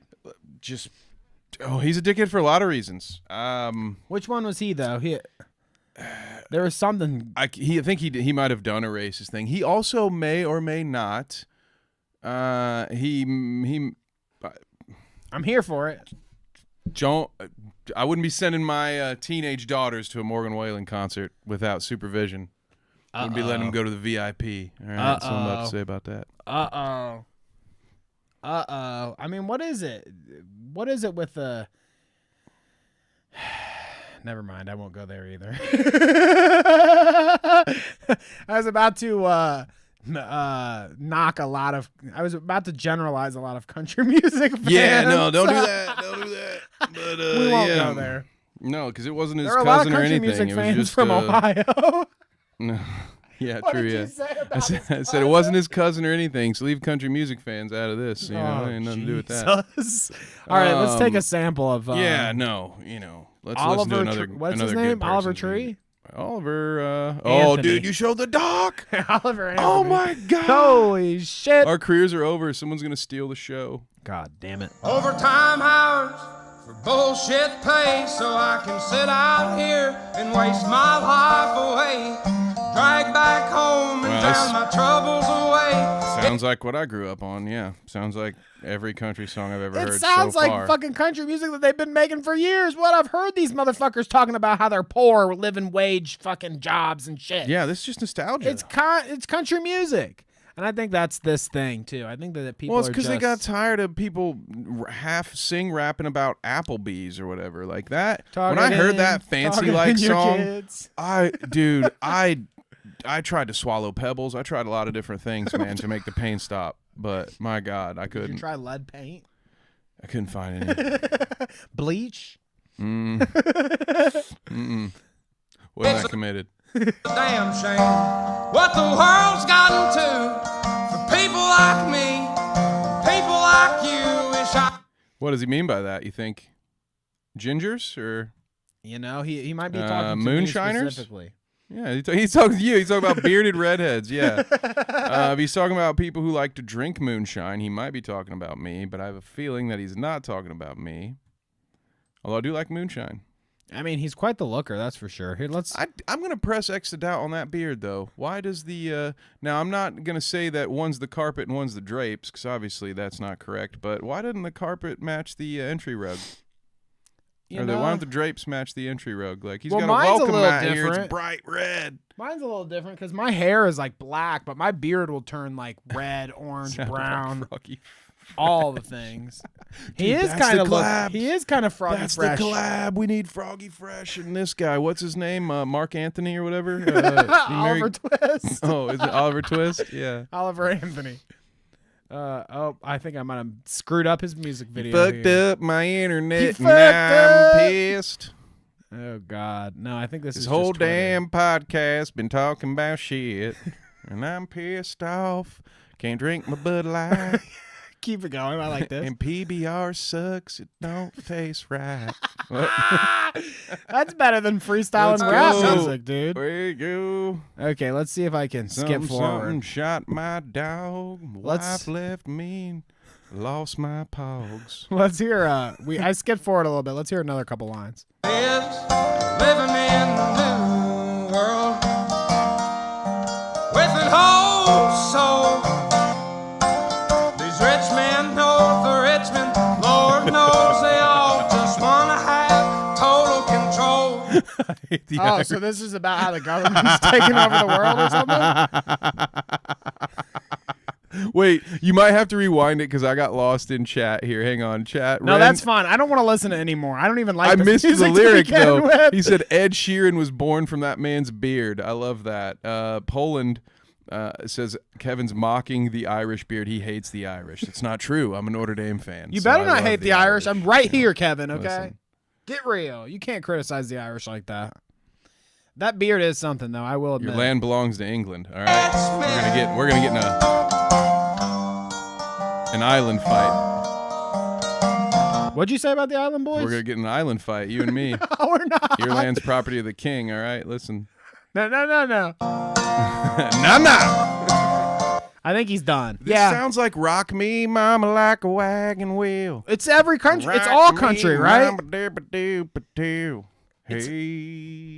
He's a dickhead for a lot of reasons. Which one was he though? There was something. I think he might have done a racist thing. He also may or may not. I'm here for it. I wouldn't be sending my teenage daughters to a Morgan Wallen concert without supervision. Wouldn't be letting them go to the VIP. All right, that's what I'm about to say about that. I mean, what is it? What is it with the... Never mind, I won't go there either. I was about to knock a lot of... I was about to generalize a lot of country music fans. Yeah, no, don't do that. Don't do that. But, we won't go there. No, because it wasn't his there are cousin a lot of or country anything. Music it was fans just from Ohio. No. Yeah, What true. did you Yeah, say about I said it wasn't his cousin or anything. So leave country music fans out of this. You know, it ain't nothing to do with that. Jesus. All right, let's take a sample of. Let's listen to another. What's another his name? good Oliver person. Tree. Oliver. Anthony. Dude, you showed the doc. Oliver. Anthony. Oh my God. Holy shit. Our careers are over. Someone's gonna steal the show. God damn it. Overtime hours for bullshit pay, so I can sit out here and waste my life away. Drag back home and drown my troubles away. Sounds like what I grew up on. Yeah, sounds like every country song I've ever heard. It sounds so like far. fucking country music that they've been making for years. What I've heard these motherfuckers talking about how they're poor, living wage fucking jobs and shit. Yeah, this is just nostalgia. It's country music. And I think that's this thing too. I think that people. Well, it's because they got tired of people half sing rapping about Applebee's or whatever like that. When I heard that fancy like song, I tried to swallow pebbles. I tried a lot of different things, man, to make the pain stop. But my God, I couldn't. Did you try lead paint? I couldn't find any. Bleach? Wasn't that committed? Damn shame what the world's gotten to for people like me, people like you. Wish I. What does he mean by that? You think gingers or? You know, he might be talking to moonshiners. me specifically. Yeah, he's talking to you. He's talking about bearded redheads. Yeah. If he's talking about people who like to drink moonshine, he might be talking about me. But I have a feeling that he's not talking about me. Although I do like moonshine. I mean, he's quite the looker, that's for sure. Here, I'm going to press X to doubt on that beard, though. Why does the... now, I'm not going to say that one's the carpet and one's the drapes, because obviously that's not correct, but why didn't the carpet match the entry rug? Why don't the drapes match the entry rug? Like, he's got a welcome mat here. It's bright red. Mine's a little different because my hair is like black, but my beard will turn like red, orange, brown, all the things. He is kind of froggy That's fresh. the collab. We need Froggy Fresh and this guy. What's his name? Mark Anthony or whatever. Oliver Twist. Oh, is it Oliver Twist? Yeah. Oliver Anthony. I think I might have screwed up his music video. Fucked up my internet. Now I'm pissed. Oh God, no! I think this This is whole just Twitter. damn podcast been talking about shit, and I'm pissed off. Can't drink my Bud Light. Keep it going. I like this. And PBR sucks. It don't taste right. What? That's better than freestyling Let's rap go. music, dude. There you go. Okay, let's see if I can skip Something forward. shot my dog. Wife left me. Lost my pogs. Let's hear. I skipped forward a little bit. Let's hear another couple lines. Living in the new world with an whole soul. These rich men know the rich men. Lord knows they all just want to have total control. Oh, so this is about how the government's taking over the world or something? Wait, you might have to rewind it because I got lost in chat here. Hang on, chat. No, that's fine. I don't want to listen to it anymore. I don't even like. I this missed music the lyric to begin though. with. He said Ed Sheeran was born from that man's beard. I love that. Poland says Kevin's mocking the Irish beard. He hates the Irish. It's not true. I'm a Notre Dame fan. You so better I not love hate the Irish. I'm right here, Kevin. Okay, Listen. Get real. You can't criticize the Irish like that. That beard is something, though. I will admit. Your land belongs to England. All right, we're gonna get in an island fight. What'd you say about the Island Boys? We're gonna get in an island fight, you and me. No, we're not. Your land's property of the king. All right, listen. No. No. I think he's done. This sounds like "Rock Me, Mama, Like a Wagon Wheel." It's every country. It's Rock all me, country, right? Mama, dee-ba-doo-ba-doo. Hey,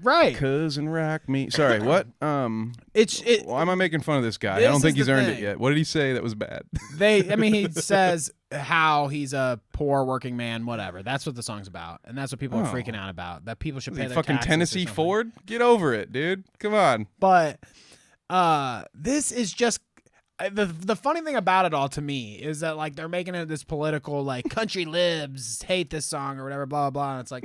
right. Cousin, rock me. Sorry, what? Why am I making fun of this guy? I don't think he's earned it yet. What did he say that was bad? He says how he's a poor working man, whatever. That's what the song's about, and that's what people are freaking out about. That people should pay their fucking taxes Tennessee or something. Ford. Get over it, dude. Come on. But this is just the funny thing about it all to me is that like they're making it this political like country libs hate this song or whatever, blah blah blah. And it's like,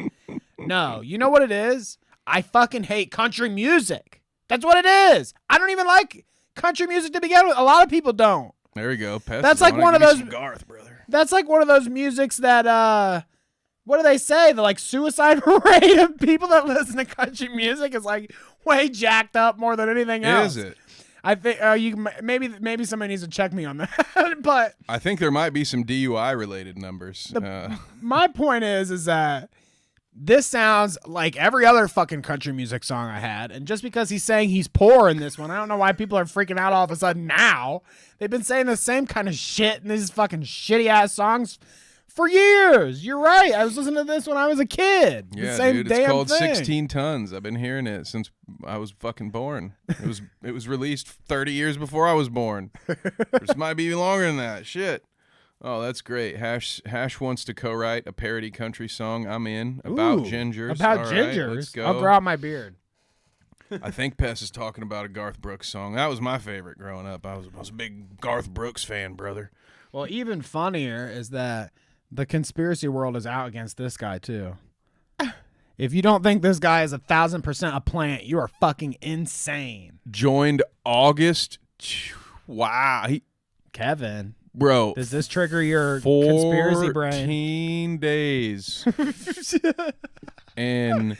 no, you know what it is? I fucking hate country music. That's what it is. I don't even like country music to begin with. A lot of people don't. There we go. That's like one of those Garth, brother. That's like one of those musics that what do they say? The like suicide rate of people that listen to country music is like way jacked up more than anything else. Is it? I think maybe somebody needs to check me on that. But I think there might be some DUI related numbers. My point is that this sounds like every other fucking country music song I had, and just because he's saying he's poor in this one, I don't know why people are freaking out all of a sudden now. They've been saying the same kind of shit in these fucking shitty ass songs for years. You're right. I was listening to this when I was a kid. Yeah, the same dude, damn it's called thing. 16 Tons. I've been hearing it since I was fucking born. It was released 30 years before I was born. This might be even longer than that. Shit. Oh, that's great. Hash wants to co-write a parody country song. I'm in. About gingers. About All right, gingers. let's go. I'll grow out my beard. I think Pess is talking about a Garth Brooks song. That was my favorite growing up. I was a big Garth Brooks fan, brother. Well, even funnier is that the conspiracy world is out against this guy too. If you don't think this guy is 1,000% a plant, you are fucking insane. Joined August. Wow. Kevin. Bro. Does this trigger your conspiracy brain? 14 days. And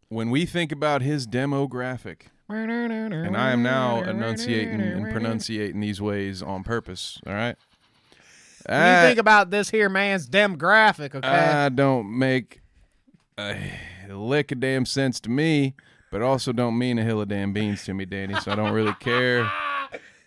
when we think about his demographic, and I am now enunciating and pronunciating these ways on purpose, all right? When you think about this here man's demographic, okay? I don't make a lick of damn sense to me, but also don't mean a hill of damn beans to me, Danny, so I don't really care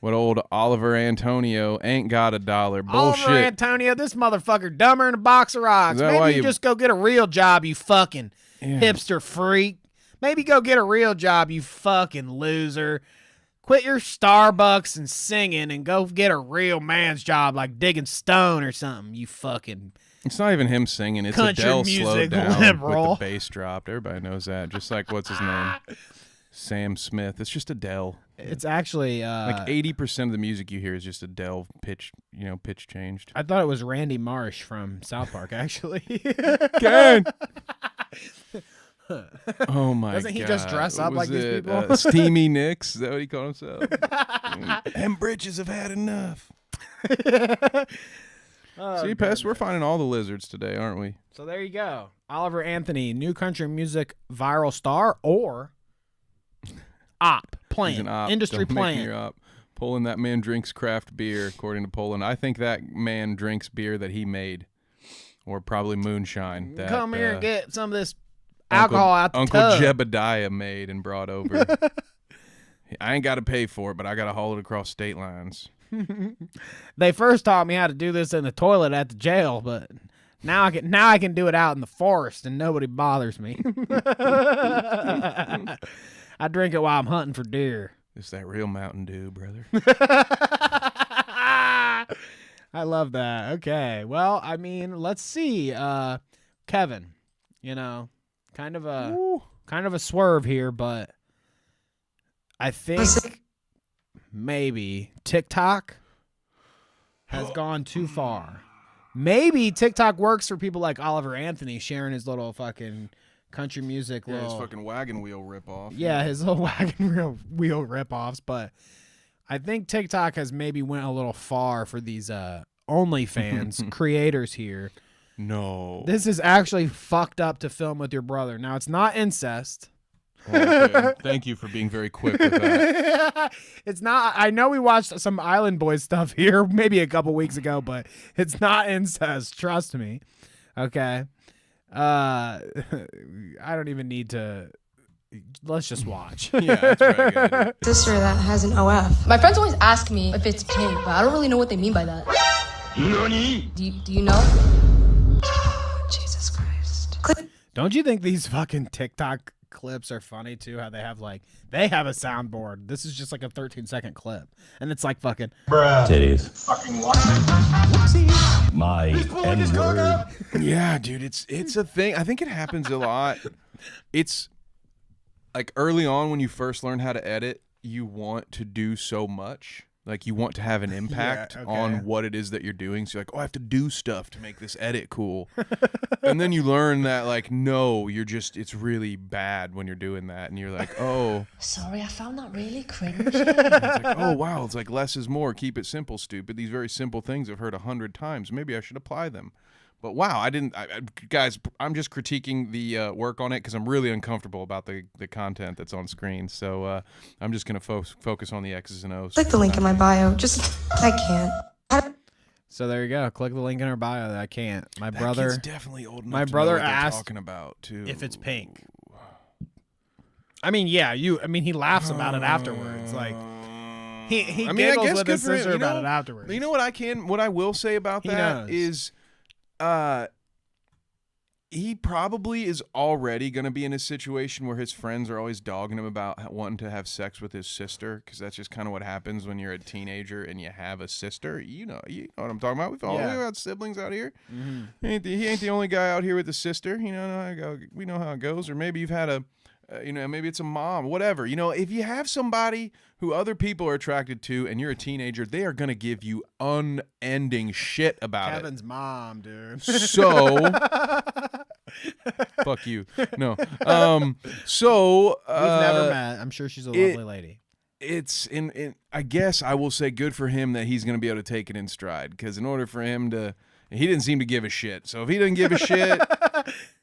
What old Oliver Antonio ain't got a dollar. Bullshit. Oliver Antonio, this motherfucker dumber than a box of rocks. Maybe you just go get a real job, you fucking hipster freak. Maybe go get a real job, you fucking loser. Quit your Starbucks and singing and go get a real man's job like digging stone or something, you fucking... It's not even him singing. It's country Adele music slowed down liberal. with the bass dropped. Everybody knows that. Just like, what's his name? Sam Smith. It's just Adele. It's actually... like 80% of the music you hear is just Adele pitch changed. I thought it was Randy Marsh from South Park, actually. Ken! Oh my god! Doesn't he just dress up like these people? Steamy Nicks, is that what he called himself? Them britches have had enough. See, Pest, we're finding all the lizards today, aren't we? So there you go. Oliver Anthony, new country music viral star or He's an op. industry Don't make me plant. your op. Poland, that man drinks craft beer, according to Poland. I think that man drinks beer that he made, or probably moonshine. That, Come here and get some of this alcohol out the Uncle tub. Jebediah made and brought over. I ain't got to pay for it, but I got to haul it across state lines. They first taught me how to do this in the toilet at the jail, but now I can do it out in the forest and nobody bothers me. I drink it while I'm hunting for deer. It's that real Mountain Dew, brother. I love that. Okay. Well, I mean, let's see. Kevin, kind of a swerve here, but I think maybe TikTok has gone too far. Maybe TikTok works for people like Oliver Anthony sharing his little fucking country music. Yeah, his fucking wagon wheel ripoff. Yeah, his little wagon wheel ripoffs. But I think TikTok has maybe went a little far for these OnlyFans creators here. No. This is actually fucked up to film with your brother. Now, it's not incest. Okay. Thank you for being very quick with that. It's not. I know we watched some Island Boys stuff here maybe a couple weeks ago, but it's not incest. Trust me. Okay. I don't even need to. Let's just watch. Yeah, that's right. Sister that has an OF. My friends always ask me if it's pink, but I don't really know what they mean by that. Nani? Do you know? Jesus Christ. Don't you think these fucking TikTok clips are funny too? How they have a soundboard. This is just like a 13-second clip, and it's like fucking Titties. Fucking what? My N-word. Yeah, dude, it's a thing. I think it happens a lot. It's like early on when you first learn how to edit, you want to do so much. Like you want to have an impact on what it is that you're doing. So you're like, oh, I have to do stuff to make this edit cool. And then you learn that like, no, it's really bad when you're doing that. And you're like, oh. Sorry, I found that really cringe. It's like, oh, wow. It's like less is more. Keep it simple, stupid. These very simple things I've heard 100 times. Maybe I should apply them. But wow, guys, I'm just critiquing the work on it because I'm really uncomfortable about the content that's on screen. So I'm just going to focus on the X's and O's. Click the link in my bio. I can't. So there you go. Click the link in our bio. I can't. My That brother kid's definitely old enough My to brother know what they're asked talking about too. if it's pink. I mean, yeah, he laughs about it afterwards. Like he giggles with his sister about it afterwards. You know what I will say about that is he probably is already going to be in a situation where his friends are always dogging him about wanting to have sex with his sister, because that's just kind of what happens when you're a teenager and you have a sister. You know what I'm talking about. We've all got siblings out here. Mm-hmm. He ain't the only guy out here with a sister. We know how it goes. Or maybe you've had maybe it's a mom, whatever. If you have somebody who other people are attracted to and you're a teenager, they are going to give you unending shit about Kevin's mom, dude. So, fuck you. No. So, we've never met. I'm sure she's a lovely lady. It's I guess I will say good for him that he's going to be able to take it in stride, because in order for him to, he didn't seem to give a shit. So if he didn't give a shit,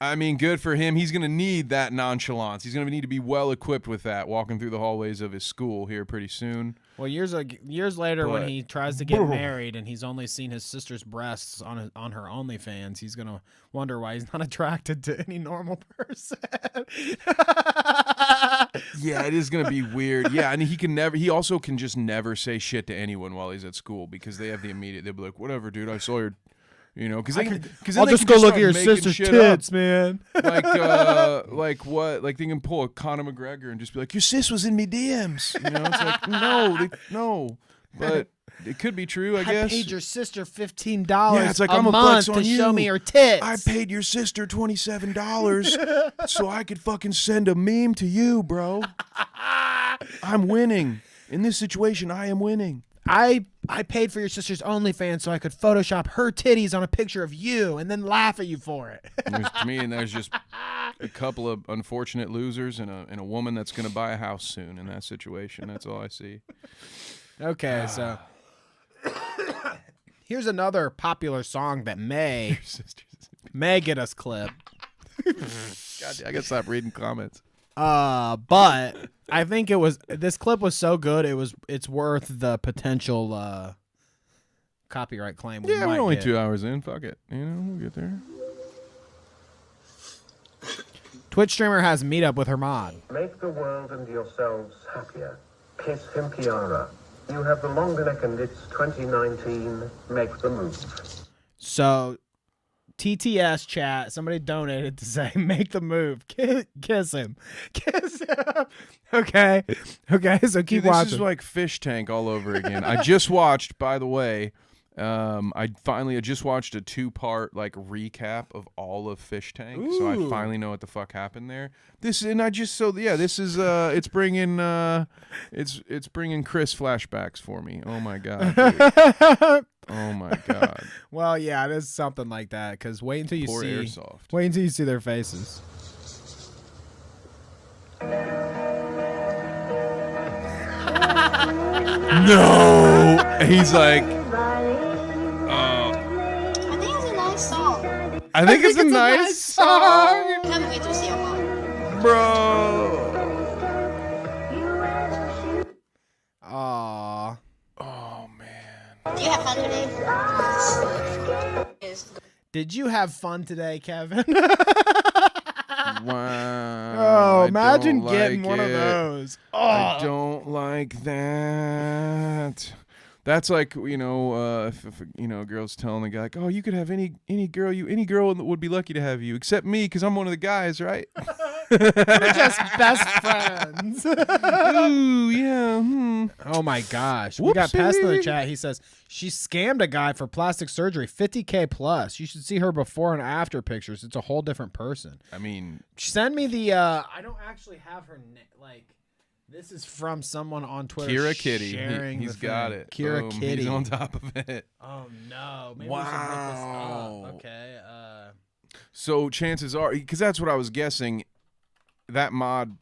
I mean, good for him. He's going to need that nonchalance. He's going to need to be well equipped with that walking through the hallways of his school here pretty soon. Well, years later, when he tries to get married and he's only seen his sister's breasts on her OnlyFans, he's gonna wonder why he's not attracted to any normal person. Yeah, it is gonna be weird. Yeah, and he also can just never say shit to anyone while he's at school because they have the immediate. They'll be like, "Whatever, dude, I saw your." Because I'll just go look at your sister's tits, man. Like what? Like they can pull a Conor McGregor and just be like, "Your sis was in me DMs." It's like no, but it could be true. I guess. I paid your sister $15. Yeah, it's like a I'm a month flex on to you. show me her tits. I paid your sister $27 so I could fucking send a meme to you, bro. I'm winning in this situation. I am winning. I paid for your sister's OnlyFans so I could Photoshop her titties on a picture of you and then laugh at you for it. There's just a couple of unfortunate losers and a woman that's going to buy a house soon in that situation. That's all I see. Okay, so here's another popular song that may get us clipped. God, I gotta stop reading comments. But I think this clip was so good it's worth the potential copyright claim. Yeah, we're only 2 hours in. Fuck it, we'll get there. Twitch streamer has meetup with her mod. Make the world and yourselves happier. Kiss him, Kiara. You have the longer neck and it's 2019. Make the move. So, TTS chat, somebody donated to say, make the move. Kiss him. Kiss him. Okay, so keep watching. This is like Fish Tank all over again. I just watched, by the way, I just watched a 2-part recap of all of Fish Tank. Ooh. So I finally know what the fuck happened there. This is it's bringing Chris flashbacks for me. Oh my god. Dude. Oh my god. Well, yeah, it is something like that. Because wait until you see their faces. No, he's like, I think it's a nice song. I think it's a nice song, Can't wait to see your mom. bro. Aww. Oh man. Do you have fun today? Did you have fun today, Kevin? Wow. Oh, imagine don't getting like one of it. those. I don't like that. That's like, if a girl's telling the guy, like, oh, you could have any girl would be lucky to have you, except me, because I'm one of the guys, right? We're just best friends. Ooh, yeah. Oh my gosh. We got Pest in the chat. He says, she scammed a guy for plastic surgery, $50K plus. You should see her before and after pictures. It's a whole different person. I mean, send me the, I don't actually have her name. This is from someone on Twitter. Kira Kitty. He's got it. Kira Boom. Kitty. He's on top of it. Oh no. Maybe we should look this up. Okay. So chances are, because that's what I was guessing, that mod,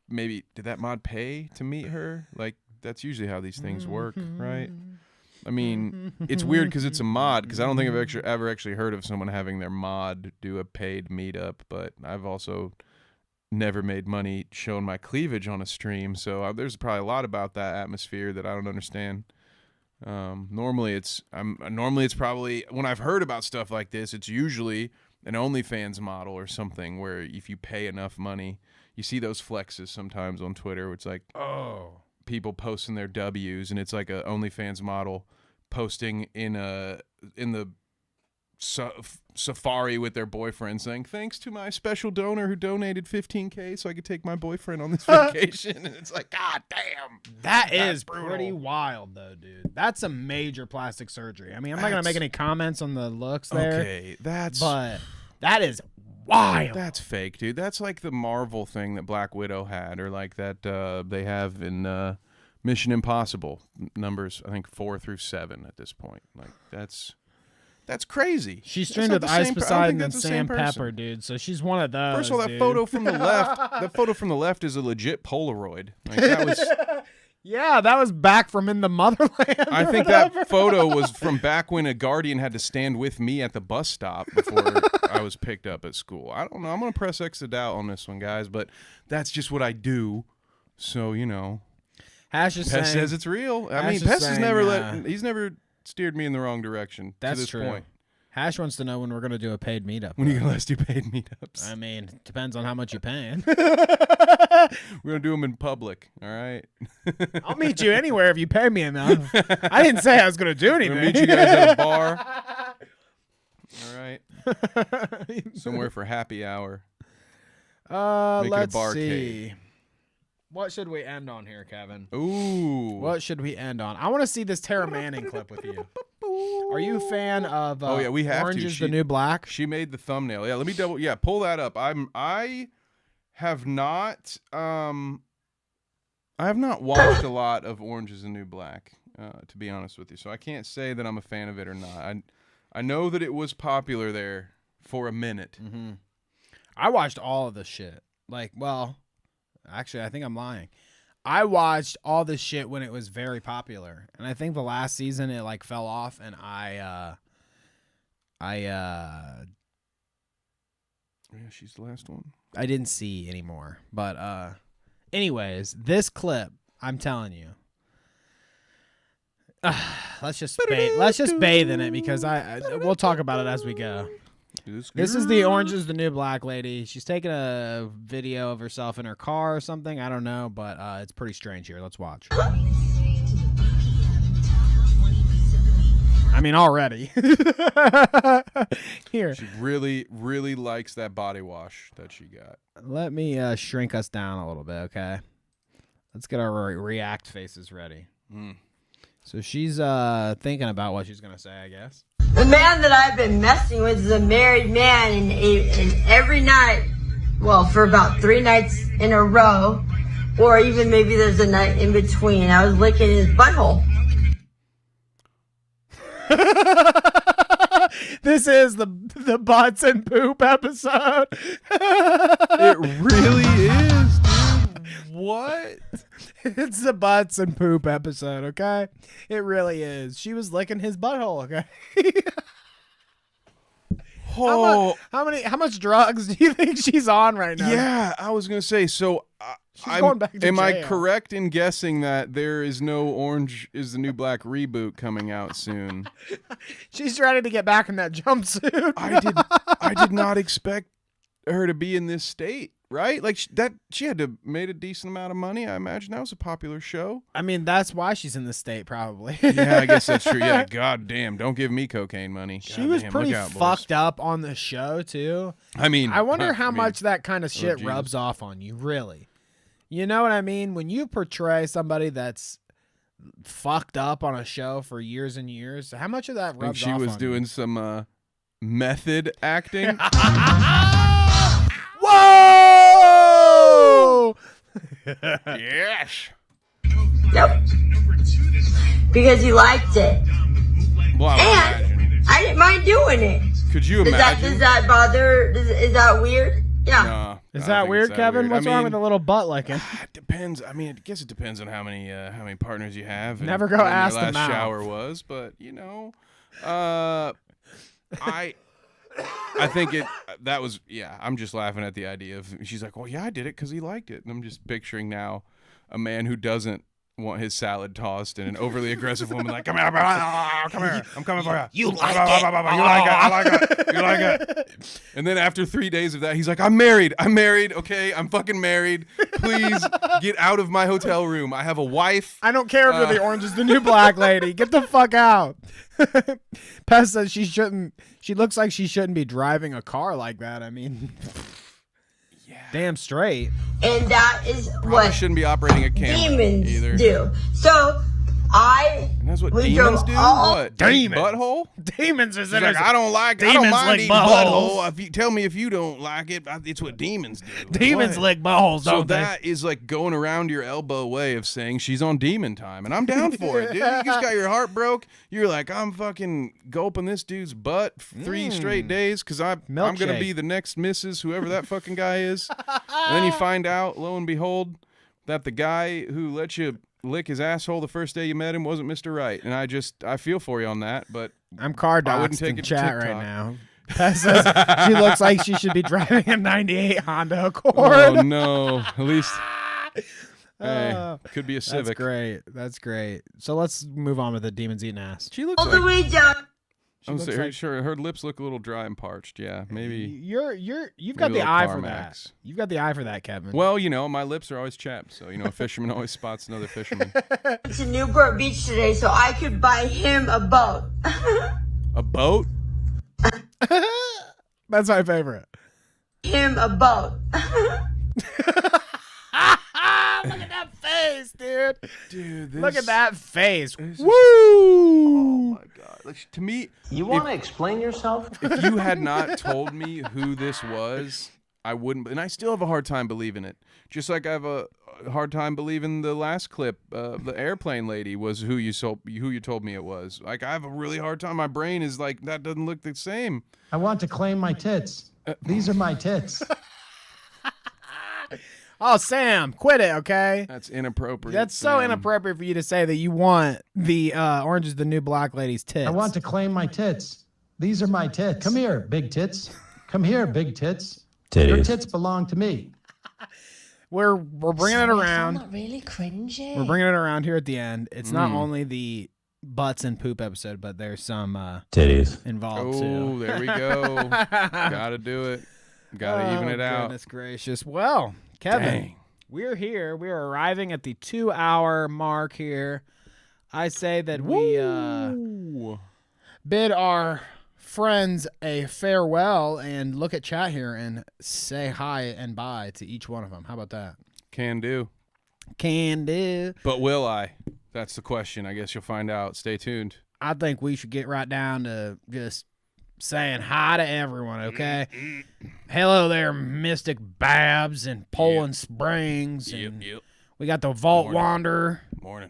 maybe, did that mod pay to meet her? That's usually how these things work, right? I mean, it's weird because it's a mod, because I don't think I've ever actually heard of someone having their mod do a paid meetup, but I've also never made money showing my cleavage on a stream, so there's probably a lot about that atmosphere that I don't understand. Normally it's probably, when I've heard about stuff like this, it's usually an OnlyFans model or something where if you pay enough money, you see those flexes sometimes on Twitter where it's like, oh, people posting their W's, and it's like a OnlyFans model posting in the safari with their boyfriend saying, thanks to my special donor who donated $15K so I could take my boyfriend on this vacation. And it's like, god damn, that is pretty wild though, dude. That's a major plastic surgery. I mean, I'm not gonna make any comments on the looks there. Okay, but that is wild. That's fake, dude. That's like the Marvel thing that Black Widow had, or like that they have in Mission Impossible numbers, I think 4 through 7 at this point. Like that's crazy. She's streamed with Ice Poseidon and Sam Pepper, dude. So she's one of those. First of all, that photo from the left, is a legit Polaroid. Like that was. Yeah, that was back from in the motherland. I think that photo was from back when a guardian had to stand with me at the bus stop before I was picked up at school. I don't know. I'm gonna press X to doubt on this one, guys, but that's just what I do. So Hash is Pest saying, says it's real. I Hash mean, is Pest has saying, never he's never steered me in the wrong direction that's to this true. point. Hash wants to know when we're going to do a paid meetup. When you last do paid meetups? I mean, depends on how much you're paying. We're going to do them in public, all right? I'll meet you anywhere if you pay me enough. I didn't say I was going to do anything. We're going to meet you guys at a bar. All right. Somewhere for happy hour. Make it a Let's barcade. see. What should we end on here, Kevin? Ooh. What should we end on? I want to see this Taryn Manning clip with you. Are you a fan of Oh yeah, we have Orange to. is the New Black? She made the thumbnail. Yeah, let me pull that up. I have not watched a lot of Orange is the New Black, to be honest with you. So I can't say that I'm a fan of it or not. I know that it was popular there for a minute. Mm-hmm. I watched all of this shit. Actually, I think I'm lying. I watched all this shit when it was very popular, and I think the last season it fell off, and Yeah, she's the last one. I didn't see anymore. But anyways, this clip, I'm telling you. Let's just bathe in it because we'll talk about it as we go. This is the Orange is the New Black lady. She's taking a video of herself in her car or something. I don't know, but it's pretty strange here. Let's watch. I mean, already. Here. She really, really likes that body wash that she got. Let me shrink us down a little bit, okay? Let's get our react faces ready. So she's thinking about what she's going to say, I guess. The man that I've been messing with is a married man, and every night, well, for about 3 nights in a row, or even maybe there's a night in between, I was licking his butthole. This is the butts and poop episode. It really is, dude. What? It's the butts and poop episode, okay? It really is. She was licking his butthole, okay? How much drugs do you think she's on right now? Yeah, I was gonna say. So, going back to am I jail. correct in guessing that there is no Orange is the New Black reboot coming out soon? She's ready to get back in that jumpsuit. I did not expect her to be in this state. Right? Like she had to made a decent amount of money. I imagine that was a popular show. I mean, that's why she's in this state, probably. Yeah, I guess that's true. Yeah, god damn, don't give me cocaine money. She was pretty fucked up on the show too. I mean, I wonder how much that kind of shit rubs off on you, really. You know what I mean? When you portray somebody that's fucked up on a show for years and years, how much of that rubs off on you? She was doing some method acting. Whoa! Yes. Nope. Because he liked it. Well, I didn't mind doing it. Could you imagine? Does that bother? Is that weird? Yeah. No, is that weird, Kevin? What's wrong with a little butt licking? It depends. I mean, I guess it depends on how many partners you have. And Never go when ask your the last mouth. shower was, but you know, I think that was, yeah, I'm just laughing at the idea of, she's like, well, yeah, I did it because he liked it. And I'm just picturing now a man who doesn't want his salad tossed and an overly aggressive woman like, come here, come here, I'm coming for you. You like it. You like it, I like it, you like it. And then after 3 days of that, he's like, I'm married, okay, I'm fucking married. Please get out of my hotel room. I have a wife. I don't care if you're the Orange is the New Black lady. Get the fuck out. Pest says she looks like she shouldn't be driving a car like that. I mean, damn straight. And that is Probably what shouldn't be operating a camera demons either. do. So And that's what demons do? What? Demons. Butthole? Demons is She's like, I don't mind eating butthole. If you tell me if you don't like it, it's what demons do. Demons lick buttholes, So don't they? that is like going around your elbow way of saying she's on demon time, and I'm down for it, dude. You just got your heart broke. You're like, I'm fucking gulping this dude's butt 3 straight days because I'm going to be the next Mrs. whoever that fucking guy is. And then you find out, lo and behold, that the guy who let you lick his asshole the first day you met him wasn't Mr. Right. And I feel for you on that, but I'm car I wouldn't doxed take in it to chat right TikTok. now. Pest says she looks like she should be driving a 98 Honda Accord. Oh, no. At least Hey, could be a Civic. That's great. That's great. So let's move on with the Demons Eating Ass. She looks All the way down. I'm sure her lips look a little dry and parched. Yeah, maybe. You've got the eye for that. You've got the eye for that, Kevin. Well, my lips are always chapped, so a fisherman always spots another fisherman. To Newport Beach today so I could buy him a boat. A boat? That's my favorite. Him a boat. Look at that face, dude. Dude, look at that face. Woo! Oh my god. To me, you want to explain yourself? If you had not told me who this was, I wouldn't. And I still have a hard time believing it. Just like I have a hard time believing the last clip, the airplane lady was who you told me it was. Like, I have a really hard time. My brain is like, that doesn't look the same. I want to claim my tits. These are my tits. Oh, Sam, quit it, okay? That's inappropriate. That's so inappropriate for you to say that you want the Orange is the New Black lady's tits. I want to claim my tits. These are my tits. Come here, big tits. Come here, big tits. Titties. Your tits belong to me. We're bringing it around. Not really cringy. We're bringing it around here at the end. It's not only the butts and poop episode, but there's some titties involved too. Oh, there we go. Gotta do it. Gotta even it out. Goodness gracious. Well, Kevin, we're here. We are arriving at the 2-hour mark here. I say that we bid our friends a farewell and look at chat here and say hi and bye to each one of them. How about that? Can do. Can do. But will I? That's the question. I guess you'll find out. Stay tuned. I think we should get right down to just saying hi to everyone, okay? Hello there, Mystic Babs and Poland Springs. And we got the Vault Wanderer. Morning.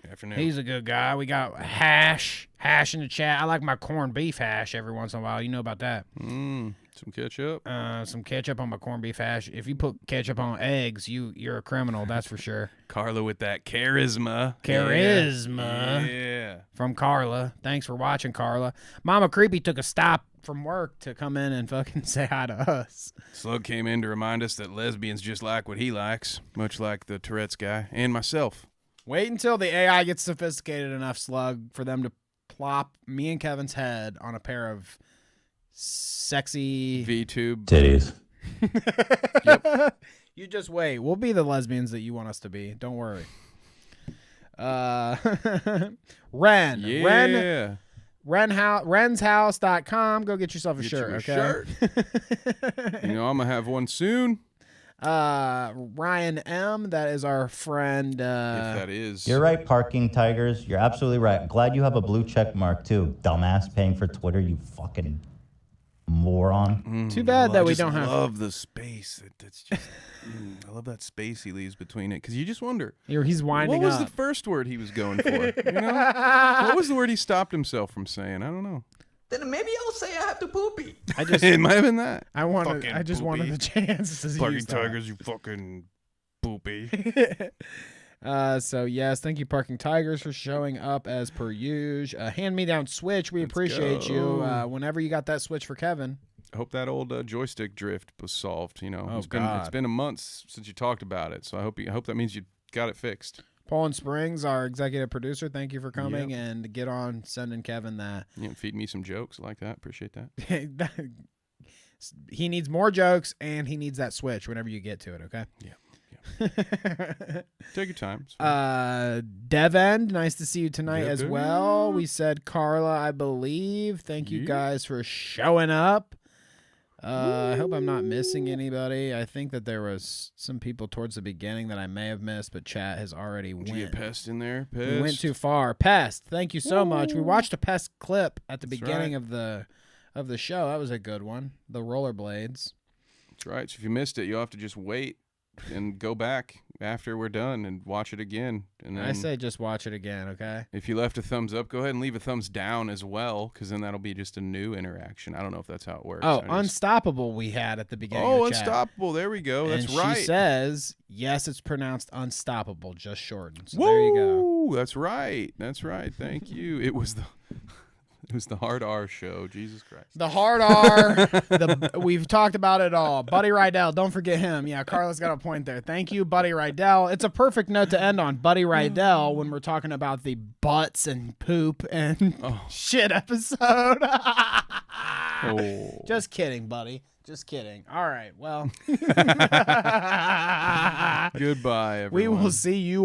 Afternoon. He's a good guy. We got Hash in the chat. I like my corned beef hash every once in a while. You know about that. Some ketchup. Some ketchup on my corned beef hash. If you put ketchup on eggs, you're a criminal, that's for sure. Carla with that charisma. Yeah. From Carla. Thanks for watching, Carla. Mama Creepy took a stop from work to come in and fucking say hi to us. Slug came in to remind us that lesbians just like what he likes, much like the Tourette's guy and myself. Wait until the AI gets sophisticated enough, Slug, for them to plop me and Kevin's head on a pair of sexy V-tube titties. Yep. You just wait. We'll be the lesbians that you want us to be. Don't worry. Ren. Yeah. Renshouse.com. Go get yourself a shirt, okay? I'm going to have one soon. Ryan M. That is our friend. If that is. You're right, Parking Tigers. You're absolutely right. Glad you have a blue check mark, too. Dumbass paying for Twitter, you fucking moron. Too bad that we don't have. I love the space. That's just. I love that space he leaves between it because you just wonder. He's winding up. What was the first word he was going for? What was the word he stopped himself from saying? I don't know. Then maybe I'll say I have to poopy. It might have been that. I just wanted the chance to Parking use that. Tigers, you fucking poopy. So yes, thank you, Parking Tigers, for showing up as per usual. Hand me down Switch. We appreciate you. Whenever you got that Switch for Kevin. I hope that old joystick drift was solved. It's been a month since you talked about it, so I hope that means you got it fixed. Poland Springs, our executive producer, thank you for coming and get on sending Kevin that. Feed me some jokes like that. Appreciate that. He needs more jokes and he needs that Switch whenever you get to it. Okay. Yeah. Take your time. Devend, nice to see you tonight as well. We said Carla, I believe. Thank you guys for showing up. I hope I'm not missing anybody. I think that there was some people towards the beginning that I may have missed, but chat has already went. Did you get Pest in there? Pest. We went too far. Pest, thank you so much. We watched a Pest clip at the beginning of the show. That was a good one. The rollerblades. That's right. So if you missed it, you'll have to just wait and go back after we're done and watch it again. And then I say just watch it again, okay? If you left a thumbs up, go ahead and leave a thumbs down as well, because then that'll be just a new interaction. I don't know if that's how it works. Oh, Unstoppable we had at the beginning of the chat. Unstoppable. There we go. That's right. She says, yes, it's pronounced Unstoppable, just shortened. So there you go. That's right. That's right. Thank you. It was It was the Hard R show. Jesus Christ. The Hard R. We've talked about it all. Buddy Rydell. Don't forget him. Yeah, Carla's got a point there. Thank you, Buddy Rydell. It's a perfect note to end on. Buddy Rydell when we're talking about the butts and poop and shit episode. Just kidding, buddy. Just kidding. All right. Well. Goodbye, everyone. We will see you